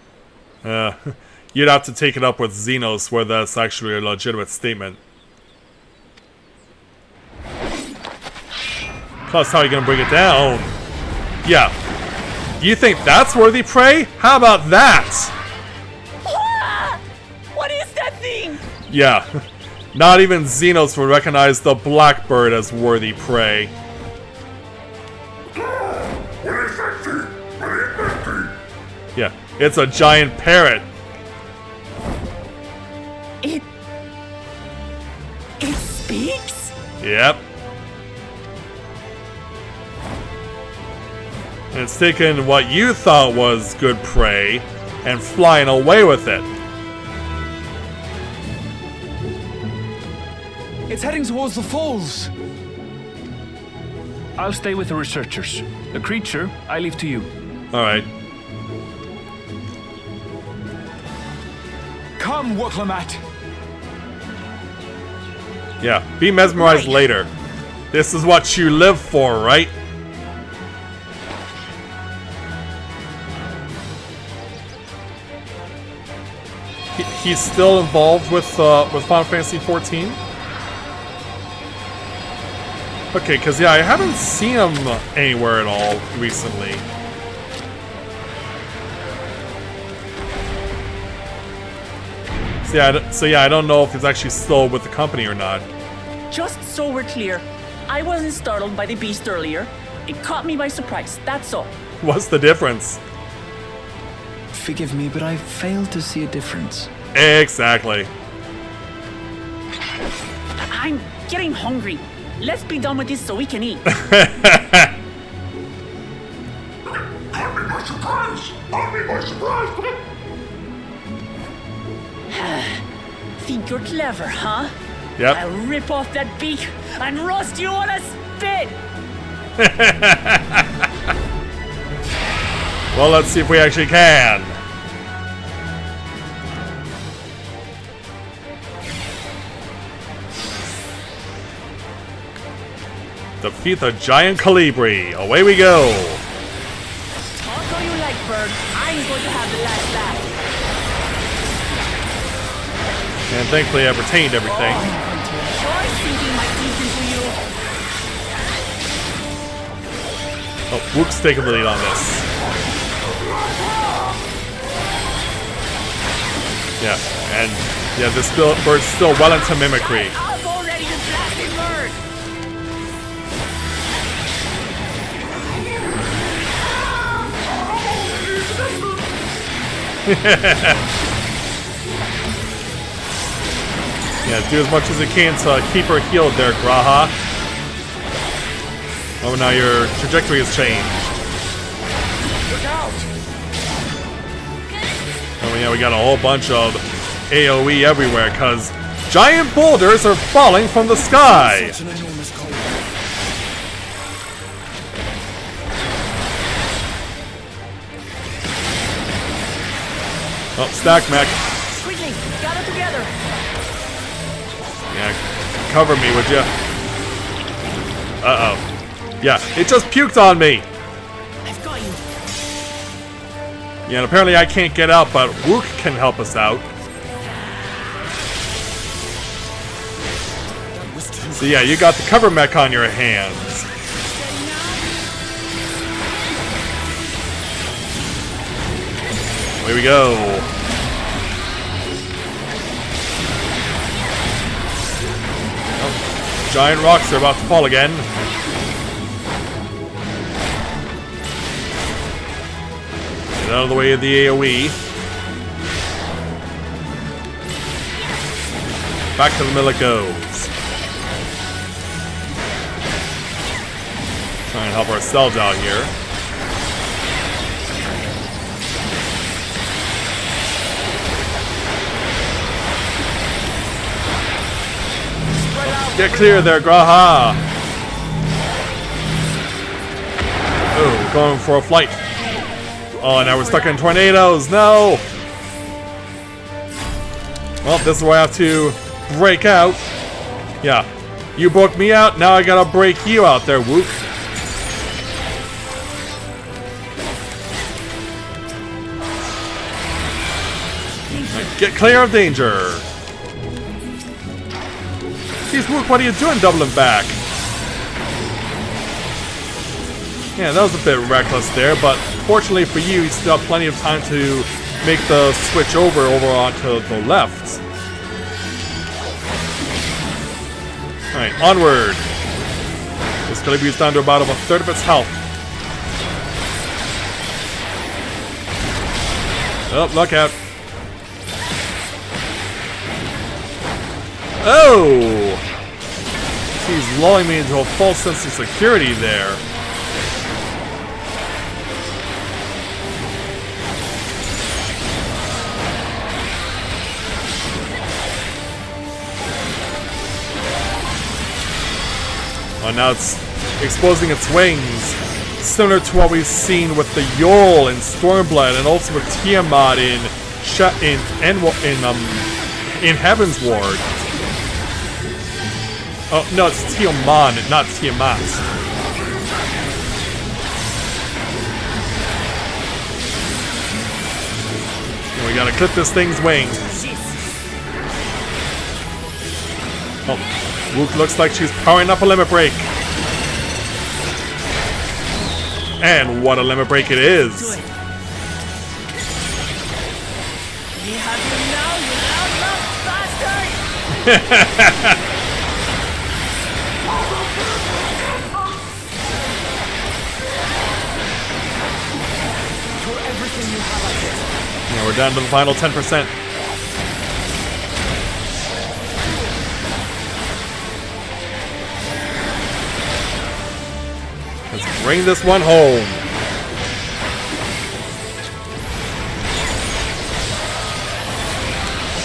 Speaker 4: You'd have to take it up with Xenos, where that's actually a legitimate statement. Plus, how are you gonna bring it down? Yeah. You think that's worthy prey? How about that?
Speaker 8: Ah! What is that thing?
Speaker 4: Yeah. Not even Xenos would recognize the blackbird as worthy prey. Yeah, it's a giant parrot.
Speaker 8: It speaks?
Speaker 4: Yep. And it's taken what you thought was good prey and flying away with it.
Speaker 7: It's heading towards the falls.
Speaker 6: I'll stay with the researchers. The creature, I leave to you.
Speaker 4: Alright.
Speaker 7: Come, Woklamat.
Speaker 4: Yeah, be mesmerized later. This is what you live for, right? He's still involved with Final Fantasy XIV? Okay, because yeah, I haven't seen him anywhere at all recently. So yeah, I don't know if he's actually still with the company or not.
Speaker 8: Just so we're clear, I wasn't startled by the beast earlier. It caught me by surprise, that's all.
Speaker 4: What's the difference?
Speaker 7: Forgive me, but I failed to see a difference.
Speaker 4: Exactly.
Speaker 8: I'm getting hungry. Let's be done with this so we can eat. Think you're clever, huh?
Speaker 4: Yep.
Speaker 8: I'll rip off that beak and roast you on a spit!
Speaker 4: Well, let's see if we actually can. Defeat the giant Calibri. Away we go.
Speaker 8: Talk all you like, Bird. I'm going to have the last laugh.
Speaker 4: And thankfully I've retained everything.
Speaker 8: Sure sinking my teeth into you.
Speaker 4: Oh, Wook's taking the lead on this. Yeah, and yeah, this bird's still well into mimicry.
Speaker 8: I'll go ready to blasted bird.
Speaker 4: Yeah, do as much as you can to keep her healed there, Graha. Oh, now your trajectory has changed.
Speaker 8: Look out!
Speaker 4: Oh yeah, we got a whole bunch of AoE everywhere, because Giant boulders are falling from the sky!
Speaker 7: Such an enormous cold.
Speaker 4: Oh, stack mech.
Speaker 8: Quickly, gather together.
Speaker 4: Yeah, cover me, would ya? Uh-oh. Yeah, it just puked on me!
Speaker 8: I've got you.
Speaker 4: Yeah, and apparently I can't get out, but Wook can help us out. So yeah, you got the cover mech on your hands. Here we go. Oh, giant rocks are about to fall again. Get out of the way of the AoE. Back to the mill it goes. Try and help ourselves out here. Get clear there, Graha! Oh, going for a flight. Oh, now we're stuck in tornadoes. No! Well, this is where I have to break out. Yeah. You broke me out, now I gotta break you out there, Wook. Get clear of danger. Jeez, Wook, what are you doing doubling back? Yeah, that was a bit reckless there, but fortunately for you, you still have plenty of time to make the switch over onto the left. Alright, onward. This Calibu is down to about a third of its health. Oh, look out. Oh! He's lulling me into a false sense of security there. Oh, now it's exposing its wings, similar to what we've seen with the Yol in Stormblood, and also with Tiamat in Heaven's Ward. Oh no, it's Tiamat, not Tiamat. And we gotta clip this thing's wings. Oh. Wook looks like she's powering up a limit break. And what a limit break it is.
Speaker 8: Do it. We have you now, you loud bastard!
Speaker 4: Yeah, we're down to the final 10%. Let's bring this one home.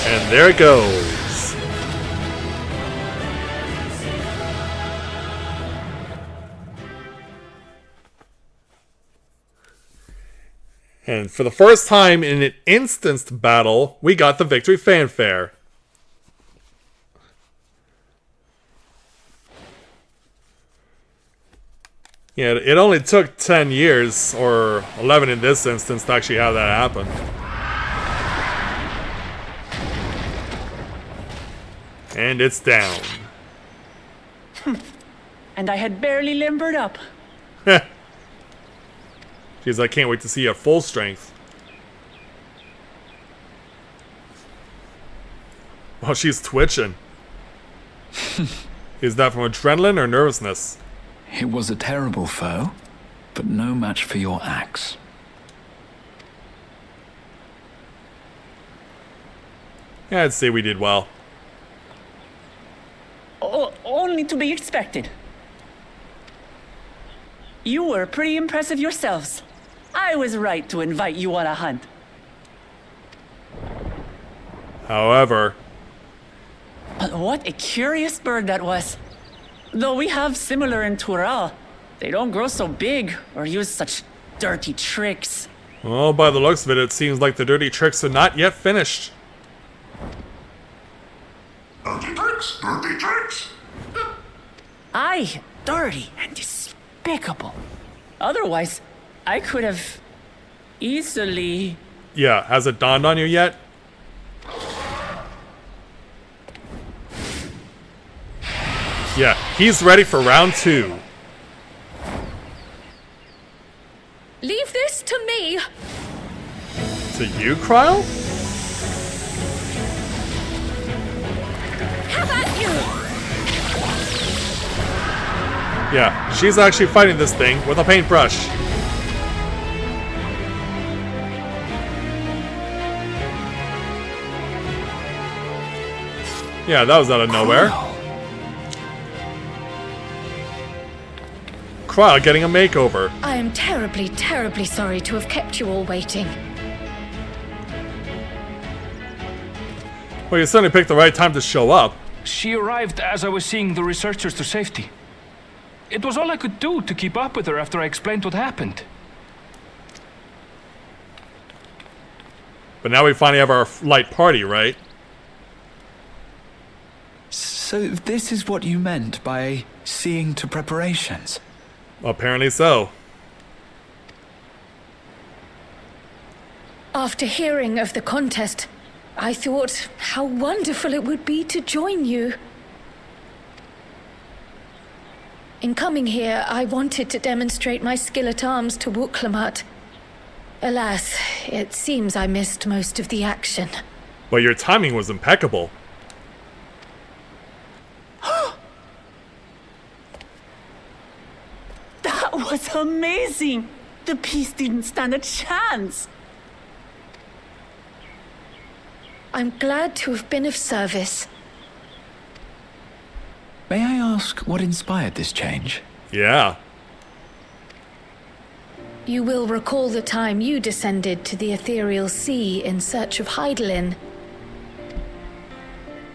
Speaker 4: And there it goes. And for the first time in an instanced battle, we got the victory fanfare. Yeah, it only took 10 years, or 11 in this instance, to actually have that happen. And it's down.
Speaker 8: And I had barely limbered up.
Speaker 4: Jeez, I can't wait to see you at full strength. Oh, she's twitching. Is that from adrenaline or nervousness?
Speaker 7: It was a terrible foe, but no match for your axe.
Speaker 4: Yeah, I'd say we did well.
Speaker 8: Only to be expected. You were pretty impressive yourselves. I was right to invite you on a hunt.
Speaker 4: However...
Speaker 8: What a curious bird that was. Though we have similar in Tural, they don't grow so big or use such dirty tricks.
Speaker 4: Well, by the looks of it, it seems like the dirty tricks are not yet finished.
Speaker 9: Dirty tricks! Dirty tricks!
Speaker 8: Aye, dirty and despicable. Otherwise, I could have easily...
Speaker 4: Yeah, has it dawned on you yet? Yeah, he's ready for round 2.
Speaker 5: Leave this to me!
Speaker 4: To you, Kryle?
Speaker 5: Have at you!
Speaker 4: Yeah, she's actually fighting this thing with a paintbrush. Yeah, that was out of nowhere. Kryle getting a makeover.
Speaker 5: I am terribly, terribly sorry to have kept you all waiting.
Speaker 4: Well, you certainly picked the right time to show up.
Speaker 6: She arrived as I was seeing the researchers to safety. It was all I could do to keep up with her after I explained what happened.
Speaker 4: But now we finally have our light party, right?
Speaker 7: So this is what you meant by seeing to preparations?
Speaker 4: Apparently so.
Speaker 5: After hearing of the contest, I thought how wonderful it would be to join you. In coming here, I wanted to demonstrate my skill at arms to Wuklamut. Alas, it seems I missed most of the action.
Speaker 4: But your timing was impeccable.
Speaker 8: That was amazing! The piece didn't stand a chance!
Speaker 5: I'm glad to have been of service.
Speaker 7: May I ask what inspired this change?
Speaker 4: Yeah.
Speaker 5: You will recall the time you descended to the ethereal sea in search of Heidelin.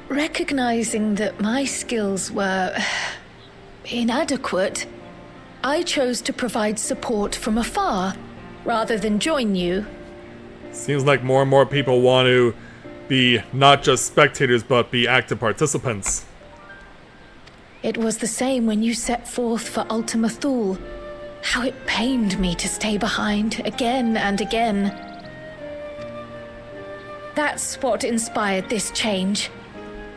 Speaker 5: Recognizing that my skills were inadequate, I chose to provide support from afar, rather than join you.
Speaker 4: Seems like more and more people want to be not just spectators, but be active participants.
Speaker 5: It was the same when you set forth for Ultima Thule. How it pained me to stay behind again and again. That's what inspired this change.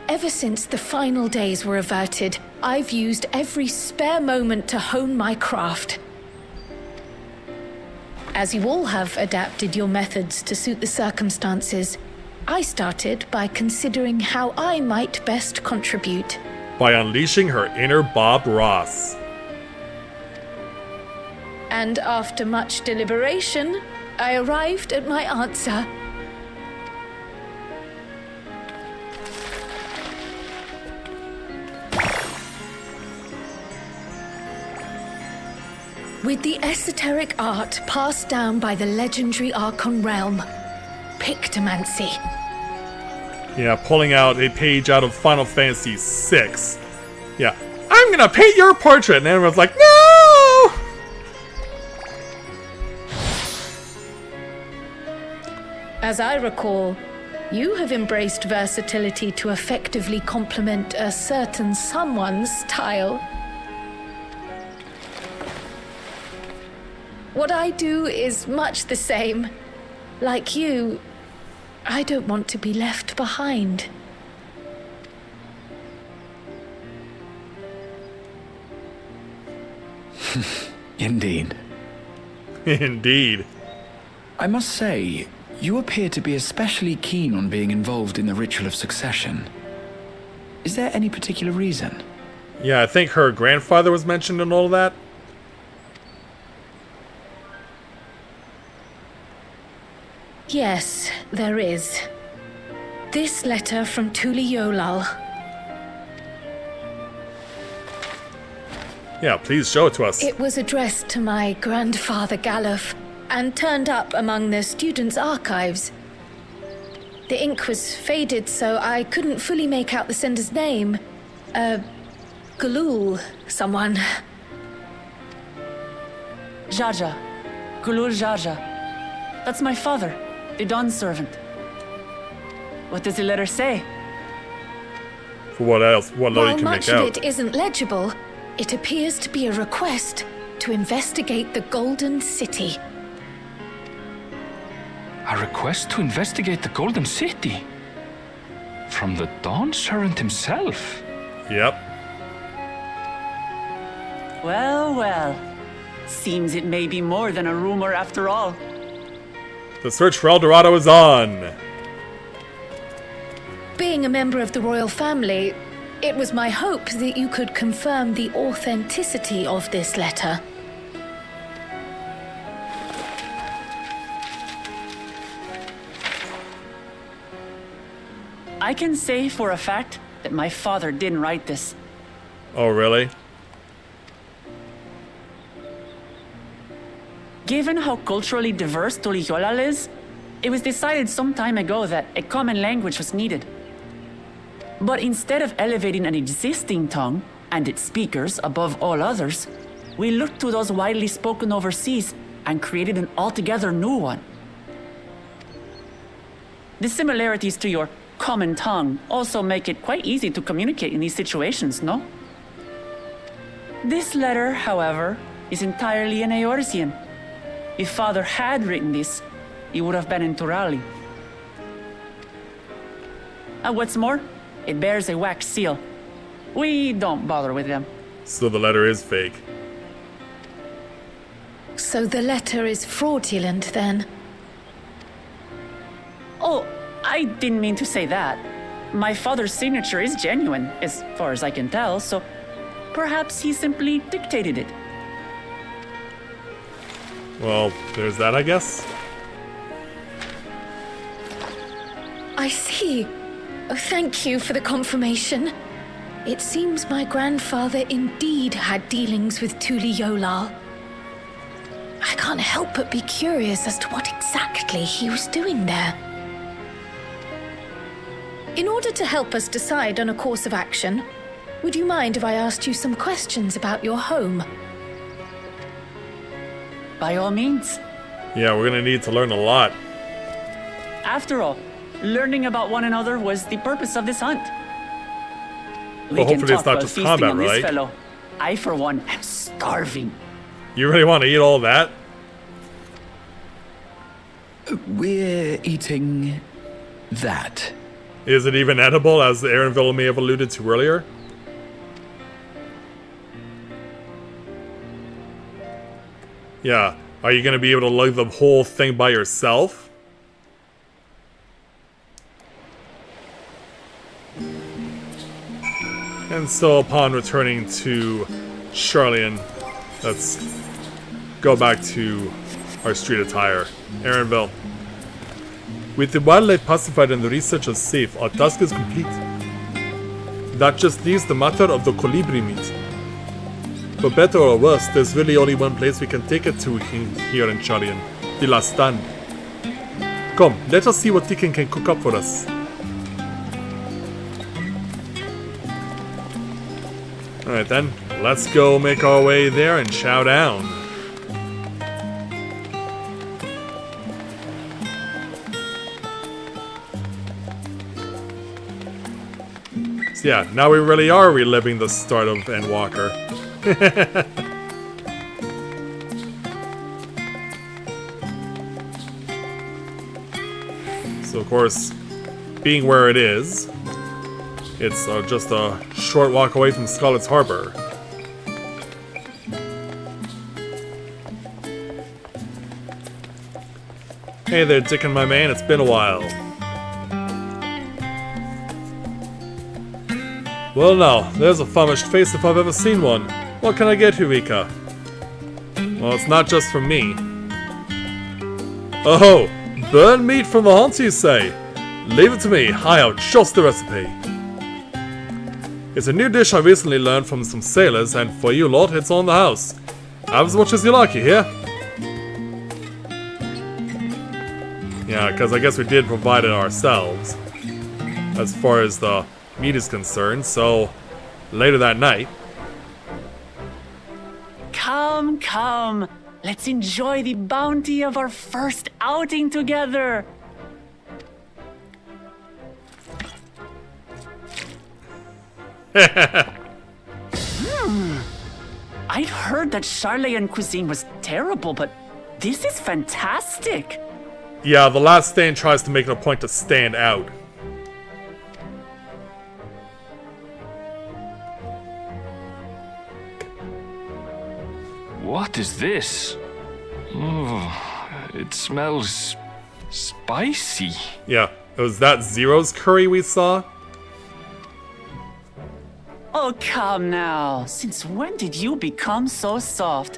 Speaker 5: Ever since the final days were averted, I've used every spare moment to hone my craft. As you all have adapted your methods to suit the circumstances, I started by considering how I might best contribute.
Speaker 4: By unleashing her inner Bob Ross.
Speaker 5: And after much deliberation, I arrived at my answer. With the esoteric art passed down by the legendary Archon realm, Pictomancy.
Speaker 4: Yeah, pulling out a page out of Final Fantasy VI. Yeah, I'm gonna paint your portrait, and everyone's like, no!
Speaker 5: As I recall, you have embraced versatility to effectively complement a certain someone's style. What I do is much the same. Like you, I don't want to be left behind.
Speaker 7: Indeed.
Speaker 4: Indeed.
Speaker 7: I must say, you appear to be especially keen on being involved in the ritual of succession. Is there any particular reason?
Speaker 4: Yeah, I think her grandfather was mentioned in all of that.
Speaker 5: Yes, there is. This letter from Tuli Yolal.
Speaker 4: Yeah, please show it to us.
Speaker 5: It was addressed to my grandfather Galuf and turned up among the students' archives. The ink was faded, so I couldn't fully make out the sender's name. Galul, someone.
Speaker 8: Jaja. Gulul Jaja. That's my father, the Dawn servant. What does the letter say?
Speaker 4: For what else? What little
Speaker 5: While
Speaker 4: you can
Speaker 5: much
Speaker 4: make
Speaker 5: of
Speaker 4: out.
Speaker 5: it isn't legible, it appears to be a request to investigate the Golden City.
Speaker 6: A request to investigate the Golden City? From the Dawn Servant himself?
Speaker 4: Yep.
Speaker 8: Well, well. Seems it may be more than a rumor after all.
Speaker 4: The search for El Dorado is on.
Speaker 5: Being a member of the royal family, it was my hope that you could confirm the authenticity of this letter.
Speaker 8: I can say for a fact that my father didn't write this.
Speaker 4: Oh, really?
Speaker 8: Given how culturally diverse Tuliyolal is, it was decided some time ago that a common language was needed. But instead of elevating an existing tongue and its speakers above all others, we looked to those widely spoken overseas and created an altogether new one. The similarities to your common tongue also make it quite easy to communicate in these situations, no? This letter, however, is entirely in Eorzean. If father had written this, he would have been in Turali. And what's more, it bears a wax seal. We don't bother with them.
Speaker 4: So the letter is fake.
Speaker 5: So the letter is fraudulent, then?
Speaker 8: Oh, I didn't mean to say that. My father's signature is genuine, as far as I can tell, so perhaps he simply dictated it.
Speaker 4: Well, there's that, I guess.
Speaker 5: I see. Oh, thank you for the confirmation. It seems my grandfather indeed had dealings with Tuliyolal. I can't help but be curious as to what exactly he was doing there. In order to help us decide on a course of action, would you mind if I asked you some questions about your home?
Speaker 8: By all means.
Speaker 4: Yeah, we're gonna need to learn a lot.
Speaker 8: After all, learning about one another was the purpose of this hunt. We
Speaker 4: Well,
Speaker 8: can
Speaker 4: hopefully it's
Speaker 8: talk
Speaker 4: not
Speaker 8: while
Speaker 4: just
Speaker 8: feasting
Speaker 4: combat,
Speaker 8: on this
Speaker 4: right?
Speaker 8: fellow. I, for one, am starving.
Speaker 4: You really want to eat all that?
Speaker 7: We're eating that.
Speaker 4: Is it even edible, as Aaronville may have alluded to earlier? Yeah. Are you going to be able to lug the whole thing by yourself? And so upon returning to Charlian, let's go back to our street attire. Aaronville. With the wildlife pacified and the researchers safe, our task is complete. That just leaves the matter of the colibri meat. For better or worse, there's really only one place we can take it to here in Charlian. The last stand. Come, let us see what Deacon can cook up for us. Alright then, let's go make our way there and chow down. So yeah, now we really are reliving the start of Endwalker. So of course, being where it is, it's just a short walk away from Scarlet's Harbor. Hey there, Dickon, my man, it's been a while. Well now, there's a famished face if I've ever seen one. What can I get, Eureka? Well, it's not just from me. Oh, burnt meat from the hunt, you say? Leave it to me, I'll just the recipe. It's a new dish I recently learned from some sailors, and for you lot, it's on the house. Have as much as you like, you hear? Yeah, because I guess we did provide it ourselves, as far as the meat is concerned, so later that night...
Speaker 8: Come, come. Let's enjoy the bounty of our first outing together. I'd heard that Charlayan cuisine was terrible, but this is fantastic.
Speaker 4: Yeah, the last stand tries to make it a point to stand out.
Speaker 6: What is this? Oh, it smells spicy.
Speaker 4: Yeah, was that Zero's curry we saw?
Speaker 8: Oh, come now. Since when did you become so soft?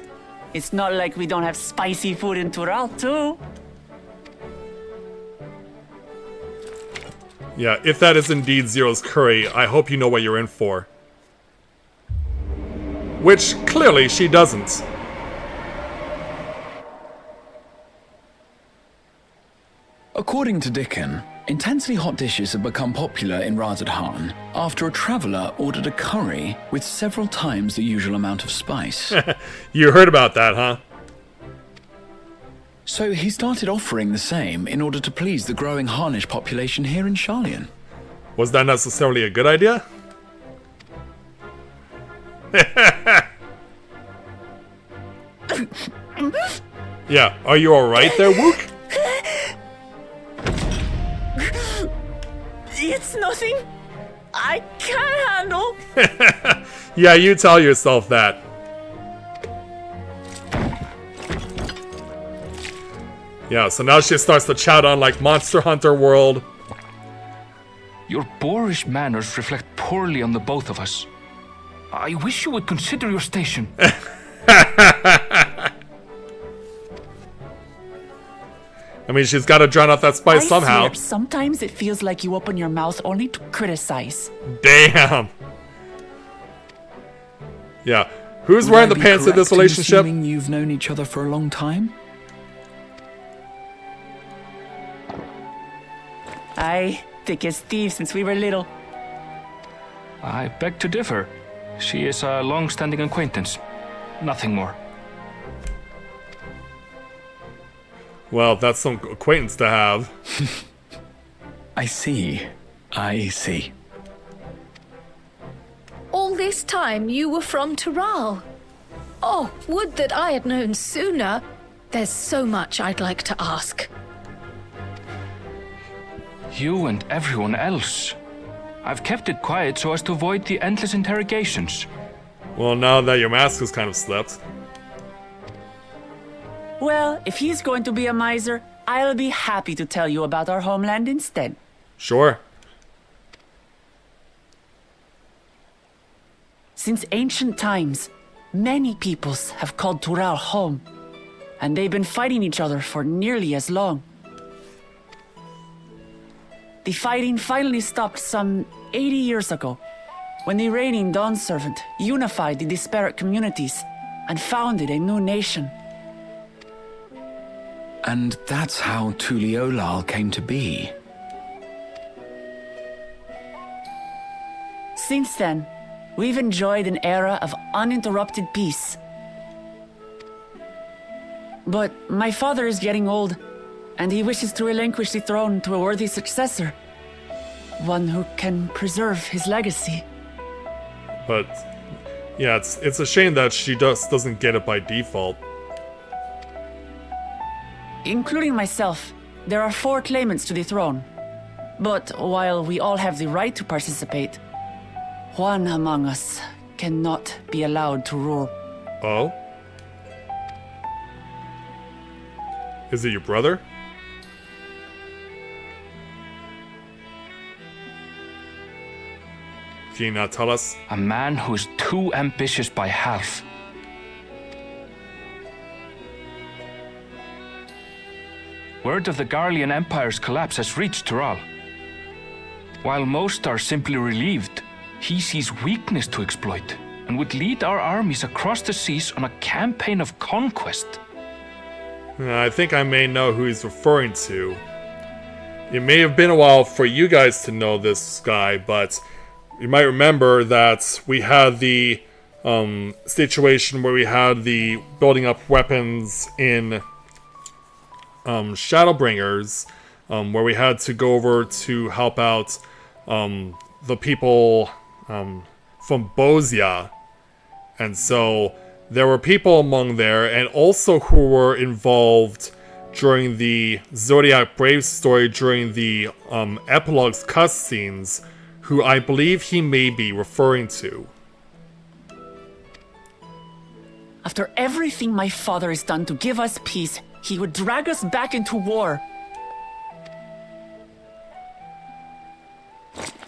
Speaker 8: It's not like we don't have spicy food in Tural, too.
Speaker 4: Yeah, if that is indeed Zero's curry, I hope you know what you're in for. Which, clearly, she doesn't.
Speaker 7: According to Dickon, intensely hot dishes have become popular in Razadhan after a traveller ordered a curry with several times the usual amount of spice.
Speaker 4: You heard about that, huh?
Speaker 7: So he started offering the same in order to please the growing Harnish population here in Sharlayan.
Speaker 4: Was that necessarily a good idea? Yeah, are you alright there, Wook?
Speaker 8: It's nothing I can't handle.
Speaker 4: Yeah, you tell yourself that. Yeah, so now she starts to chat on like Monster Hunter World.
Speaker 6: Your boorish manners reflect poorly on the both of us. I wish you would consider your station.
Speaker 4: I mean, she's got to drown out that spice somehow.
Speaker 8: Swear, sometimes it feels like you open your mouth only to criticize.
Speaker 4: Damn. Yeah. Who's wearing the pants in this relationship?
Speaker 7: Assuming you've known each other for a long time?
Speaker 8: Aye, thick as thieves since we were little.
Speaker 6: I beg to differ. She is a long-standing acquaintance. Nothing more.
Speaker 4: Well, that's some acquaintance to have.
Speaker 7: I see. I see.
Speaker 5: All this time you were from Tural. Oh, would that I had known sooner. There's so much I'd like to ask.
Speaker 6: You and everyone else. I've kept it quiet so as to avoid the endless interrogations.
Speaker 4: Well, now that your mask has kind of slipped.
Speaker 8: Well, if he's going to be a miser, I'll be happy to tell you about our homeland instead.
Speaker 4: Sure.
Speaker 8: Since ancient times, many peoples have called Tural home, and they've been fighting each other for nearly as long. The fighting finally stopped some 80 years ago, when the reigning Dawn Servant unified the disparate communities and founded a new nation.
Speaker 7: And that's how Tuliolal came to be.
Speaker 8: Since then, we've enjoyed an era of uninterrupted peace. But my father is getting old, and he wishes to relinquish the throne to a worthy successor. One who can preserve his legacy.
Speaker 4: But, yeah, it's a shame that she doesn't get it by default.
Speaker 8: Including myself, there are 4 claimants to the throne. But while we all have the right to participate, one among us cannot be allowed to rule.
Speaker 4: Oh? Is it your brother? Can you not tell us?
Speaker 6: A man who is too ambitious by half. Word of the Garlean Empire's collapse has reached Tural. While most are simply relieved, he sees weakness to exploit and would lead our armies across the seas on a campaign of conquest.
Speaker 4: I think I may know who he's referring to.
Speaker 1: it may have been a while for you guys to know this guy, but you might remember that we had the situation where we had the building up weapons in Shadowbringers, where we had to go over to help out the people from Bozia. And so there were people among there, and also who were involved during the Zodiac Brave story during the epilogue's cutscenes, who I believe he may be referring to.
Speaker 8: After everything my father has done to give us peace, he would drag us back into war.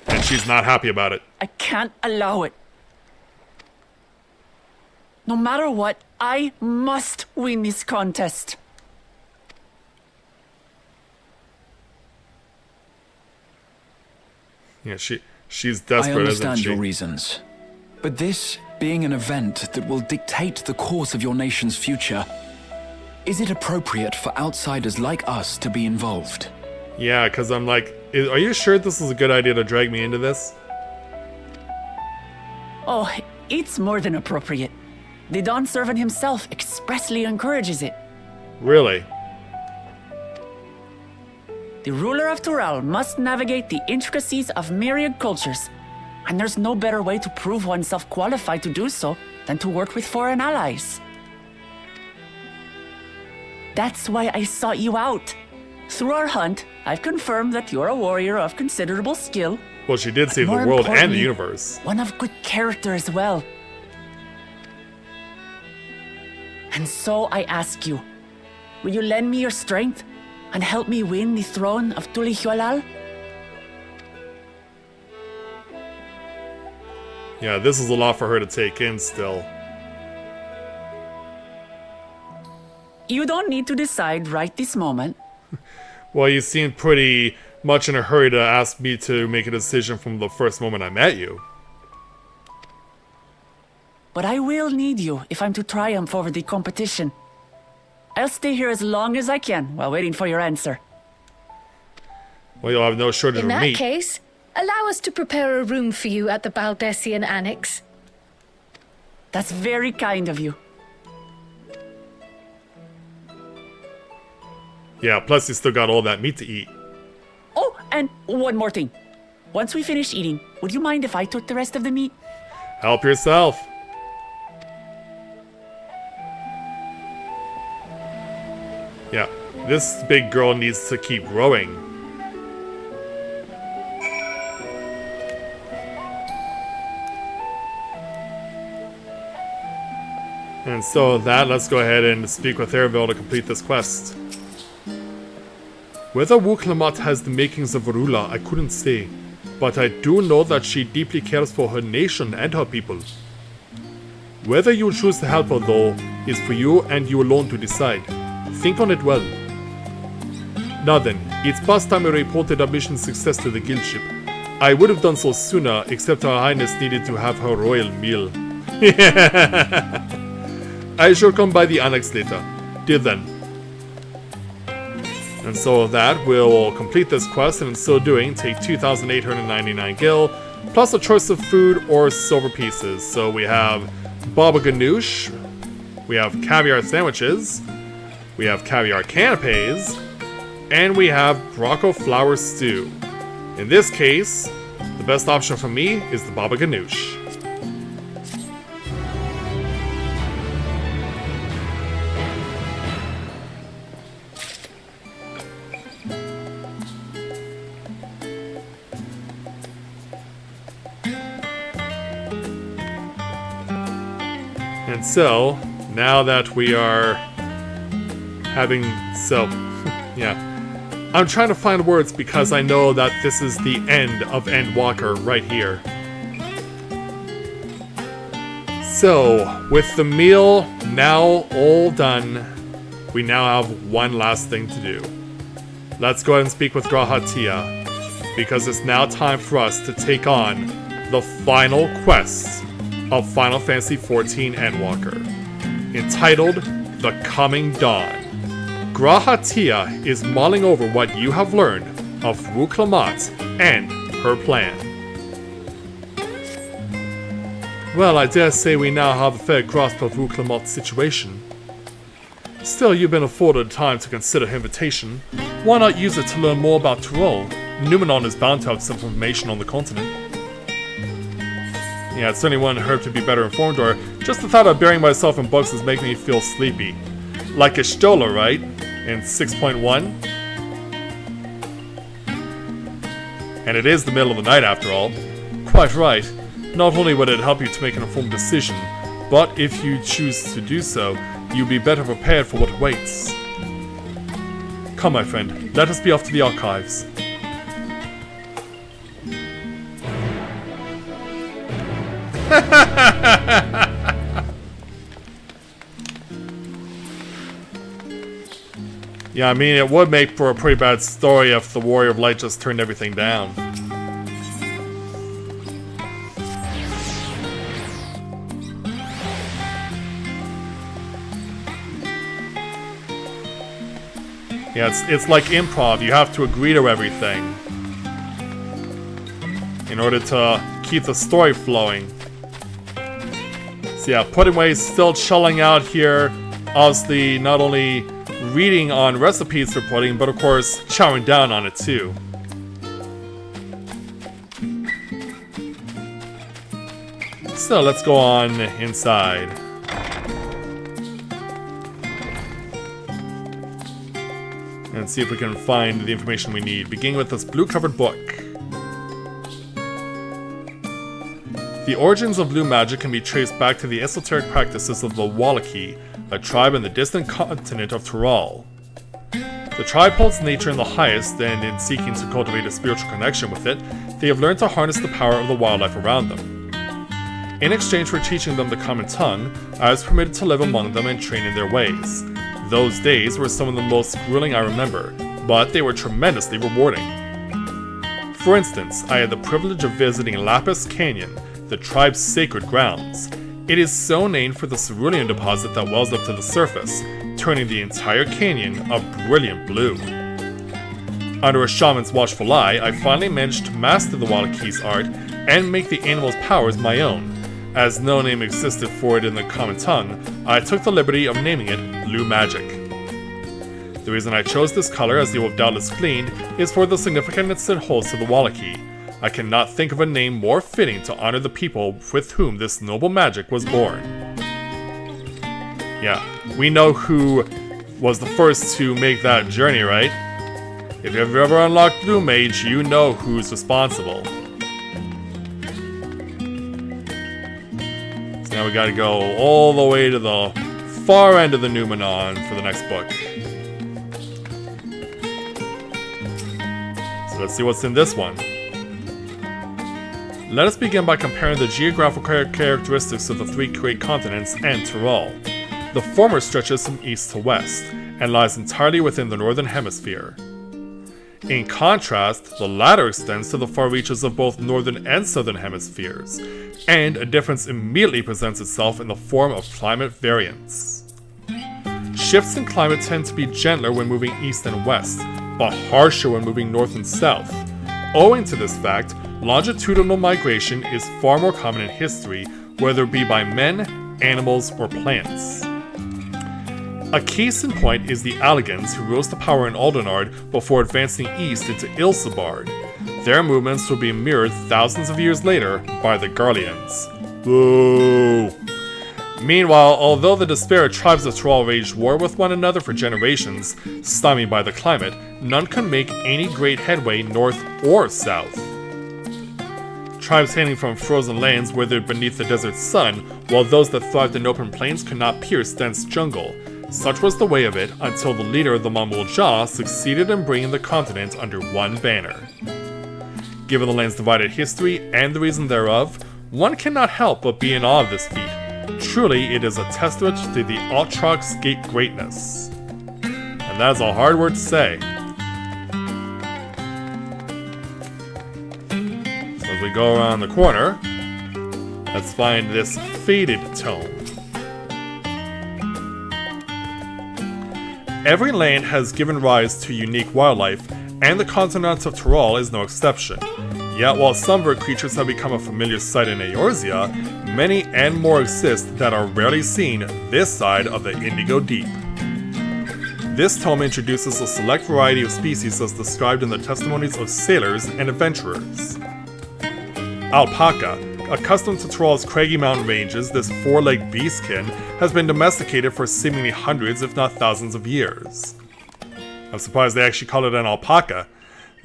Speaker 1: And she's not happy about it.
Speaker 8: I can't allow it. No matter what, I must win this contest.
Speaker 1: Yeah, she's
Speaker 7: I
Speaker 1: desperate, isn't
Speaker 7: understand
Speaker 1: she?
Speaker 7: your reasons. But this being an event that will dictate the course of your nation's future, is it appropriate for outsiders like us to be involved?
Speaker 1: Yeah, because I'm like, are you sure this is a good idea to drag me into this?
Speaker 8: Oh, it's more than appropriate. The Dawn Servant himself expressly encourages it.
Speaker 1: Really?
Speaker 8: The ruler of Tural must navigate the intricacies of myriad cultures, and there's no better way to prove oneself qualified to do so than to work with foreign allies. That's why I sought you out. Through our hunt, I've confirmed that you're a warrior of considerable skill.
Speaker 1: Well, she did save the
Speaker 8: More
Speaker 1: world and the
Speaker 8: importantly,
Speaker 1: universe.
Speaker 8: one of good character as well. And so I ask you, will you lend me your strength and help me win the throne of Tulihualal?
Speaker 1: Yeah, this is a lot for her to take in still.
Speaker 8: You don't need to decide right this moment.
Speaker 1: Well, you seemed pretty much in a hurry to ask me to make a decision from the first moment I met you.
Speaker 8: But I will need you if I'm to triumph over the competition. I'll stay here as long as I can while waiting for your answer.
Speaker 1: Well, you'll have no shortage
Speaker 5: In
Speaker 1: of
Speaker 5: that
Speaker 1: meat.
Speaker 5: case, allow us to prepare a room for you at the Baldessian Annex.
Speaker 8: That's very kind of you.
Speaker 1: Yeah, plus you still got all that meat to eat.
Speaker 8: Oh, and one more thing. Once we finish eating, would you mind if I took the rest of the meat?
Speaker 1: Help yourself. Yeah, this big girl needs to keep growing. And so that, let's go ahead and speak with Ereville to complete this quest. Whether Wu Clamat has the makings of a ruler, I couldn't say, but I do know that she deeply cares for her nation and her people. Whether you choose to help her, though, is for you and you alone to decide. Think on it well. Now then, it's past time I reported our mission success to the guild ship. I would have done so sooner, except Her Highness needed to have her royal meal. I shall come by the annex later. Till then. And so that will complete this quest, and in so doing, take 2,899 gil, plus a choice of food or silver pieces. So we have baba ganoush, we have caviar sandwiches, we have caviar canapes, and we have Braco flour stew. In this case, the best option for me is the baba ganoush. And so, now that we are having, yeah. I'm trying to find words because I know that this is the end of Endwalker right here. So, with the meal now all done, we now have one last thing to do. Let's go ahead and speak with Grahatia, because it's now time for us to take on the final quest of Final Fantasy XIV Endwalker, entitled The Coming Dawn. Grahatia is mulling over what you have learned
Speaker 4: of Wu-Klamat and her plan.
Speaker 2: Well, I dare say we now have a fair grasp of Wu-Klamat's situation. Still, you've been afforded time to consider her invitation. Why not use it to learn more about Tyrol? Numenon is bound to have some information on the continent. Yeah, it certainly wouldn't hurt to be better informed, or just the thought of burying myself in books is making me feel sleepy. Like a Stola, right? In 6.1? And it is the middle of the night after all. Quite right. Not only would it help you to make an informed decision, but if you choose to do so, you'll be better prepared for what awaits. Come, my friend, let us be off to the archives.
Speaker 4: Yeah, I mean, it would make for a pretty bad story if the Warrior of Light just turned everything down. Yeah, it's like improv. You have to agree to everything in order to keep the story flowing. So yeah, Puddingway is still chilling out here, obviously not only reading on recipes for pudding, but of course chowing down on it too. So let's go on inside. And see if we can find the information we need, beginning with this blue-covered book. The origins of blue magic can be traced back to the esoteric practices of the Wallachie, a tribe in the distant continent of Tyrol. The tribe holds nature in the highest, and in seeking to cultivate a spiritual connection with it, they have learned to harness the power of the wildlife around them. In exchange for teaching them the common tongue, I was permitted to live among them and train in their ways. Those days were some of the most grueling I remember, but they were tremendously rewarding. For instance, I had the privilege of visiting Lapis Canyon, the tribe's sacred grounds. It is so named for the cerulean deposit that wells up to the surface, turning the entire canyon a brilliant blue. Under a shaman's watchful eye, I finally managed to master the Wallachie's art and make the animal's powers my own. As no name existed for it in the common tongue, I took the liberty of naming it Blue Magic. The reason I chose this color, as you have doubtless gleaned, is for the significance it holds to the Wallachie. I cannot think of a name more fitting to honor the people with whom this noble magic was born. Yeah, we know who was the first to make that journey, right? If you've ever unlocked Blue Mage, you know who's responsible. So now we gotta go all the way to the far end of the Numenon for the next book. So let's see what's in this one. Let us begin by comparing the geographical characteristics of the three great continents and Tyrol. The former stretches from east to west, and lies entirely within the northern hemisphere. In contrast, the latter extends to the far reaches of both northern and southern hemispheres, and a difference immediately presents itself in the form of climate variance. Shifts in climate tend to be gentler when moving east and west, but harsher when moving north and south. Owing to this fact, longitudinal migration is far more common in history, whether it be by men, animals, or plants. A case in point is the Alligans, who rose to power in Aldenard before advancing east into Ilsebard. Their movements will be mirrored thousands of years later by the Garleans. Boo! Meanwhile, although the disparate tribes of Tyrol waged war with one another for generations, stymied by the climate, none could make any great headway north or south. Tribes hailing from frozen lands withered beneath the desert sun, while those that thrived in open plains could not pierce dense jungle. Such was the way of it until the leader of the Mamul Jah succeeded in bringing the continent under one banner. Given the land's divided history and the reason thereof, one cannot help but be in awe of this feat. Truly, it is a testament to the Autroc's greatness. And that is a hard word to say. So as we go around the corner, let's find this faded tome. Every land has given rise to unique wildlife, and the continent of Tyrol is no exception. Yet while some bird creatures have become a familiar sight in Eorzea, many and more exist that are rarely seen this side of the Indigo Deep. This tome introduces a select variety of species as described in the testimonies of sailors and adventurers. Alpaca. Accustomed to Tyrol's craggy mountain ranges, this four-legged beastkin has been domesticated for seemingly hundreds if not thousands of years. I'm surprised they actually call it an alpaca.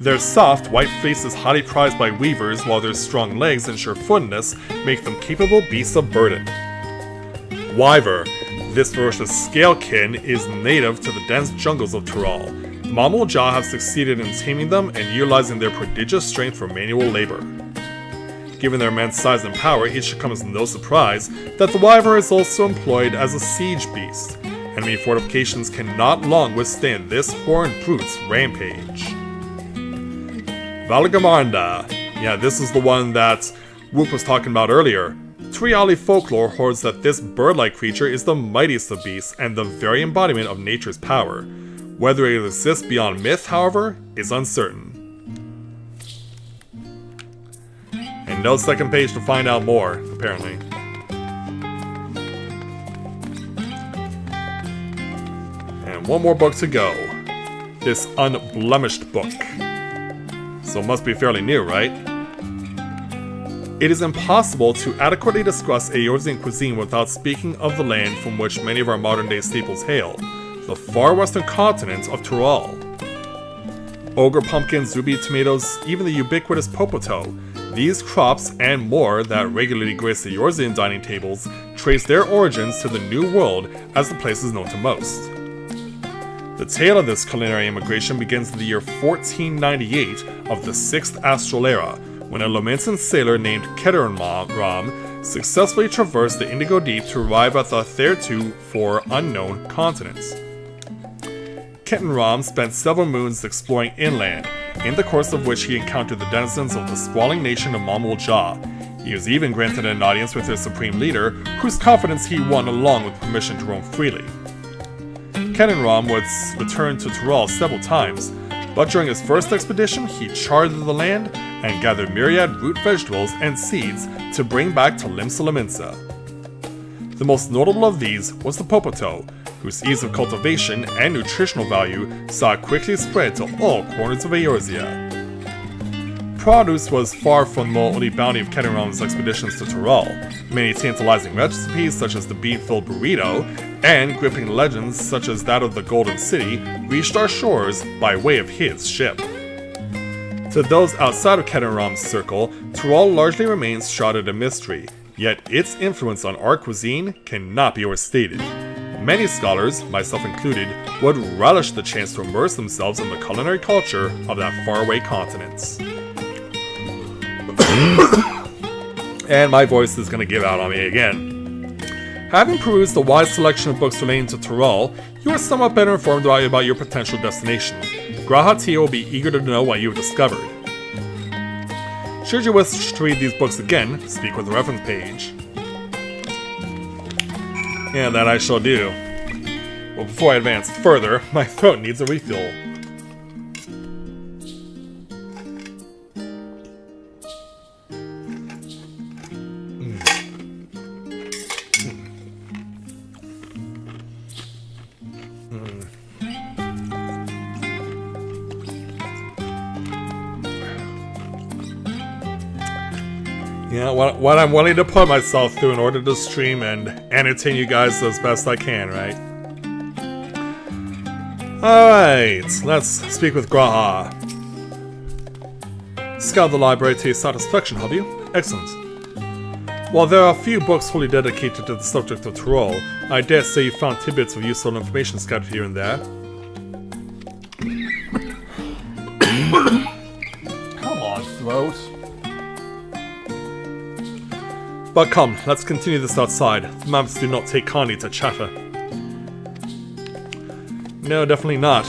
Speaker 4: Their soft, white fleece is highly prized by weavers, while their strong legs and sure-footedness make them capable beasts of burden. Wyver. This ferocious scalekin is native to the dense jungles of Tyrol. Mamul Jah have succeeded in taming them and utilizing their prodigious strength for manual labor. Given their immense size and power, it should come as no surprise that the wyver is also employed as a siege beast. Enemy fortifications cannot long withstand this horned brute's rampage. Valgamarda. Yeah, this is the one that Whoop was talking about earlier. Triali folklore holds that this bird-like creature is the mightiest of beasts and the very embodiment of nature's power. Whether it exists beyond myth, however, is uncertain. And no second page to find out more, apparently. And one more book to go. This unblemished book. So it must be fairly new, right? It is impossible to adequately discuss Eorzean cuisine without speaking of the land from which many of our modern-day staples hail, the far western continent of Tyrol. Ogre pumpkins, zubi tomatoes, even the ubiquitous popoto, these crops and more that regularly grace the Eorzean dining tables trace their origins to the New World as the place is known to most. The tale of this culinary immigration begins in the year 1498 of the 6th Astral Era, when a Lamentan sailor named Keteranram successfully traversed the Indigo Deep to arrive at the theretofore unknown continent. Keteranram spent several moons exploring inland, in the course of which he encountered the denizens of the sprawling nation of Mamul Jah. He was even granted an audience with their supreme leader, whose confidence he won along with permission to roam freely. Keteranram would return to Tyrol several times, but during his first expedition he charted the land and gathered myriad root vegetables and seeds to bring back to Limsa. The most notable of these was the popoto, whose ease of cultivation and nutritional value saw it quickly spread to all corners of Eorzea. Produce was far from the only bounty of Keteranram's expeditions to Tyrol. Many tantalizing recipes such as the bean-filled burrito, and gripping legends such as that of the Golden City reached our shores by way of his ship. To those outside of Keteranram's circle, Tyrol largely remains shrouded in mystery, yet its influence on our cuisine cannot be overstated. Many scholars, myself included, would relish the chance to immerse themselves in the culinary culture of that faraway continent. And my voice is going to give out on me again. Having perused the wide selection of books relating to Tyrol, you are somewhat better informed about your potential destination. Graha Tia will be eager to know what you have discovered. Should you wish to read these books again, speak with the reference page. And that I shall do. Well, before I advance further, my throat needs a refill. Yeah, what I'm willing to put myself through in order to stream and entertain you guys as best I can, right? Alright, let's speak with Graha. Scout the library to your satisfaction, have you? Excellent. While there are a few books wholly dedicated to the subject of Tyrol, I dare say you found tidbits of useful information scattered here and there.
Speaker 2: Come on, throat.
Speaker 4: But come, let's continue this outside. The maps do not take kindly to chatter. No, definitely not.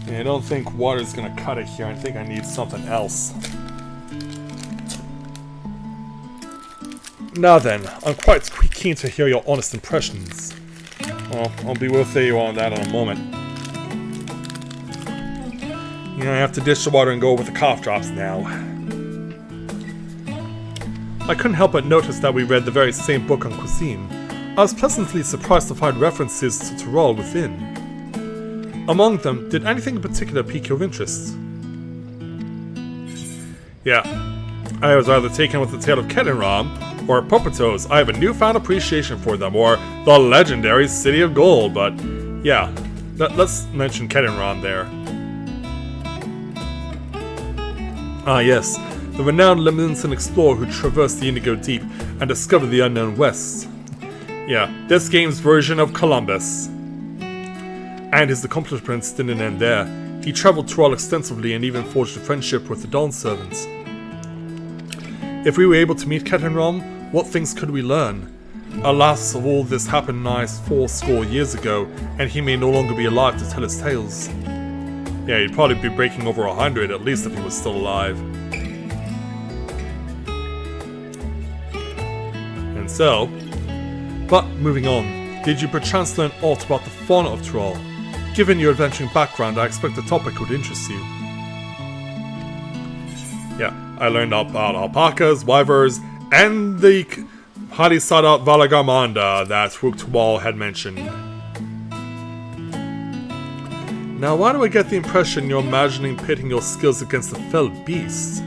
Speaker 4: Yeah, I don't think water's gonna cut it here. I think I need something else. Now then, I'm quite keen to hear your honest impressions.
Speaker 1: Well, I'll be with you on that in a moment. Yeah, I have to dish the water and go with the cough drops now.
Speaker 2: I couldn't help but notice that we read the very same book on cuisine. I was pleasantly surprised to find references to Tyrol within. Among them, did anything in particular pique your interest?
Speaker 1: Yeah, I was either taken with the tale of Kettenram, or Popotos. I have a newfound appreciation for them, or the legendary City of Gold, but yeah, let's mention Kettenram there.
Speaker 2: Ah yes, the renowned Leminson explorer who traversed the Indigo Deep and discovered the unknown West.
Speaker 1: Yeah, this game's version of Columbus.
Speaker 2: And his accomplishments didn't end there. He traveled Tyrol extensively and even forged a friendship with the Dawn Servants. If we were able to meet Kettenram, what things could we learn? Alas, all this happened nigh 80 years ago, and he may no longer be alive to tell his tales.
Speaker 1: Yeah, he'd probably be breaking over 100 at least if he was still alive.
Speaker 2: And so... But, moving on, did you perchance learn aught about the fauna of Tyrol? Given your adventuring background, I expect the topic would interest you.
Speaker 1: Yeah, I learned about alpacas, wyverns, and the highly sought out Valagarmanda that Rook had mentioned.
Speaker 2: Now, why do I get the impression you're imagining pitting your skills against the fell beast?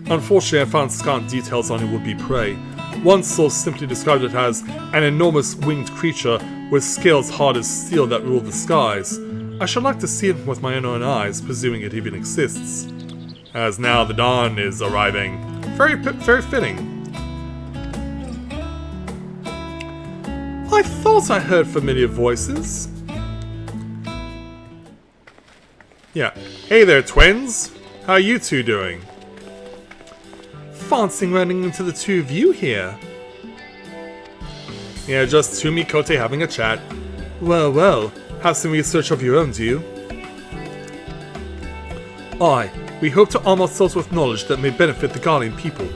Speaker 2: Unfortunately, I found scant details on your would-be prey. One source simply described it as an enormous winged creature with scales hard as steel that rule the skies. I should like to see it with my own eyes, presuming it even exists.
Speaker 1: As now the dawn is arriving. Very fitting.
Speaker 2: I thought I heard familiar voices.
Speaker 1: Yeah. Hey there, twins. How are you two doing?
Speaker 2: Fancying running into the two of you here.
Speaker 1: Yeah, just two Mikote having a chat.
Speaker 2: Well, well. Have some research of your own, do you? Aye. We hope to arm ourselves with knowledge that may benefit the Guardian people.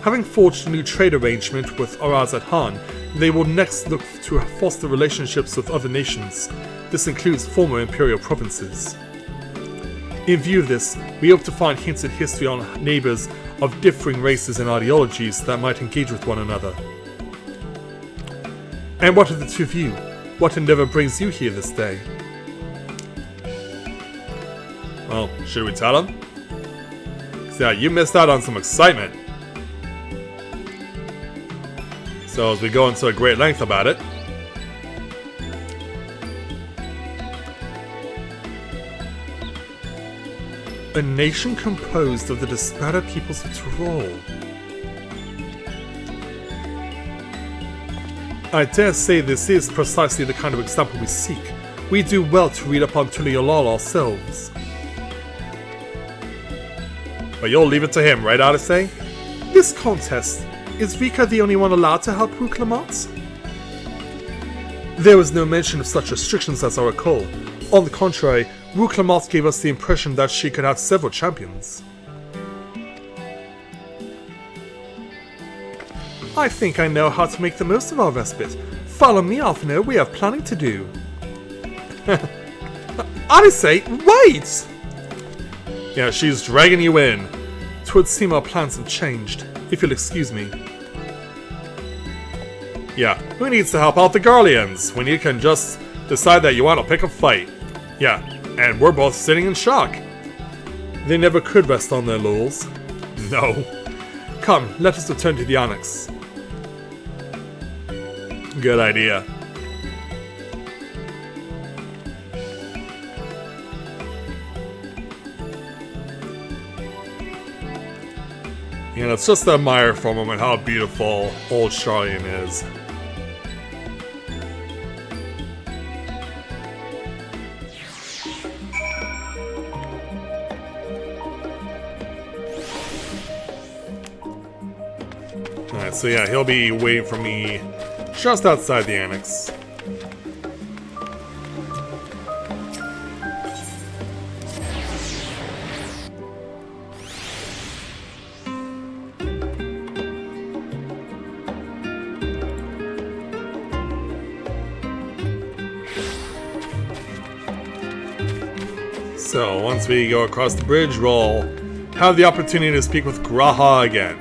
Speaker 2: Having forged a new trade arrangement with Arazat Han, they will next look to foster relationships with other nations. This includes former imperial provinces. In view of this, we hope to find hints in history on neighbours of differing races and ideologies that might engage with one another. And what of the two of you? What endeavour brings you here this day?
Speaker 1: Well, should we tell him? 'Cause yeah, you missed out on some excitement. So as we go into a great length about it,
Speaker 2: a nation composed of the disparate peoples of Tyrol. I dare say this is precisely the kind of example we seek. We do well to read up on Tuliolal ourselves.
Speaker 1: But you'll leave it to him, right, Odyssey?
Speaker 2: This contest, is Vika the only one allowed to help Rook Lamont? There was no mention of such restrictions as I recall. On the contrary, Rook Lamont gave us the impression that she could have several champions. I think I know how to make the most of our respite. Follow me, Alphino, we have planning to do. Odyssey, wait!
Speaker 1: Yeah, she's dragging you in.
Speaker 2: 'Twould seem our plans have changed, if you'll excuse me.
Speaker 1: Yeah, who needs to help out the Garleans when you can just decide that you want to pick a fight? Yeah, and we're both sitting in shock.
Speaker 2: They never could rest on their laurels.
Speaker 1: No.
Speaker 2: Come, let us return to the Onyx.
Speaker 1: Good idea. You know, it's just to admire for a moment how beautiful old Charlian is. Alright, so yeah, he'll be waiting for me just outside the annex.
Speaker 4: So, once we go across the bridge, we'll have the opportunity to speak with Graha again.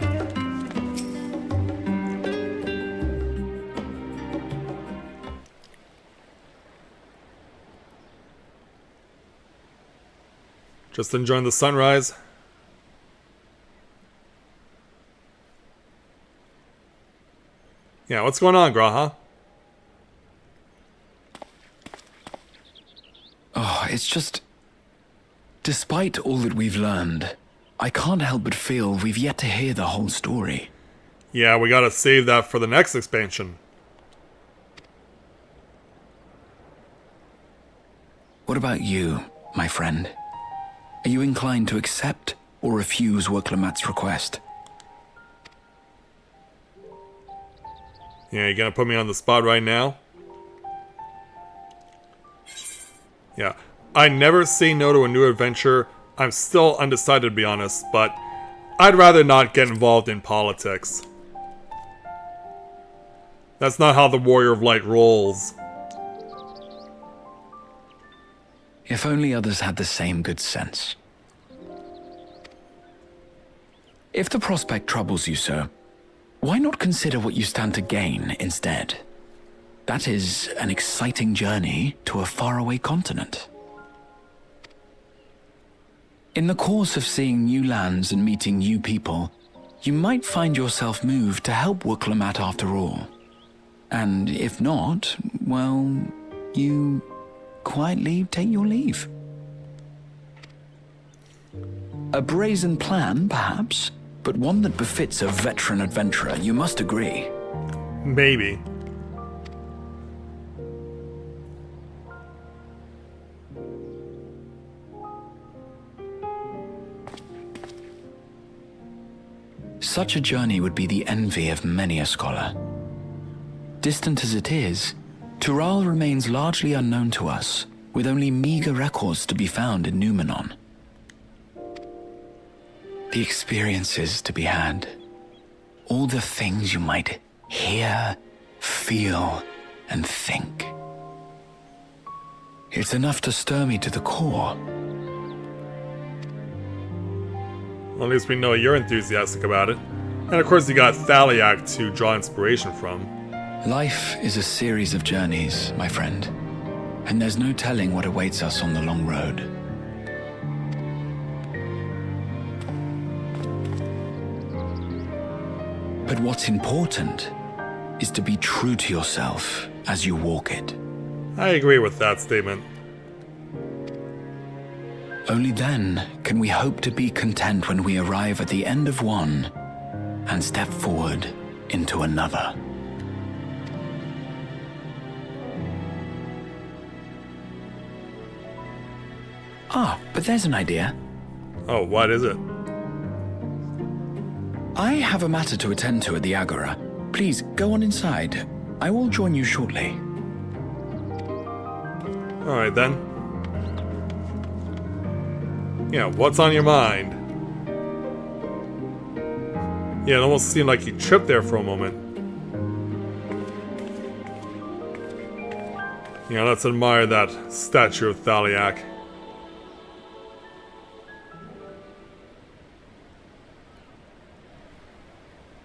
Speaker 4: Just enjoying the sunrise. Yeah, what's going on, Graha?
Speaker 7: Oh, it's just... Despite all that we've learned, I can't help but feel we've yet to hear the whole story.
Speaker 4: Yeah, we gotta save that for the next expansion.
Speaker 7: What about you, my friend? Are you inclined to accept or refuse Wurklamat's request?
Speaker 4: Yeah, you gonna put me on the spot right now? Yeah, I never say no to a new adventure. I'm still undecided, to be honest, but I'd rather not get involved in politics. That's not how the Warrior of Light rolls.
Speaker 7: If only others had the same good sense. If the prospect troubles you, sir, why not consider what you stand to gain instead? That is an exciting journey to a faraway continent. In the course of seeing new lands and meeting new people, you might find yourself moved to help Wurklamat after all. And if not, well, you quietly take your leave. A brazen plan, perhaps, but one that befits a veteran adventurer, you must agree.
Speaker 4: Maybe.
Speaker 7: Such a journey would be the envy of many a scholar. Distant as it is, Tural remains largely unknown to us, with only meager records to be found in Numenor. The experiences to be had, all the things you might hear, feel, and think. It's enough to stir me to the core.
Speaker 4: Well, at least we know you're enthusiastic about it. And of course you got Thaliak to draw inspiration from.
Speaker 7: Life is a series of journeys, my friend, and there's no telling what awaits us on the long road. But what's important is to be true to yourself as you walk it.
Speaker 4: I agree with that statement.
Speaker 7: Only then can we hope to be content when we arrive at the end of one and step forward into another. Ah, but there's an idea.
Speaker 4: Oh, what is it?
Speaker 7: I have a matter to attend to at the Agora. Please, go on inside. I will join you shortly.
Speaker 4: Alright then. Yeah, what's on your mind? Yeah, it almost seemed like you tripped there for a moment. Yeah, let's admire that statue of Thaliak.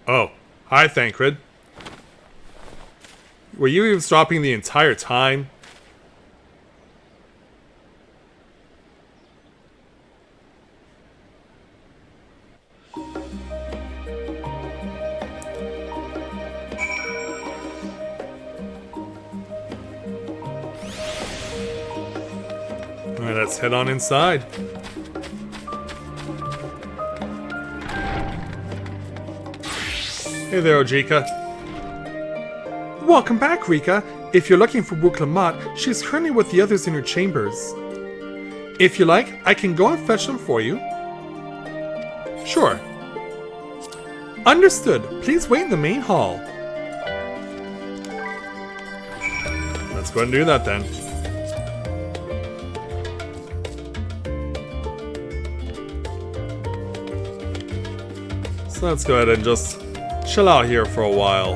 Speaker 4: Oh, hi Thancred. Were you eavesdropping the entire time? Alright, let's head on inside. Hey there, Ojika.
Speaker 3: Welcome back, Rika. If you're looking for Wurklamat, she's currently with the others in her chambers. If you like, I can go and fetch them for you. Sure. Understood. Please wait in the main hall.
Speaker 4: Let's go ahead and do that then. So let's go ahead and just chill out here for a while.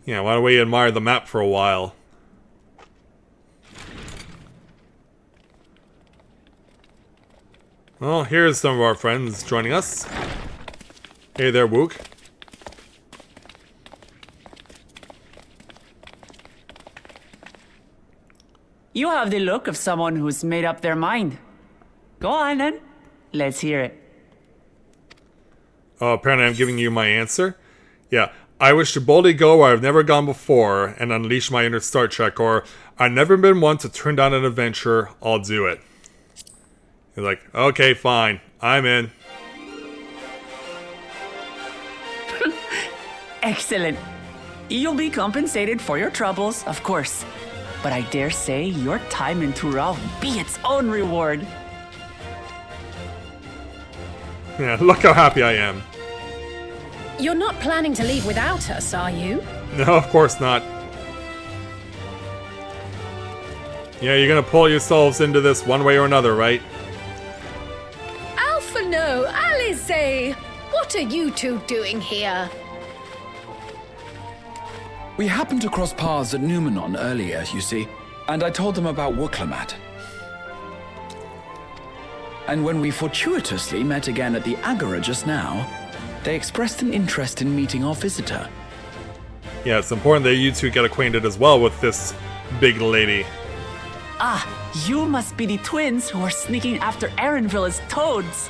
Speaker 1: Yeah, why don't we admire the map for a while? Well, here's some of our friends joining us. Hey there, Wook.
Speaker 8: You have the look of someone who's made up their mind. Go on then. Let's hear it.
Speaker 1: Oh, apparently I'm giving you my answer? Yeah, I wish to boldly go where I've never gone before and unleash my inner Star Trek, or I've never been one to turn down an adventure, I'll do it. He's like, okay, fine, I'm in.
Speaker 8: Excellent. You'll be compensated for your troubles, of course. But I dare say your time in Tural will be its own reward.
Speaker 1: Yeah, look how happy I am.
Speaker 10: You're not planning to leave without us, are you?
Speaker 1: No, of course not. Yeah, you're gonna pull yourselves into this one way or another, right?
Speaker 5: Alphano, Alice, what are you two doing here?
Speaker 7: We happened to cross paths at Numenon earlier, you see, and I told them about Wooklamat. And when we fortuitously met again at the Agora just now, they expressed an interest in meeting our visitor.
Speaker 1: Yeah, it's important that you two get acquainted as well with this big lady.
Speaker 8: Ah, you must be the twins who are sneaking after Aaronville as toads.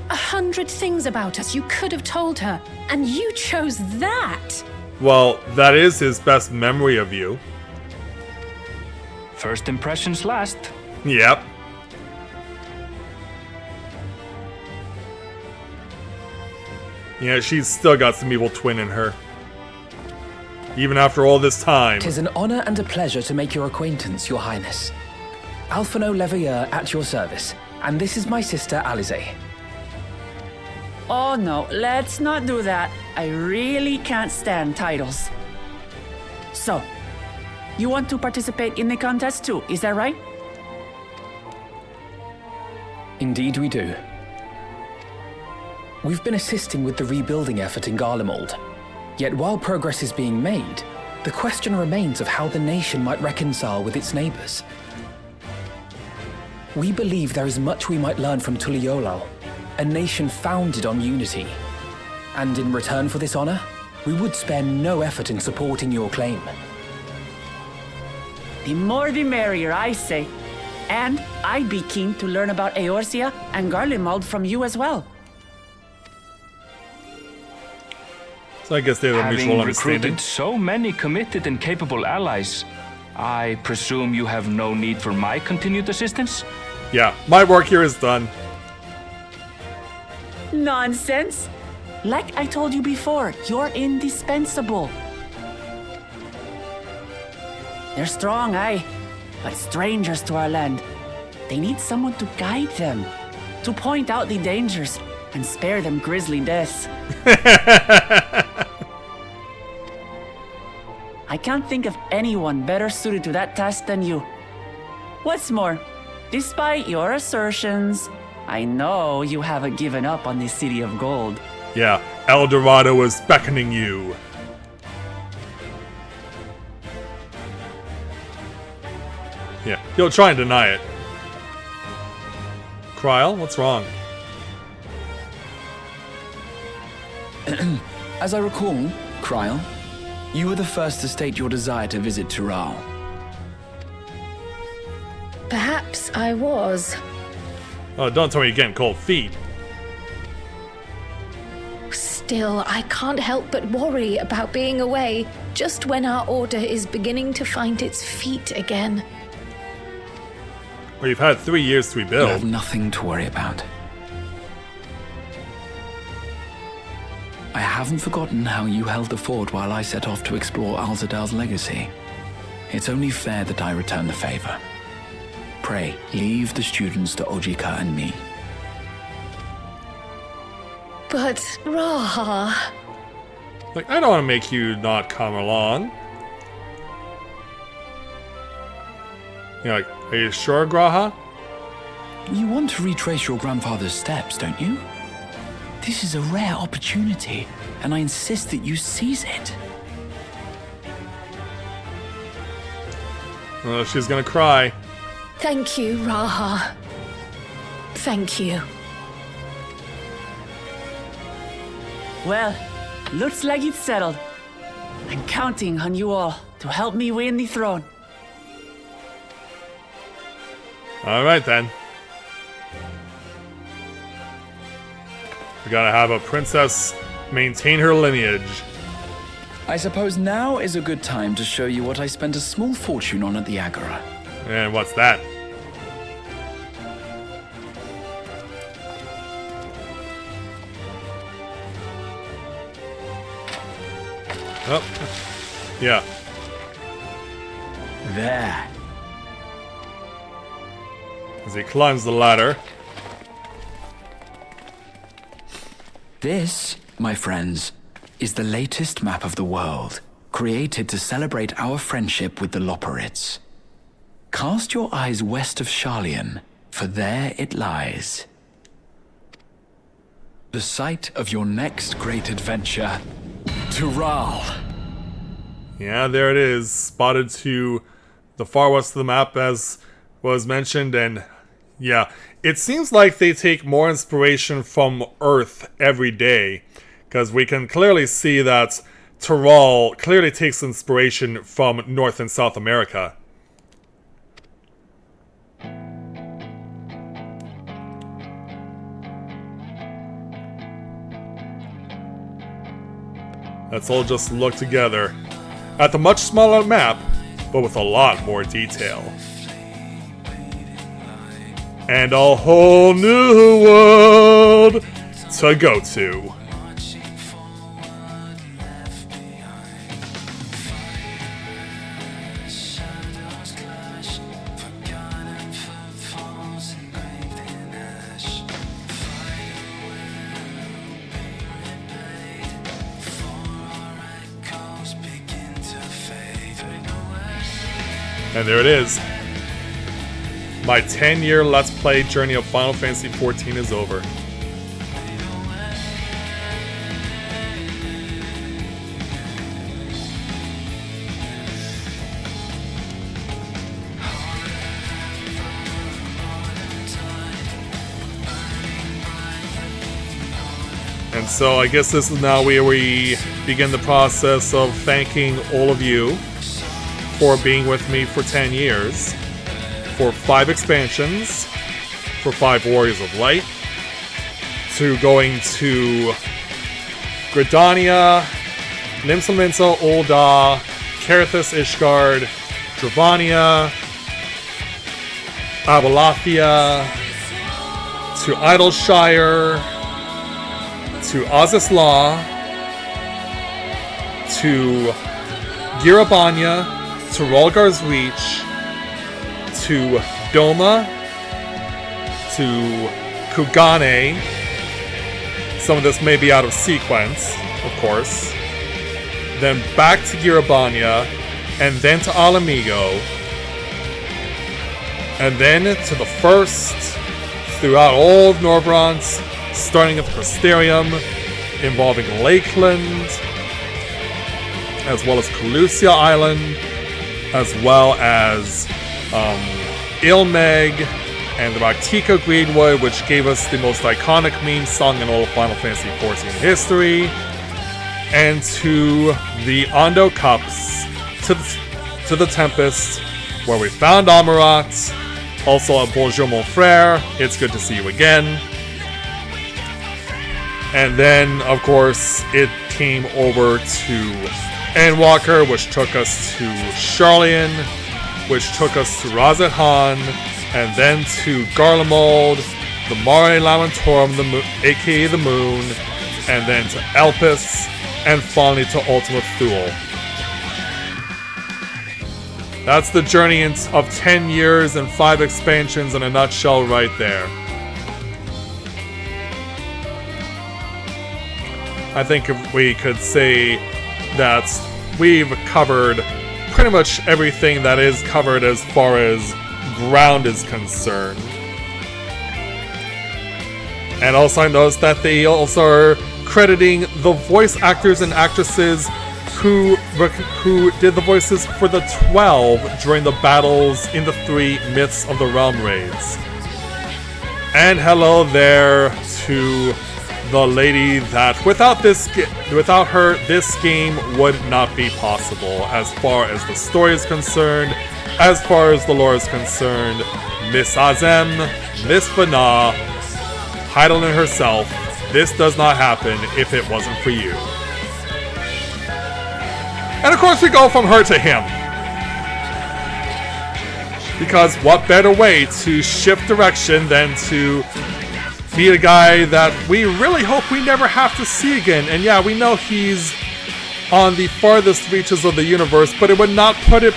Speaker 10: 100 things about us you could have told her, and you chose that.
Speaker 1: Well, that is his best memory of you.
Speaker 6: First impressions last.
Speaker 1: Yep. Yeah, she's still got some evil twin in her. Even after all this time.
Speaker 11: 'Tis an honor and a pleasure to make your acquaintance, Your Highness. Alphano Leveilleur at your service, and this is my sister Alice.
Speaker 8: Oh no, let's not do that. I really can't stand titles. So, you want to participate in the contest too, is that right?
Speaker 11: Indeed we do. We've been assisting with the rebuilding effort in Garlemald. Yet while progress is being made, the question remains of how the nation might reconcile with its neighbors. We believe there is much we might learn from Tuliolal, a nation founded on unity. And in return for this honor, we would spare no effort in supporting your claim.
Speaker 8: The more the merrier, I say. And I'd be keen to learn about Eorzea and Garlemald from you as well.
Speaker 1: So I guess they have a mutual
Speaker 6: Having
Speaker 1: understanding.
Speaker 6: recruited so many committed and capable allies, I presume you have no need for my continued assistance?
Speaker 1: Yeah, my work here is done.
Speaker 8: Nonsense! Like I told you before, you're indispensable. They're strong, aye, but strangers to our land. They need someone to guide them, to point out the dangers and spare them grisly deaths. I can't think of anyone better suited to that task than you. What's more, despite your assertions, I know you haven't given up on the City of Gold.
Speaker 1: Yeah, El Dorado is beckoning you. Yeah, he'll try and deny it. Kryl, what's wrong?
Speaker 7: As I recall, Kryl, you were the first to state your desire to visit Tural.
Speaker 5: Perhaps I was.
Speaker 1: Oh, don't tell me you're getting cold feet.
Speaker 5: Still, I can't help but worry about being away just when our order is beginning to find its feet again.
Speaker 1: Well, you've had 3 years to
Speaker 7: You
Speaker 1: rebuild.
Speaker 7: have nothing to worry about. I haven't forgotten how you held the fort while I set off to explore Alzadal's legacy. It's only fair that I return the favor. Pray, leave the students to Ojika and me.
Speaker 5: But, Raha...
Speaker 1: Like, I don't want to make you not come along. You're like, are you sure, Graha?
Speaker 7: You want to retrace your grandfather's steps, don't you? This is a rare opportunity, and I insist that you seize it.
Speaker 1: Oh, she's gonna cry.
Speaker 5: Thank you, Raha. Thank you.
Speaker 8: Well, looks like it's settled. I'm counting on you all to help me win the throne.
Speaker 1: Alright then. We gotta have a princess maintain her lineage.
Speaker 7: I suppose now is a good time to show you what I spent a small fortune on at the Agora.
Speaker 1: And what's that? Oh, yeah.
Speaker 7: There.
Speaker 1: As he climbs the ladder.
Speaker 7: This, my friends, is the latest map of the world, created to celebrate our friendship with the Loporrits. Cast your eyes west of Sharlayan, for there it lies. The site of your next great adventure, Tural.
Speaker 1: Yeah, there it is, spotted to the far west of the map as was mentioned, and yeah, it seems like they take more inspiration from Earth every day, because we can clearly see that Tural clearly takes inspiration from North and South America. Let's all just look together at the much smaller map, but with a lot more detail. And a whole new world to go to. And there it is. My 10-year Let's Play journey of Final Fantasy XIV is over. And so I guess this is now where we begin the process of thanking all of you for being with me for 10 years, for 5 expansions, for 5 Warriors of Light, to going to Gridania, Limsaminsa, Ul'dah, Carathis, Ishgard, Dravania, Abalathia, to Idleshire, to Ozisla, to Girabanya, to Rolgar's Reach, to Doma, to Kugane. Some of this may be out of sequence, of course. Then back to Girabanya, and then to Alamigo, and then to the first throughout all of Norbrant, starting at the Crystarium, involving Lakeland, as well as Calusia Island, as well as Ilmeg and the Raktika Greenwood, which gave us the most iconic meme song in all of Final Fantasy XIV history, and to the Ondo Cups, to the Tempest, where we found Amarat, also a Bonjour mon frère, it's good to see you again. And then, of course, it came over to Endwalker, which took us to Sharlayan, which took us to Razathan, and then to Garlemald, the Mare Lamentorum, aka the Moon, and then to Elpis, and finally to Ultima Thule. That's the journey of 10 years and 5 expansions in a nutshell right there. I think if we could say that we've covered pretty much everything that is covered as far as ground is concerned. And also I noticed that they also are crediting the voice actors and actresses who did the voices for the 12 during the battles in the 3 Myths of the Realm raids. And hello there to the lady that without her, this game would not be possible as far as the story is concerned, as far as the lore is concerned. Miss Azem, Miss Vana, Heidelin herself, this does not happen if it wasn't for you. And of course we go from her to him. Because what better way to shift direction than to be a guy that we really hope we never have to see again. And yeah, we know he's on the farthest reaches of the universe, but I would not put it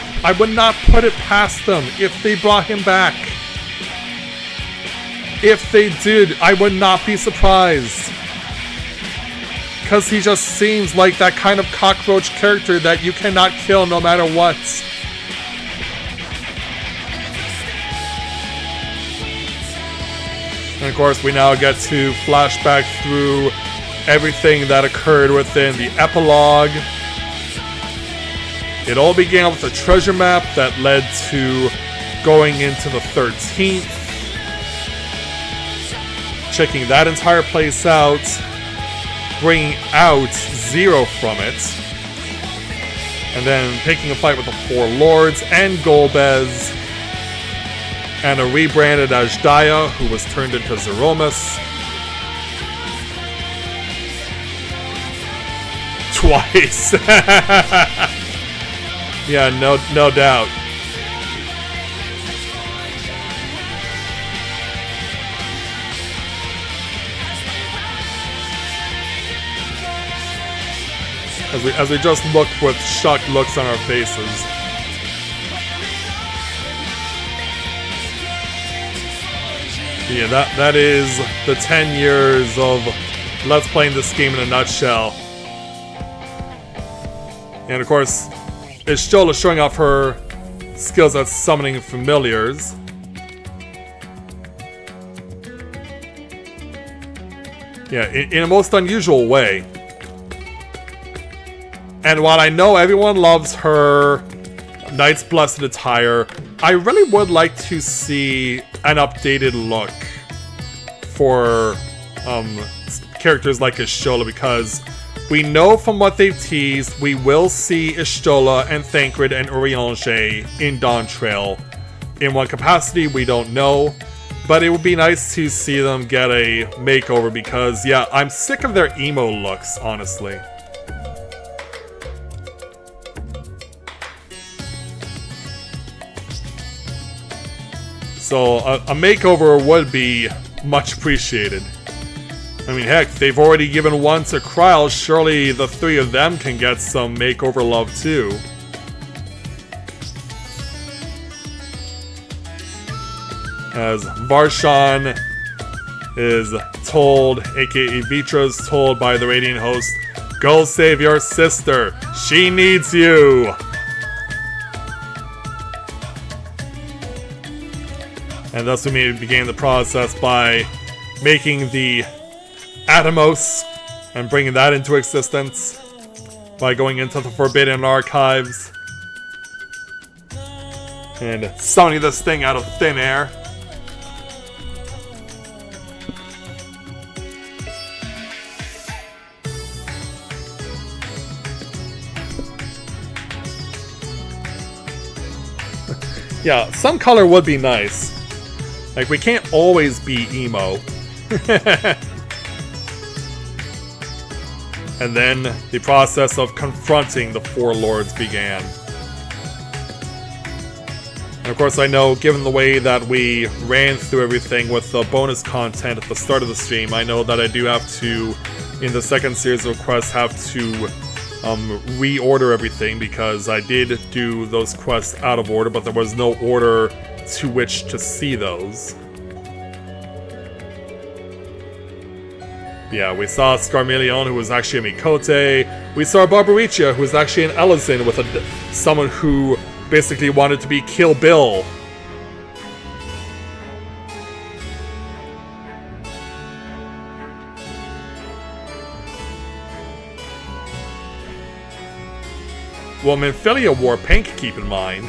Speaker 1: past them if they brought him back. If they did, I would not be surprised. Because he just seems like that kind of cockroach character that you cannot kill no matter what. And of course, we now get to flashback through everything that occurred within the epilogue. It all began with a treasure map that led to going into the 13th. Checking that entire place out. Bringing out Zero from it. And then taking a fight with the 4 Lords and Golbez. And a rebranded Ajdaya, who was turned into Zeromus. Twice. Yeah, no doubt. As we just look with shocked looks on our faces. Yeah, that is the 10 years of Let's Playing this game in a nutshell. And of course, Y'shtola showing off her skills at summoning familiars. Yeah, in a most unusual way. And while I know everyone loves her Knight's Blessed attire, I really would like to see an updated look for characters like Y'shtola, because we know from what they've teased, we will see Y'shtola and Thancred and Urianger in Dawn Trail. In what capacity, we don't know, but it would be nice to see them get a makeover because, yeah, I'm sick of their emo looks, honestly. So a makeover would be much appreciated. I mean, heck, they've already given one to Kryl, surely the 3 of them can get some makeover love too. As Varshan is told, aka Vitra's told by the Radiant host, go save your sister, she needs you! And thus we began the process by making the Atomos and bringing that into existence by going into the Forbidden Archives and summoning this thing out of thin air. Yeah, some color would be nice. Like, we can't always be emo. And then the process of confronting the 4 Lords began. And of course I know, given the way that we ran through everything with the bonus content at the start of the stream, I know that I do have to, in the second series of quests, have to reorder everything because I did do those quests out of order, but there was no order to which to see those. Yeah, we saw Scarmelion, who was actually a Mikote. We saw Barbaricia, who was actually an Elizin with someone who basically wanted to be Kill Bill.
Speaker 4: Well, Minfilia wore pink, keep in mind.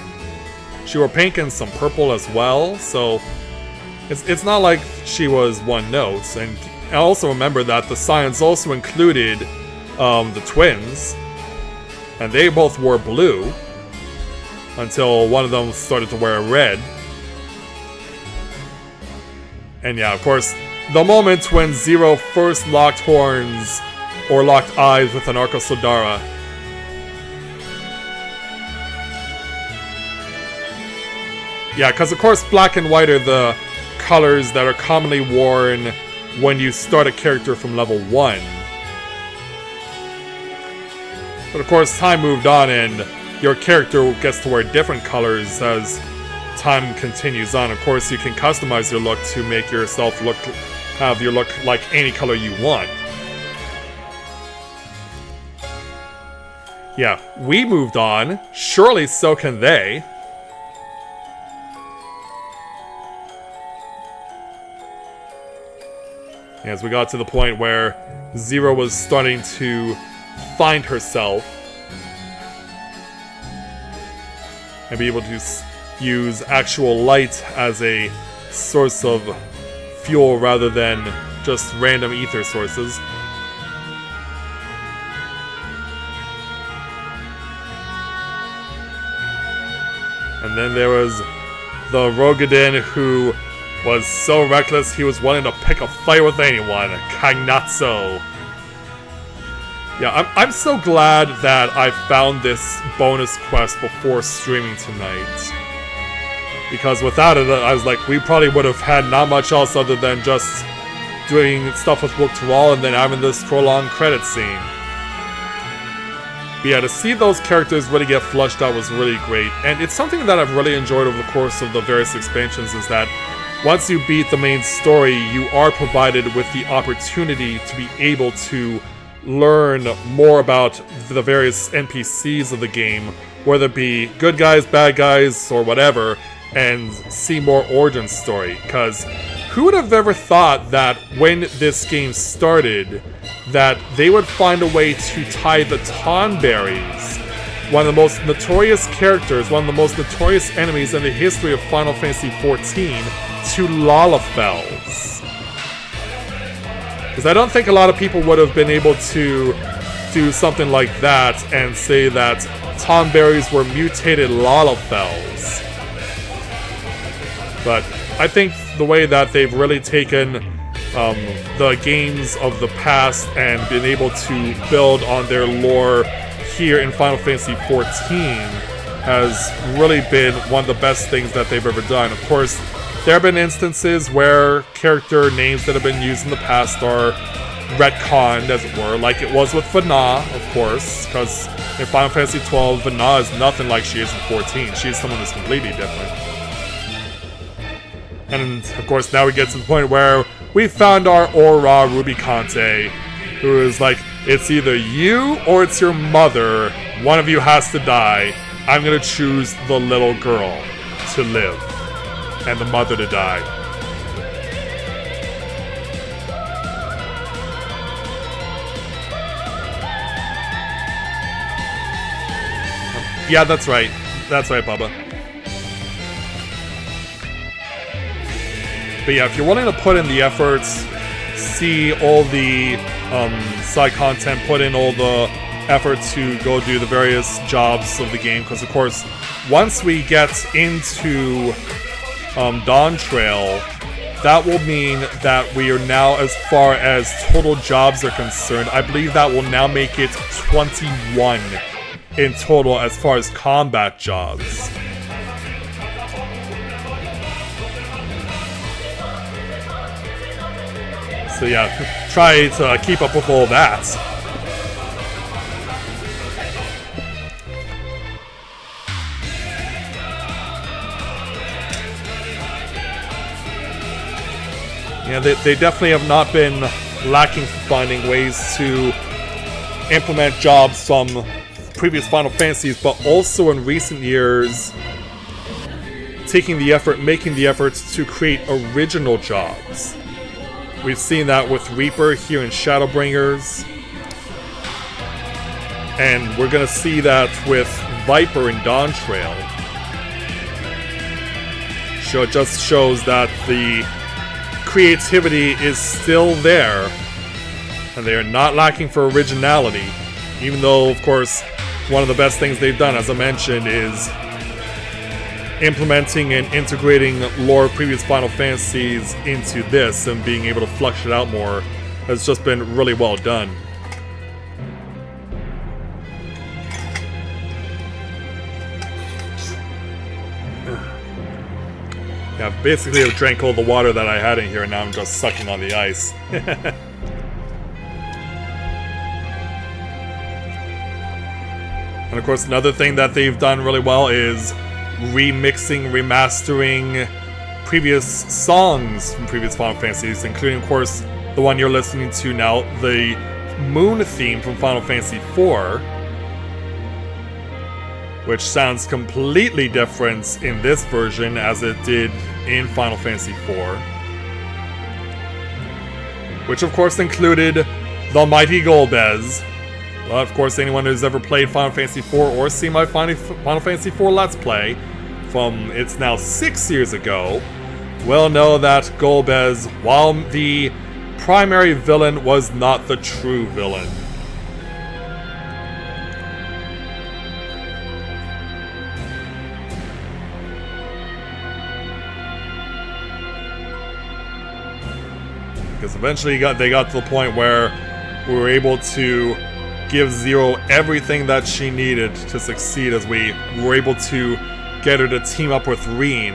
Speaker 4: She wore pink and some purple as well, so it's not like she was one note. And I also remember that the Scions also included the twins, and they both wore blue until one of them started to wear red. And yeah, of course, the moment when Zero first locked horns or locked eyes with an Arco Sodara. Yeah, because of course black and white are the colors that are commonly worn when you start a character from level 1. But of course time moved on and your character gets to wear different colors as time continues on. Of course you can customize your look to make yourself have your look like any color you want. Yeah, we moved on. Surely so can they. As we got to the point where Zero was starting to find herself and be able to use actual light as a source of fuel rather than just random ether sources. And then there was the Rogadin who was so reckless he was willing to pick a fight with anyone. Kagnatso. Yeah, I'm so glad that I found this bonus quest before streaming tonight. Because without it, I was like, we probably would have had not much else other than just doing stuff with Book Thrall and then having this prolonged credit scene. But yeah, to see those characters really get flushed out was really great. And it's something that I've really enjoyed over the course of the various expansions is that once you beat the main story, you are provided with the opportunity to be able to learn more about the various NPCs of the game, whether it be good guys, bad guys, or whatever, and see more origin story. Because who would have ever thought that when this game started, that they would find a way to tie the Tonberries, one of the most notorious characters, one of the most notorious enemies in the history of Final Fantasy XIV, to Lalafels. Because I don't think a lot of people would have been able to do something like that and say that Tonberries were mutated Lalafels. But I think the way that they've really taken the games of the past and been able to build on their lore here in Final Fantasy XIV has really been one of the best things that they've ever done. Of course, there have been instances where character names that have been used in the past are retconned, as it were, like it was with Vana, of course, because in Final Fantasy XII, Vana is nothing like she is in 14. She is someone that's completely different. And, of course, now we get to the point where we found our Aura Rubicante, who is like, it's either you or it's your mother. One of you has to die. I'm gonna choose the little girl to live. And the mother to die. Yeah, that's right. That's right, Bubba. But yeah, if you're willing to put in the efforts, see all the side content, put in all the effort to go do the various jobs of the game, because of course, once we get into Dawn Trail, that will mean that we are now, as far as total jobs are concerned, I believe that will now make it 21 in total as far as combat jobs. So yeah, try to keep up with all that. Yeah, they definitely have not been lacking for finding ways to implement jobs from previous Final Fantasies, but also in recent years taking the effort, making the efforts to create original jobs. We've seen that with Reaper here in Shadowbringers, and we're gonna see that with
Speaker 1: Viper in Dawn Trail. So it just shows that the creativity is still there, and they are not lacking for originality, even though, of course, one of the best things they've done, as I mentioned, is implementing and integrating lore of previous Final Fantasies into this and being able to flush it out more has just been really well done. Yeah, basically I drank all the water that I had in here and now I'm just sucking on the ice. And of course, another thing that they've done really well is remixing, remastering previous songs from previous Final Fantasies, including, of course, the one you're listening to now, the Moon theme from Final Fantasy IV, which sounds completely different in this version as it did in Final Fantasy IV. Which, of course, included the mighty Golbez. Well, of course, anyone who's ever played Final Fantasy IV or seen my Final Fantasy IV Let's Play from, it's now 6 years ago, will know that Golbez, while the primary villain, was not the true villain. Because eventually they got to the point where we were able to give Zero everything that she needed to succeed, as we were able to get her to team up with Reen.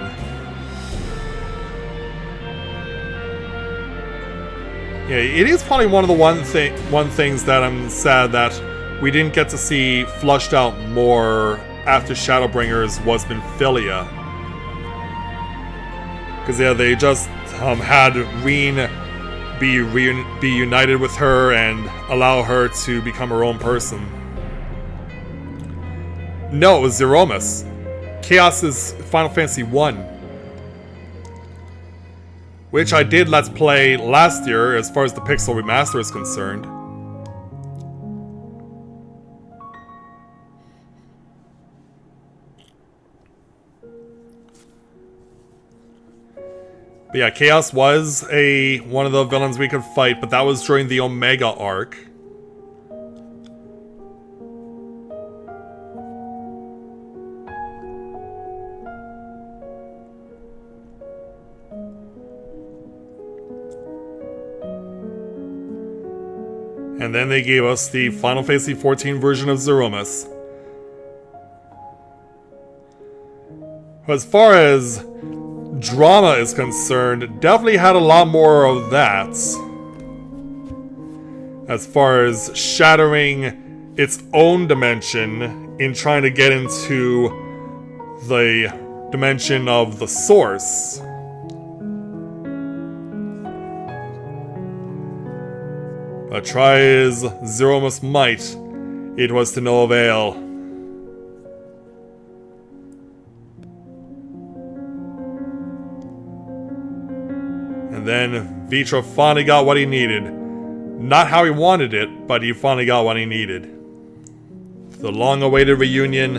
Speaker 1: Yeah, it is probably one of the things that I'm sad that we didn't get to see flushed out more after Shadowbringers was Minfilia. Because yeah, they just had Reen be united with her and allow her to become her own person. No, it was Zeromus. Chaos's Final Fantasy I, which I did Let's Play last year as far as the Pixel Remaster is concerned. But yeah, Chaos was one of the villains we could fight, but that was during the Omega arc. And then they gave us the Final Fantasy XIV version of Zeromus. As far as drama is concerned, definitely had a lot more of that. As far as shattering its own dimension in trying to get into the dimension of the source. But try as Zeromus might, it was to no avail. And then Vitra finally got what he needed. Not how he wanted it, but he finally got what he needed. The long-awaited reunion,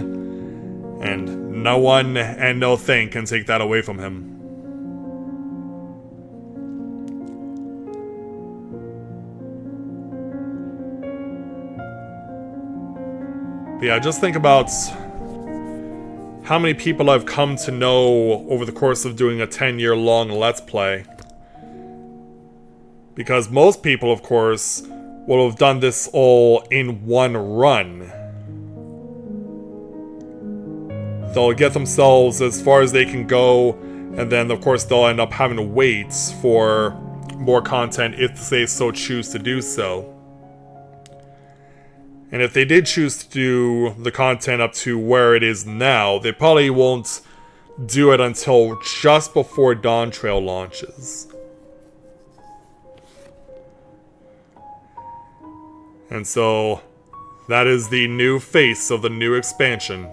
Speaker 1: and no one and no thing can take that away from him. But yeah, just think about how many people I've come to know over the course of doing a 10-year-long Let's Play. Because most people, of course, will have done this all in one run. They'll get themselves as far as they can go, and then, of course, they'll end up having to wait for more content if they so choose to do so. And if they did choose to do the content up to where it is now, they probably won't do it until just before Dawn Trail launches. And so, that is the new face of the new expansion.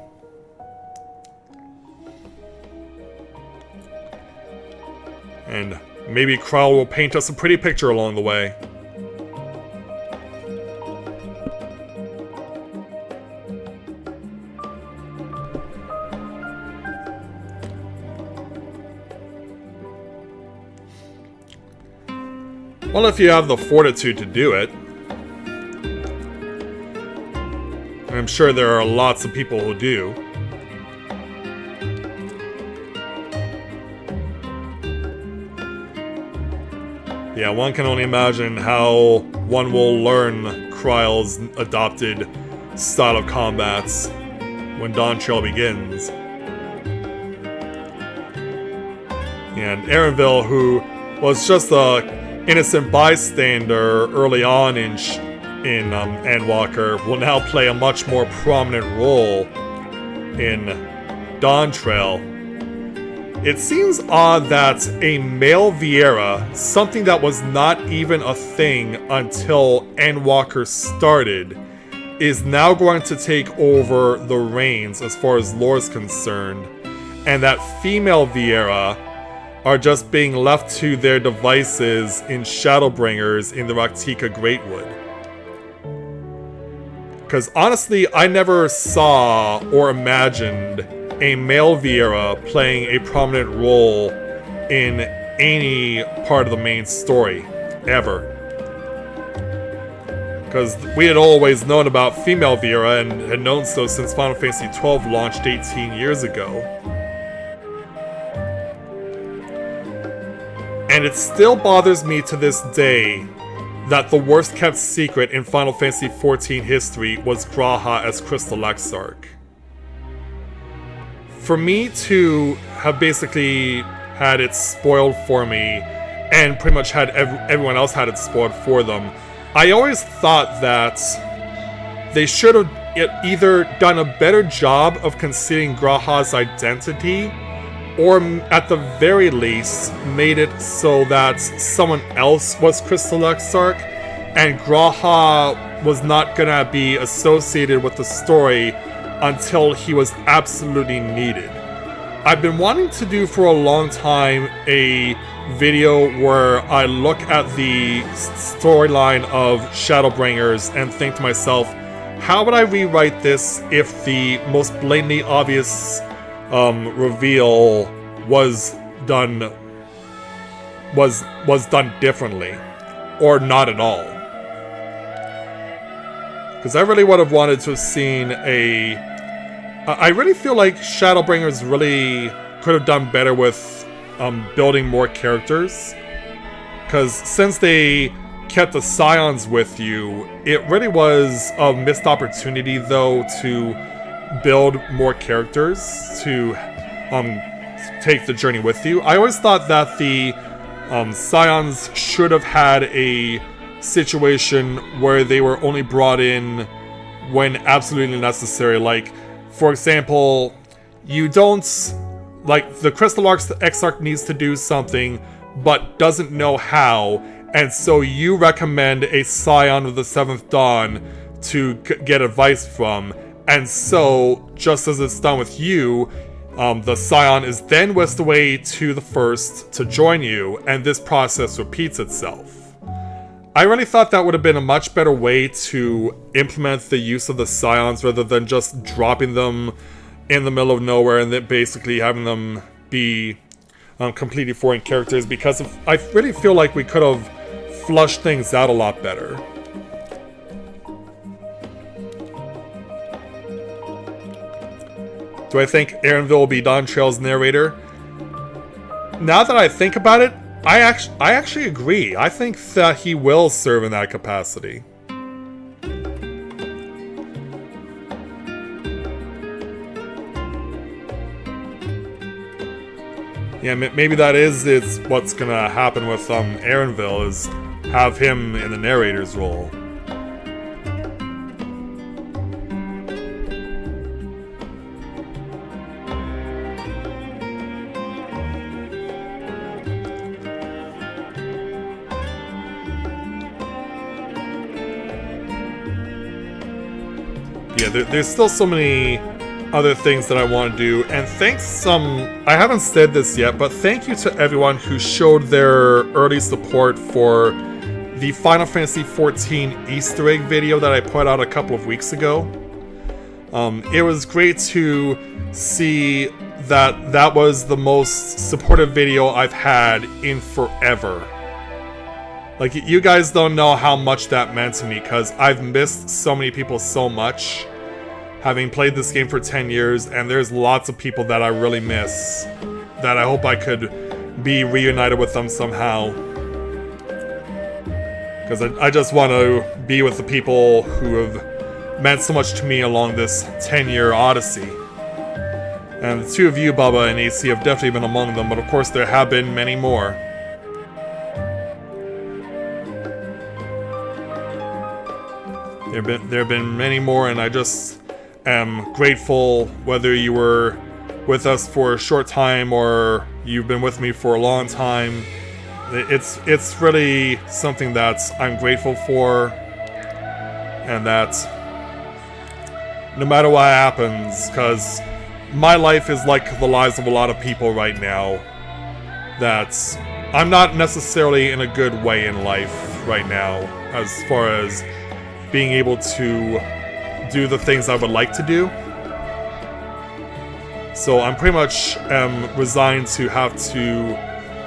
Speaker 1: And maybe Krell will paint us a pretty picture along the way.
Speaker 4: Well, if you have the fortitude to do it. I'm sure there are lots of people who do. Yeah, one can only imagine how one will learn Kryle's adopted style of combats when Dawn Trail begins. And Erenville, who was just a innocent bystander early on in Endwalker, will now play a much more prominent role in Dawn Trail. It seems odd that a male Viera, something that was not even a thing until Endwalker started, is now going to take over the reins as far as lore is concerned, and that female Viera are just being left to their devices in Shadowbringers in the Raktika Greatwood. Because honestly, I never saw or imagined a male Viera playing a prominent role in any part of the main story, ever. Because we had always known about female Viera and had known so since Final Fantasy XII launched 18 years ago. And it still bothers me to this day that the worst kept secret in Final Fantasy XIV history was G'raha as Crystal Exarch. For me to have basically had it spoiled for me, and pretty much had everyone else had it spoiled for them, I always thought that they should have either done a better job of concealing G'raha's identity, or at the very least made it so that someone else was Crystal Exarch, and G'raha was not gonna be associated with the story until he was absolutely needed. I've been wanting to do for a long time a video where I look at the storyline of Shadowbringers and think to myself, how would I rewrite this if the most blatantly obvious reveal was done differently, or not at all? Because I really would have wanted to have seen I really feel like Shadowbringers really could have done better with building more characters. Because since they kept the Scions with you, it really was a missed opportunity, though, to build more characters to take the journey with you. I always thought that the Scions should have had a situation where they were only brought in when absolutely necessary. Like, for example, you don't... Like, the Crystal Exarch needs to do something, but doesn't know how, and so you recommend a Scion of the Seventh Dawn to get advice from, and so, just as it's done with you, the Scion is then whisked away to the First to join you, and this process repeats itself. I really thought that would have been a much better way to implement the use of the Scions rather than just dropping them in the middle of nowhere and then basically having them be completely foreign characters, because I really feel like we could have flushed things out a lot better. Do I think Erenville will be Dawn Trail's narrator? Now that I think about it, I actually agree. I think that he will serve in that capacity. Yeah, maybe that is what's gonna happen with Erenville, is have him in the narrator's role. Yeah, there's still so many other things that I want to do, and thanks, I haven't said this yet, but thank you to everyone who showed their early support for the Final Fantasy XIV Easter egg video that I put out a couple of weeks ago. It was great to see that was the most supportive video I've had in forever.
Speaker 1: Like, you guys don't know how much that meant to me, because I've missed so many people so much, having played this game for 10 years, and there's lots of people that I really miss, that I hope I could be reunited with them somehow. Because I just want to be with the people who have meant so much to me along this 10-year odyssey. And the two of you, Bubba and AC, have definitely been among them, but of course there have been many more. There have been many more, and I just am grateful whether you were with us for a short time or you've been with me for a long time. It's really something that I'm grateful for, and that no matter what happens, because my life is like the lives of a lot of people right now, that I'm not necessarily in a good way in life right now, as far as being able to do the things I would like to do. So I'm pretty much resigned to have to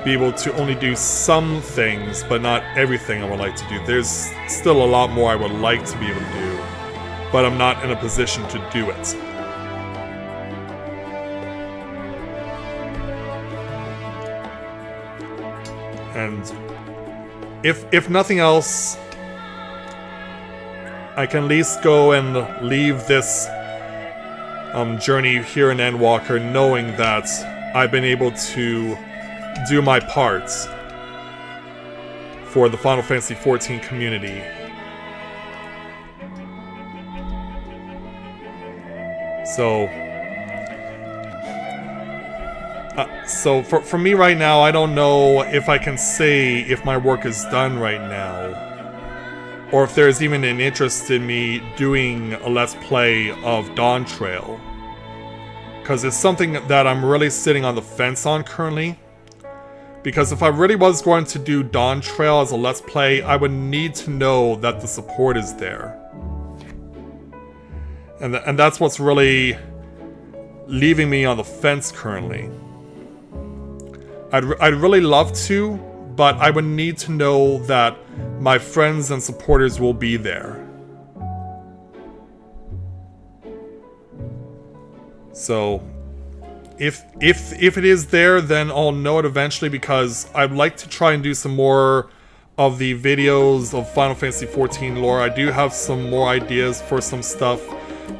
Speaker 1: be able to only do some things, but not everything I would like to do. There's still a lot more I would like to be able to do, but I'm not in a position to do it. And if nothing else, I can at least go and leave this journey here in Endwalker knowing that I've been able to do my part for the Final Fantasy XIV community. So for me right now, I don't know if I can say if my work is done right now, or if there's even an interest in me doing a Let's Play of Dawn Trail. Because it's something that I'm really sitting on the fence on currently. Because if I really was going to do Dawn Trail as a Let's Play, I would need to know that the support is there. And that's what's really leaving me on the fence currently. I'd really love to, but I would need to know that my friends and supporters will be there. So, if it is there, then I'll know it eventually, because I'd like to try and do some more of the videos of Final Fantasy XIV lore. I do have some more ideas for some stuff.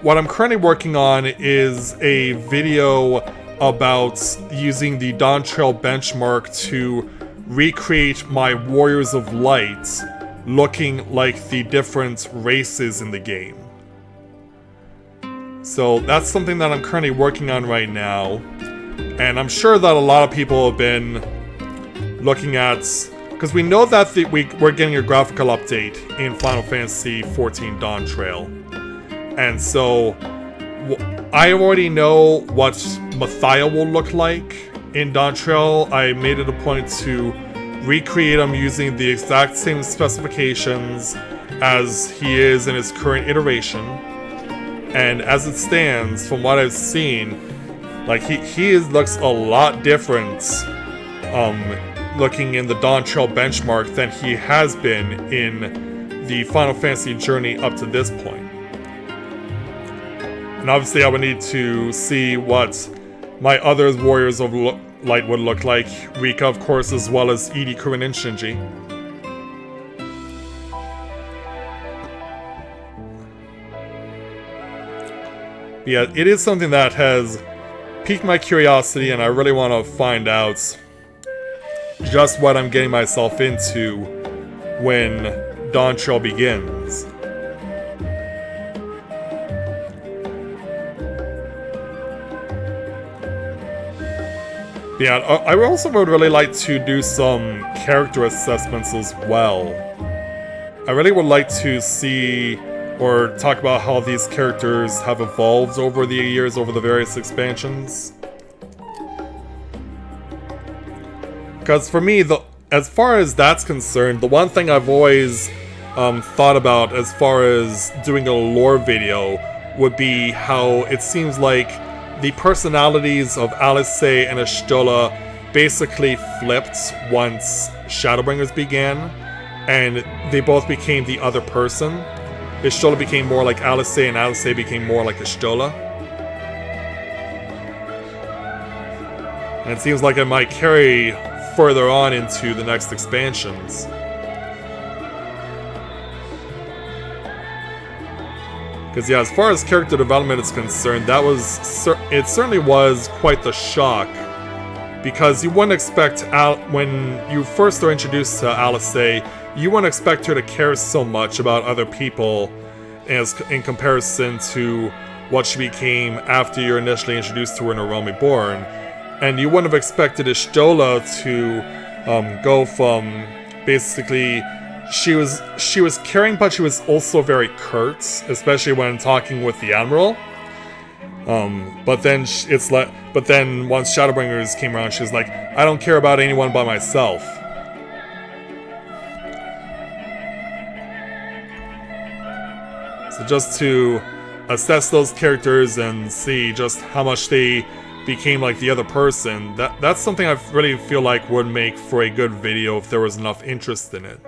Speaker 1: What I'm currently working on is a video about using the Dawn Trail benchmark to recreate my Warriors of Light looking like the different races in the game. So that's something that I'm currently working on right now, and I'm sure that a lot of people have been looking at, because we know that we're getting a graphical update in Final Fantasy XIV Dawn Trail, and so I already know what Mathia will look like in Dawn Trail. I made it a point to recreate him using the exact same specifications as he is in his current iteration. And as it stands, from what I've seen, like he looks a lot different looking in the Dawn Trail benchmark than he has been in the Final Fantasy journey up to this point. And obviously I would need to see what my other Warriors of Light would look like. Rika, of course, as well as Edie, Kurin, and Shinji. But yeah, it is something that has piqued my curiosity, and I really want to find out just what I'm getting myself into when Dawn Trail begins. Yeah, I also would really like to do some character assessments as well. I really would like to see or talk about how these characters have evolved over the years, over the various expansions. Because for me, as far as that's concerned, the one thing I've always thought about as far as doing a lore video would be how it seems like the personalities of Alice and Ashtola basically flipped once Shadowbringers began. and they both became the other person. Y'shtola became more like Alice, and Alice became more like Y'shtola. And it seems like it might carry further on into the next expansions. Because yeah, as far as character development is concerned, that was it certainly was quite the shock. Because you wouldn't expect when you first are introduced to Alice, you wouldn't expect her to care so much about other people in comparison to what she became after you're initially introduced to her in A Realm Reborn. And you wouldn't have expected Y'shtola to go from basically she was caring, but she was also very curt, especially when talking with the Admiral. But then once Shadowbringers came around, she was like, I don't care about anyone but myself. So just to assess those characters and see just how much they became like the other person, that's something I really feel like would make for a good video if there was enough interest in it.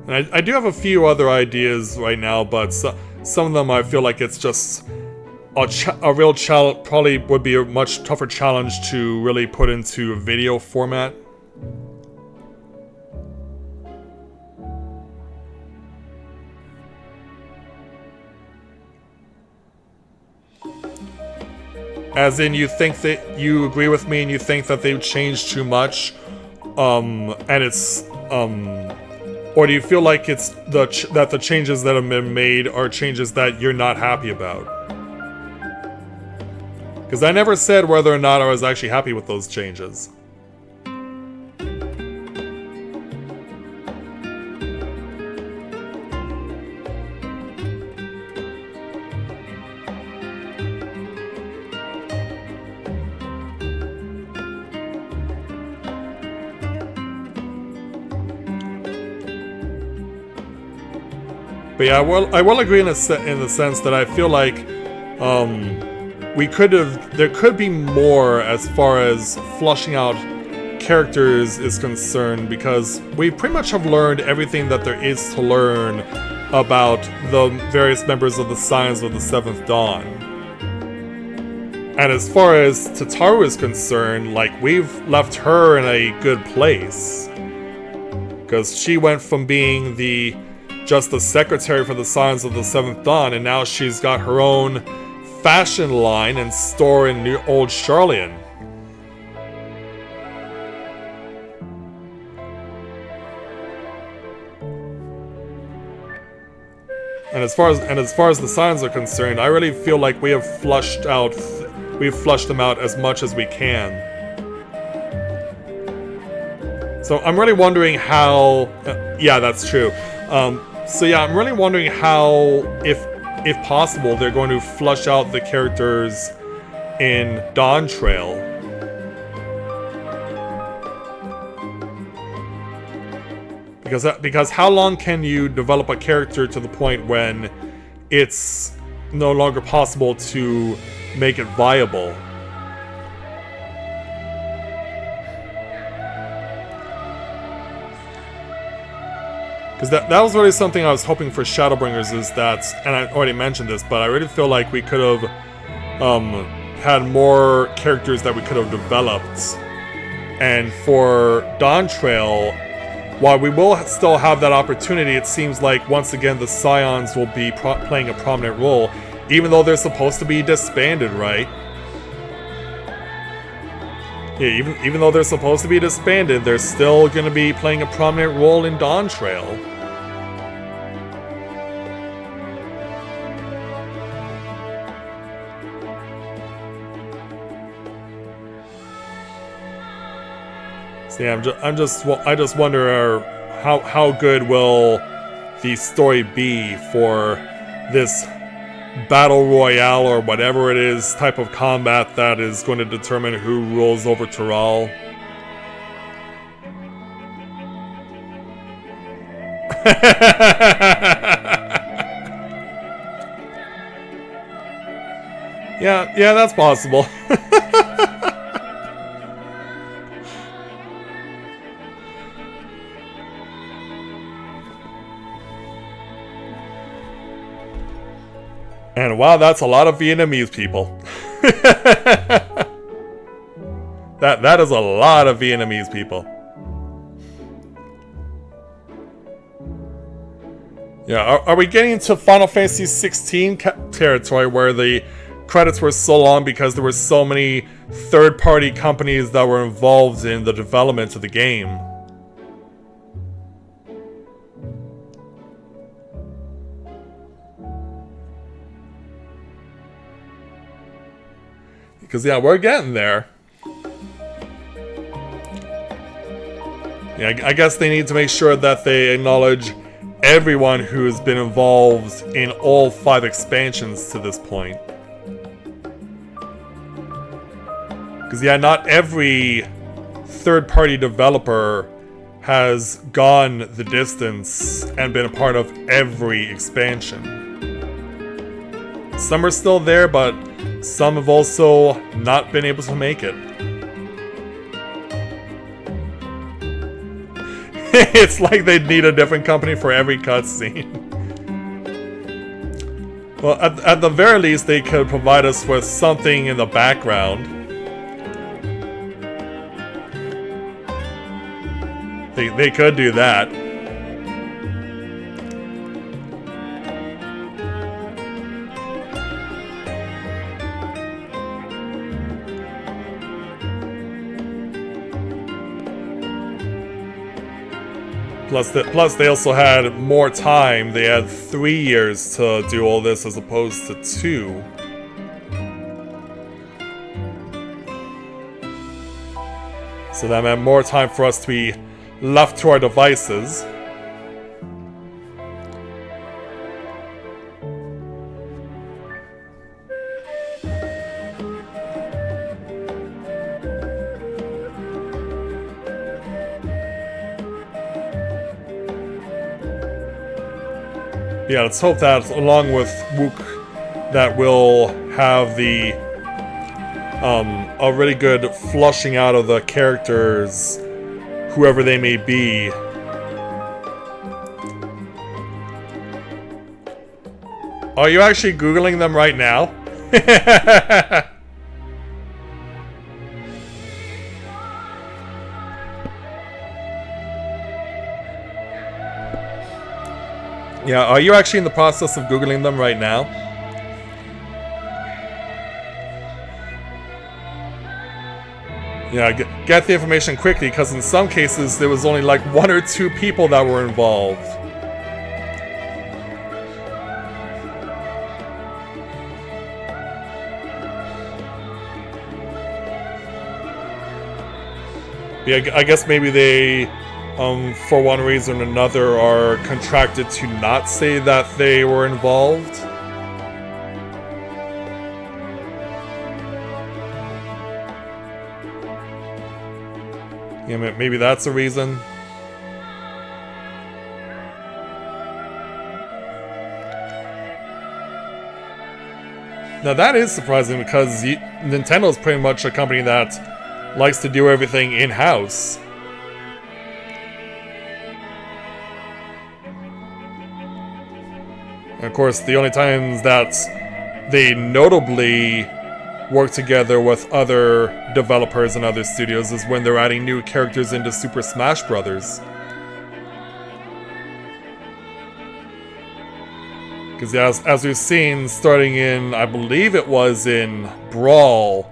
Speaker 1: And I do have a few other ideas right now, but some of them I feel like it's just a real challenge. Probably would be a much tougher challenge to really put into a video format. As in, you think that you agree with me and you think that they've changed too much, and it's or do you feel like it's that the changes that have been made are changes that you're not happy about? Because I never said whether or not I was actually happy with those changes. But yeah, I will agree in the sense that I feel like there could be more as far as flushing out characters is concerned, because we pretty much have learned everything that there is to learn about the various members of the Scions of the Seventh Dawn. And as far as Tataru is concerned, like, we've left her in a good place. Because she went from being just the secretary for the Scions of the Seventh Dawn, and now she's got her own fashion line and store in Old Sharlayan. And as far as the Scions are concerned, I really feel like we've flushed them out as much as we can. So I'm really wondering how. Yeah, that's true. So yeah, I'm really wondering how, if possible, they're going to flush out the characters in Dawn Trail. Because how long can you develop a character to the point when it's no longer possible to make it viable? Because that was really something I was hoping for Shadowbringers, is that, and I already mentioned this, but I really feel like we could have had more characters that we could have developed. And for Dawn Trail, while we will still have that opportunity, it seems like once again the Scions will be playing a prominent role, even though they're supposed to be disbanded, right? Yeah, even though they're supposed to be disbanded, they're still going to be playing a prominent role in Dawn Trail. So yeah, I just wonder how good will the story be for this battle royale or whatever it is type of combat that is going to determine who rules over Tural. Yeah, that's possible. And wow, that's a lot of Vietnamese people. That is a lot of Vietnamese people. Yeah, are we getting into Final Fantasy 16 territory where the credits were so long because there were so many third-party companies that were involved in the development of the game? Because, yeah, we're getting there. Yeah, I guess they need to make sure that they acknowledge everyone who's been involved in all 5 expansions to this point. Because, yeah, not every third-party developer has gone the distance and been a part of every expansion. Some are still there, but some have also not been able to make it. It's like they'd need a different company for every cutscene. Well, at the very least, they could provide us with something in the background. They could do that. Plus, they also had more time. They had 3 years to do all this as opposed to 2. So that meant more time for us to be left to our devices. Yeah, let's hope that along with Wook that we'll have the a really good flushing out of the characters, whoever they may be. Are you actually Googling them right now? Yeah, are you actually in the process of Googling them right now? Yeah, get the information quickly, because in some cases there was only like 1 or 2 people that were involved. Yeah, I guess maybe they, for one reason or another, are contracted to not say that they were involved. Yeah, maybe that's a reason. Now that is surprising, because Nintendo is pretty much a company that likes to do everything in-house. And of course, the only times that they notably work together with other developers and other studios is when they're adding new characters into Super Smash Bros. Because as we've seen, starting in, I believe it was in Brawl,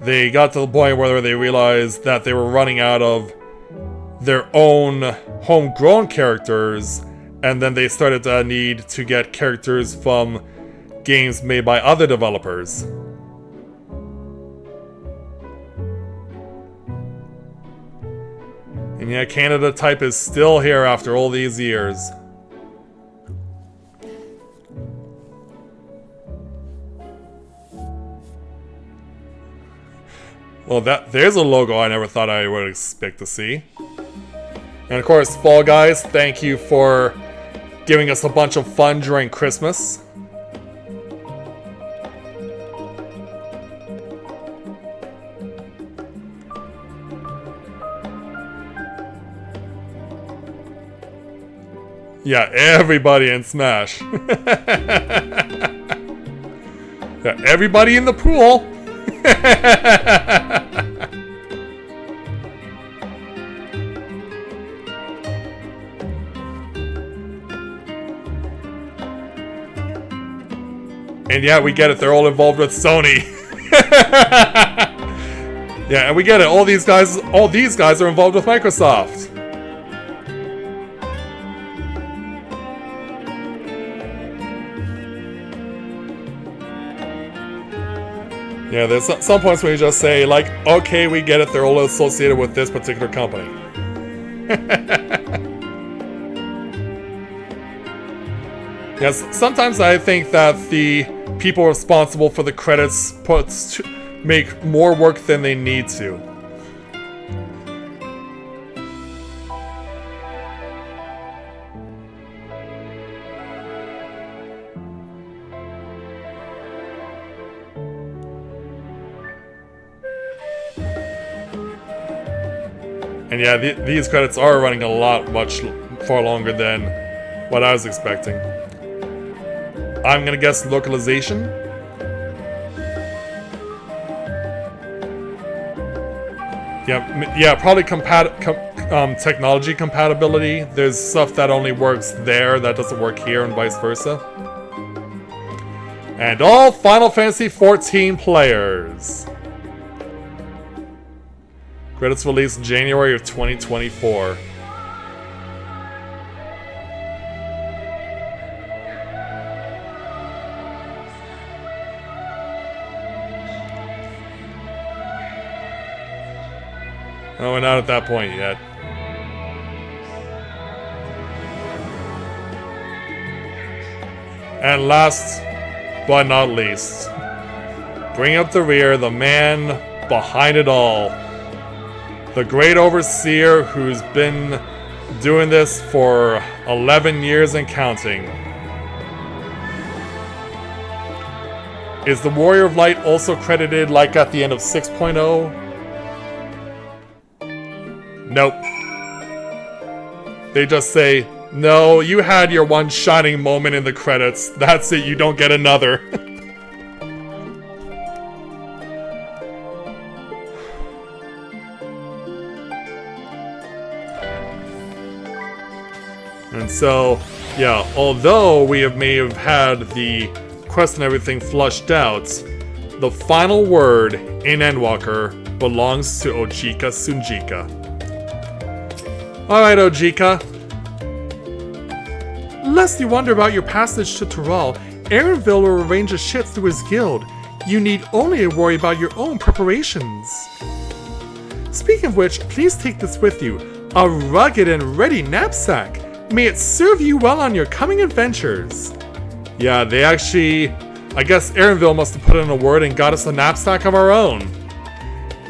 Speaker 1: they got to the point where they realized that they were running out of their own homegrown characters, and then they started to need to get characters from games made by other developers. And yeah, Canada Type is still here after all these years. Well, there's a logo I never thought I would expect to see. And of course, Fall Guys, thank you for giving us a bunch of fun during Christmas. Yeah, everybody in Smash. Yeah, everybody in the pool. And yeah, we get it. They're all involved with Sony. Yeah, and we get it. All these guys are involved with Microsoft. Yeah, there's some points where you just say, like, okay, we get it. They're all associated with this particular company. Yes, sometimes I think that the people responsible for the credits make more work than they need to. And yeah, these credits are running far longer than what I was expecting. I'm gonna guess localization. Yeah, probably technology compatibility. There's stuff that only works there that doesn't work here, and vice versa. And all Final Fantasy XIV players. Credits released in January of 2024. Oh, we're not at that point yet. And last but not least, bring up the rear, the man behind it all. The great overseer who's been doing this for 11 years and counting. Is the Warrior of Light also credited like at the end of 6.0? Nope. They just say, no, you had your one shining moment in the credits. That's it, you don't get another. And so, yeah, although we may have had the quest and everything flushed out, the final word in Endwalker belongs to Ojika Sunjika. Alright, Ojika.
Speaker 2: Lest you wonder about your passage to Tural, Aaronville will arrange a ship through his guild. You need only worry about your own preparations. Speaking of which, please take this with you. A rugged and ready knapsack. May it serve you well on your coming adventures.
Speaker 1: Yeah, they actually... I guess Aaronville must have put in a word and got us a knapsack of our own.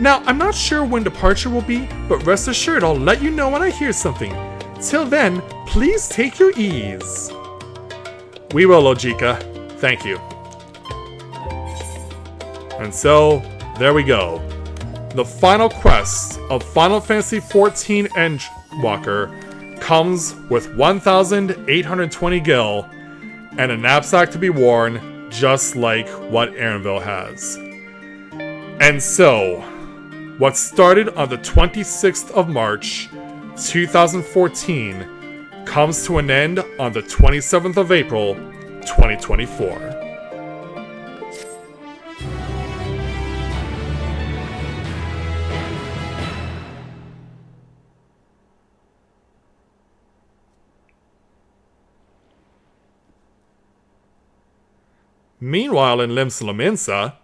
Speaker 2: Now, I'm not sure when departure will be, but rest assured I'll let you know when I hear something. Till then, please take your ease.
Speaker 1: We will, Ojika. Thank you. And so, there we go. The final quest of Final Fantasy XIV Endwalker comes with 1,820 gil and a knapsack to be worn, just like what Aaronville has. And so, what started on the 26th of March, 2014, comes to an end on the 27th of April, 2024. Meanwhile, in Limsa,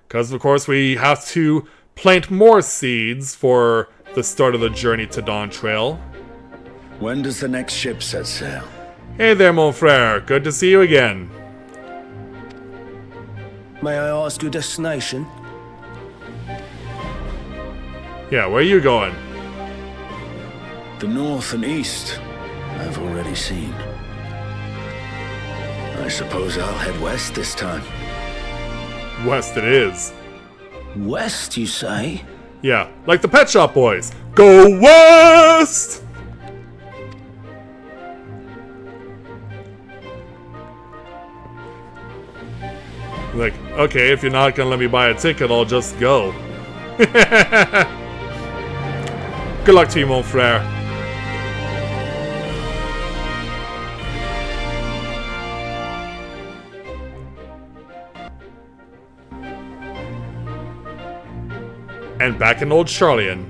Speaker 1: because of course we have to plant more seeds for the start of the journey to Dawn Trail.
Speaker 12: When does the next ship set sail?
Speaker 1: Hey there, mon frere. Good to see you again.
Speaker 13: May I ask your destination?
Speaker 1: Yeah, where are you going?
Speaker 12: The north and east, I've already seen. I suppose I'll head west this time.
Speaker 1: West it is.
Speaker 13: West, you say?
Speaker 1: Yeah, like the Pet Shop Boys. Go west!
Speaker 4: Like, okay, if you're not gonna let me buy a ticket, I'll just go. Good luck to you, mon frère. And back in old Charlian.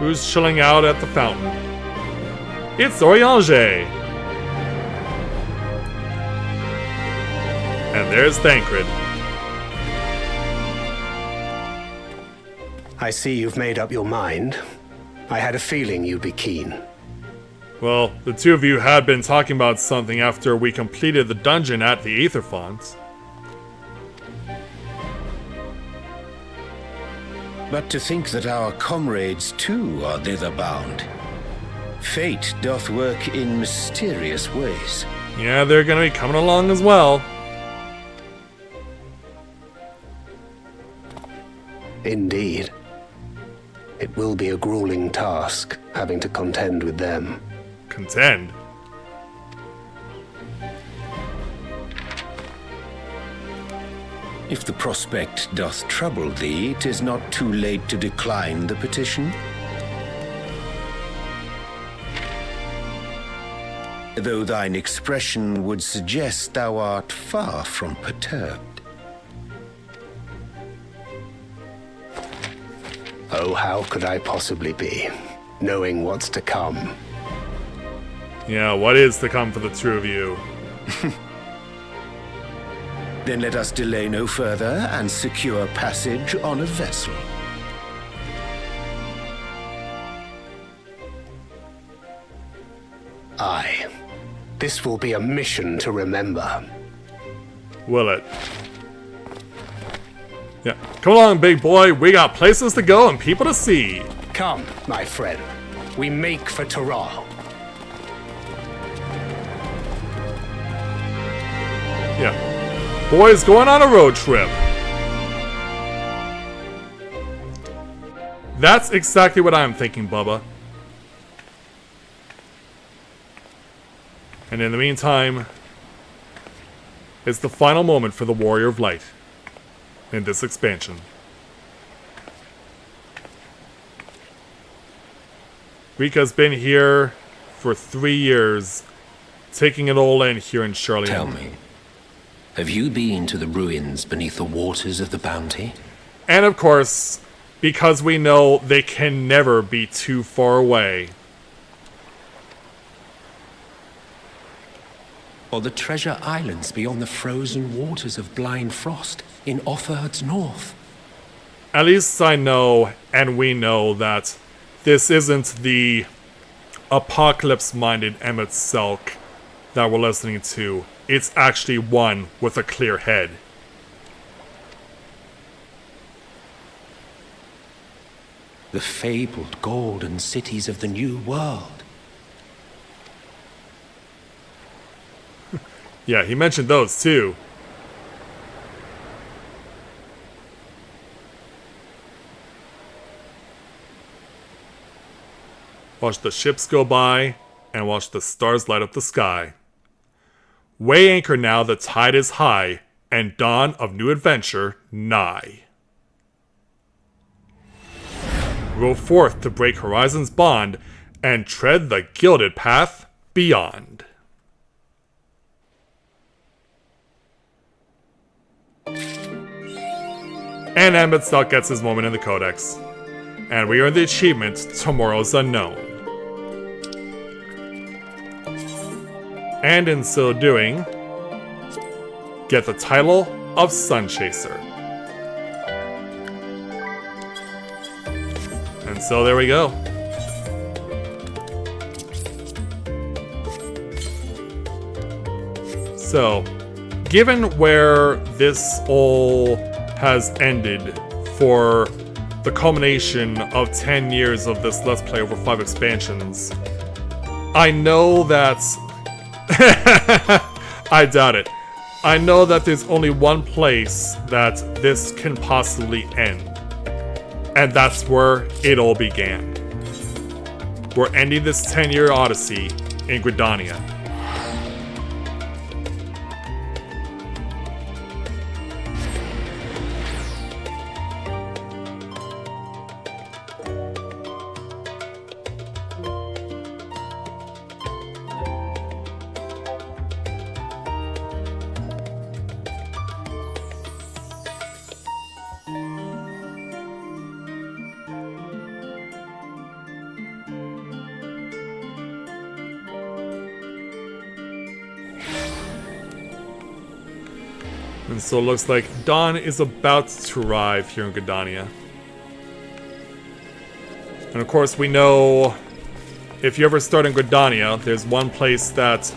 Speaker 4: Who's chilling out at the fountain? It's Oriange! And there's Thancred.
Speaker 14: I see you've made up your mind. I had a feeling you'd be keen.
Speaker 4: Well, the two of you had been talking about something after we completed the dungeon at the Aether Font.
Speaker 13: But to think that our comrades too are thither bound. Fate doth work in mysterious ways.
Speaker 4: Yeah, they're gonna be coming along as well.
Speaker 14: Indeed. It will be a grueling task, having to contend with them.
Speaker 4: Contend?
Speaker 13: If the prospect doth trouble thee, 'tis not too late to decline the petition. Though thine expression would suggest thou art far from perturbed.
Speaker 14: Oh, how could I possibly be, knowing what's to come?
Speaker 4: Yeah, what is to come for the two of you?
Speaker 13: Then let us delay no further and secure passage on a vessel.
Speaker 14: Aye. This will be a mission to remember.
Speaker 4: Will it? Yeah. Come along, big boy. We got places to go and people to see.
Speaker 14: Come, my friend. We make for Tural.
Speaker 4: Yeah. Boys going on a road trip. That's exactly what I'm thinking, Bubba. And in the meantime, it's the final moment for the Warrior of Light in this expansion. Rika's been here for 3 years, taking it all in here in Charlian.
Speaker 15: Tell me, have you been to the ruins beneath the waters of the Bounty?
Speaker 4: And of course, because we know they can never be too far away.
Speaker 15: Or the treasure islands beyond the frozen waters of Blind Frost in Offerd's north?
Speaker 4: At least I know, and we know, that this isn't the apocalypse-minded Emmett Selk that we're listening to. It's actually one with a clear head.
Speaker 15: The fabled golden cities of the New World.
Speaker 4: Yeah, he mentioned those too. Watch the ships go by, and watch the stars light up the sky. Weigh anchor now, the tide is high, and dawn of new adventure nigh. Row forth to break horizon's bond, and tread the gilded path beyond. And Emmett Selk gets his moment in the Codex. And we earn the achievement, Tomorrow's Unknown. And in so doing, get the title of Sun Chaser. And so there we go. So, given where this all has ended for the culmination of 10 years of this Let's Play over 5 expansions, I know that... I doubt it. I know that there's only one place that this can possibly end. And that's where it all began. We're ending this 10-year odyssey in Gridania. And so it looks like dawn is about to arrive here in Gridania. And of course we know if you ever start in Gridania, there's one place that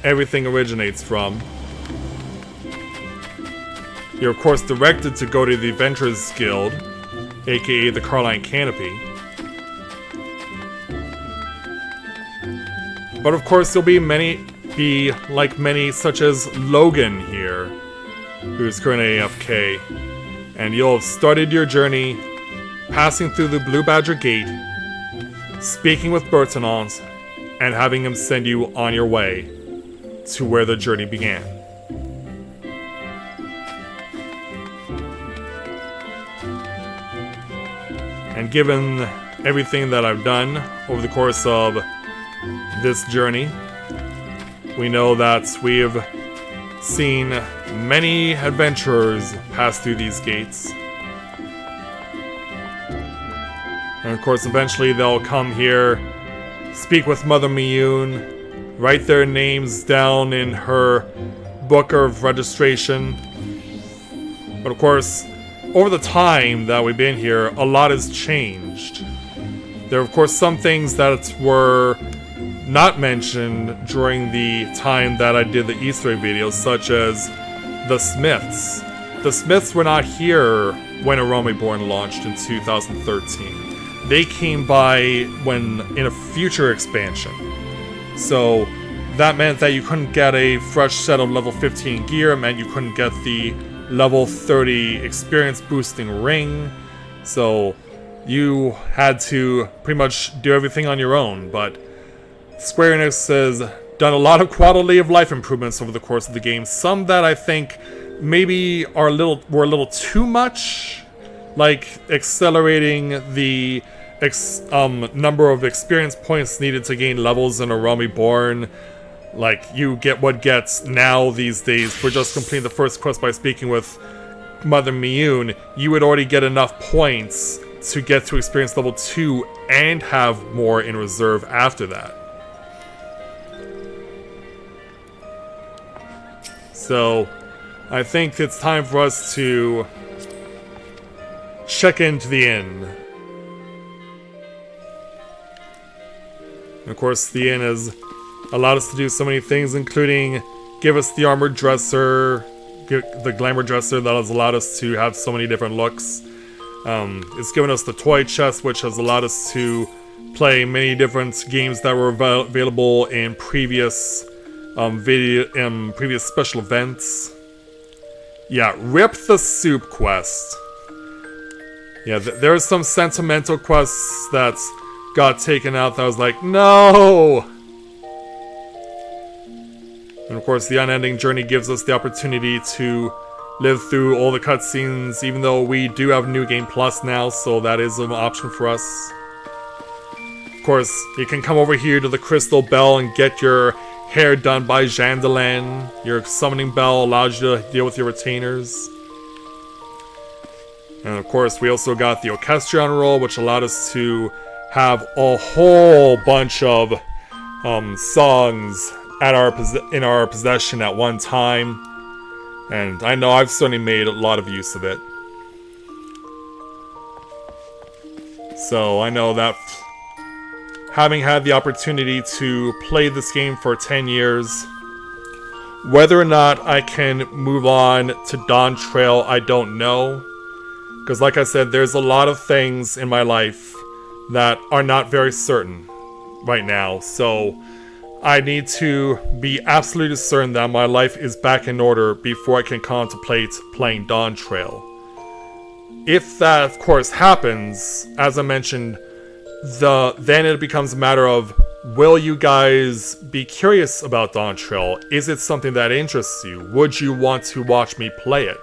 Speaker 4: everything originates from. You're of course directed to go to the Adventurers Guild, aka the Carline Canopy. But of course there'll be like many such as Logan here, who's currently AFK, and you'll have started your journey passing through the Blue Badger Gate, speaking with Bertinant, and having him send you on your way to where the journey began. And given everything that I've done over the course of this journey, we know that we've seen many adventurers pass through these gates. And of course, eventually they'll come here, speak with Mother Miyun, write their names down in her book of registration. But of course, over the time that we've been here, a lot has changed. There are of course some things that were not mentioned during the time that I did the Easter egg videos, such as the Smiths. The Smiths were not here when A Realm Reborn launched in 2013. They came by in a future expansion. So that meant that you couldn't get a fresh set of level 15 gear, it meant you couldn't get the level 30 experience boosting ring. So you had to pretty much do everything on your own, but Square Enix has done a lot of quality of life improvements over the course of the game. Some that I think maybe were a little too much, like accelerating the number of experience points needed to gain levels in A Realm Reborn. Like, you get what gets now these days for just completing the first quest by speaking with Mother Miyun. You would already get enough points to get to experience level 2 and have more in reserve after that. So, I think it's time for us to check into the inn. And of course, the inn has allowed us to do so many things, including give us the armored dresser, the glamour dresser that has allowed us to have so many different looks. It's given us the toy chest, which has allowed us to play many different games that were available in previous previous special events. Yeah, rip the soup quest. Yeah, there are some sentimental quests that got taken out that I was like, no! And of course, the unending journey gives us the opportunity to live through all the cutscenes, even though we do have New Game Plus now, so that is an option for us. Of course, you can come over here to the Crystal Bell and get your hair done by Jandalan. Your summoning bell allows you to deal with your retainers. And of course, we also got the Orchestrion roll, which allowed us to have a whole bunch of songs in our possession at one time. And I know I've certainly made a lot of use of it. So I know that having had the opportunity to play this game for 10 years, whether or not I can move on to Dawn Trail, I don't know. Because like I said, there's a lot of things in my life that are not very certain right now. So I need to be absolutely certain that my life is back in order before I can contemplate playing Dawn Trail. If that, of course, happens, as I mentioned, then it becomes a matter of will you guys be curious about Dawntrail? Is it something that interests you? Would you want to watch me play it?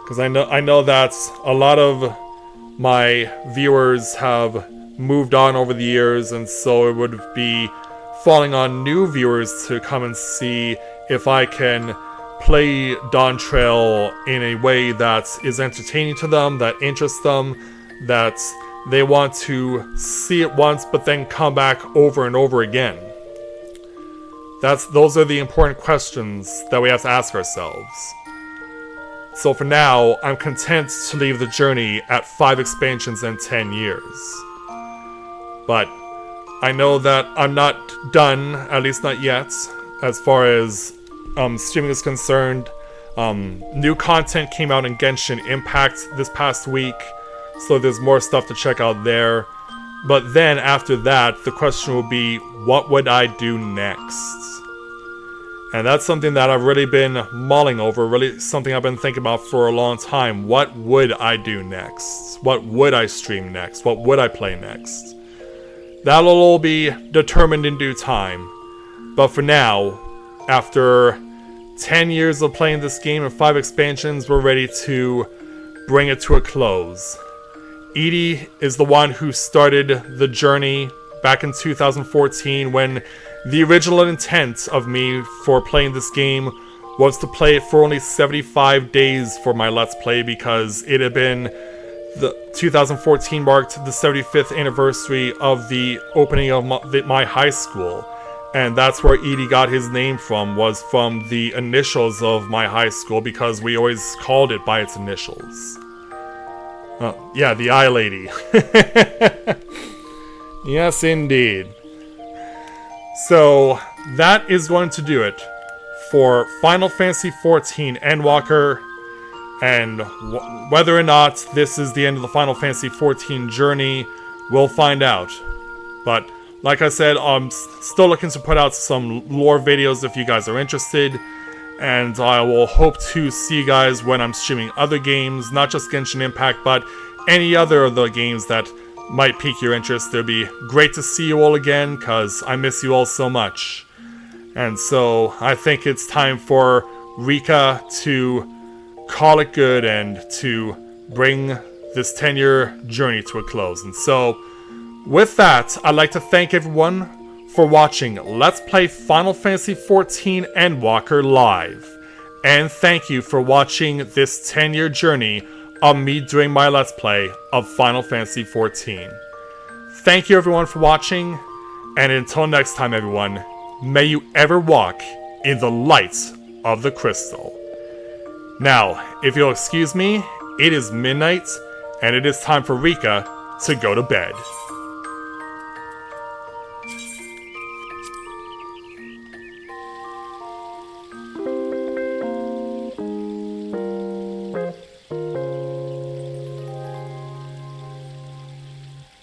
Speaker 4: Because I know that a lot of my viewers have moved on over the years, and so it would be falling on new viewers to come and see if I can play Dawntrail in a way that is entertaining to them, that interests them, that they want to see it once but then come back over and over again. Those are the important questions that we have to ask ourselves. So for now, I'm content to leave the journey at 5 expansions and 10 years. But I know that I'm not done, at least not yet, as far as streaming is concerned. New content came out in Genshin Impact this past week, so there's more stuff to check out there. But then after that, the question will be, what would I do next? And that's something that I've really been mulling over, really something I've been thinking about for a long time. What would I do next? What would I stream next? What would I play next? That'll all be determined in due time. But for now, after 10 years of playing this game and 5 expansions, we're ready to bring it to a close. Edie is the one who started the journey back in 2014, when the original intent of me for playing this game was to play it for only 75 days for my Let's Play, because it had been the 2014 marked the 75th anniversary of the opening of my high school. And that's where Edie got his name from, was from the initials of my high school, because we always called it by its initials. Yeah, the Eye Lady. Yes, indeed. So, that is going to do it for Final Fantasy XIV Endwalker, and whether or not this is the end of the Final Fantasy XIV journey, we'll find out. But, like I said, I'm still looking to put out some lore videos if you guys are interested, and I will hope to see you guys when I'm streaming other games, not just Genshin Impact, but any other of the games that might pique your interest. It'd be great to see you all again, because I miss you all so much. And so I think it's time for Rika to call it good and to bring this 10-year journey to a close. And so with that, I'd like to thank everyone for watching Let's Play Final Fantasy XIV Endwalker live. And thank you for watching this 10-year journey of me doing my Let's Play of Final Fantasy XIV. Thank you everyone for watching, and until next time everyone, may you ever walk in the light of the crystal. Now, if you'll excuse me, it is midnight, and it is time for Rika to go to bed.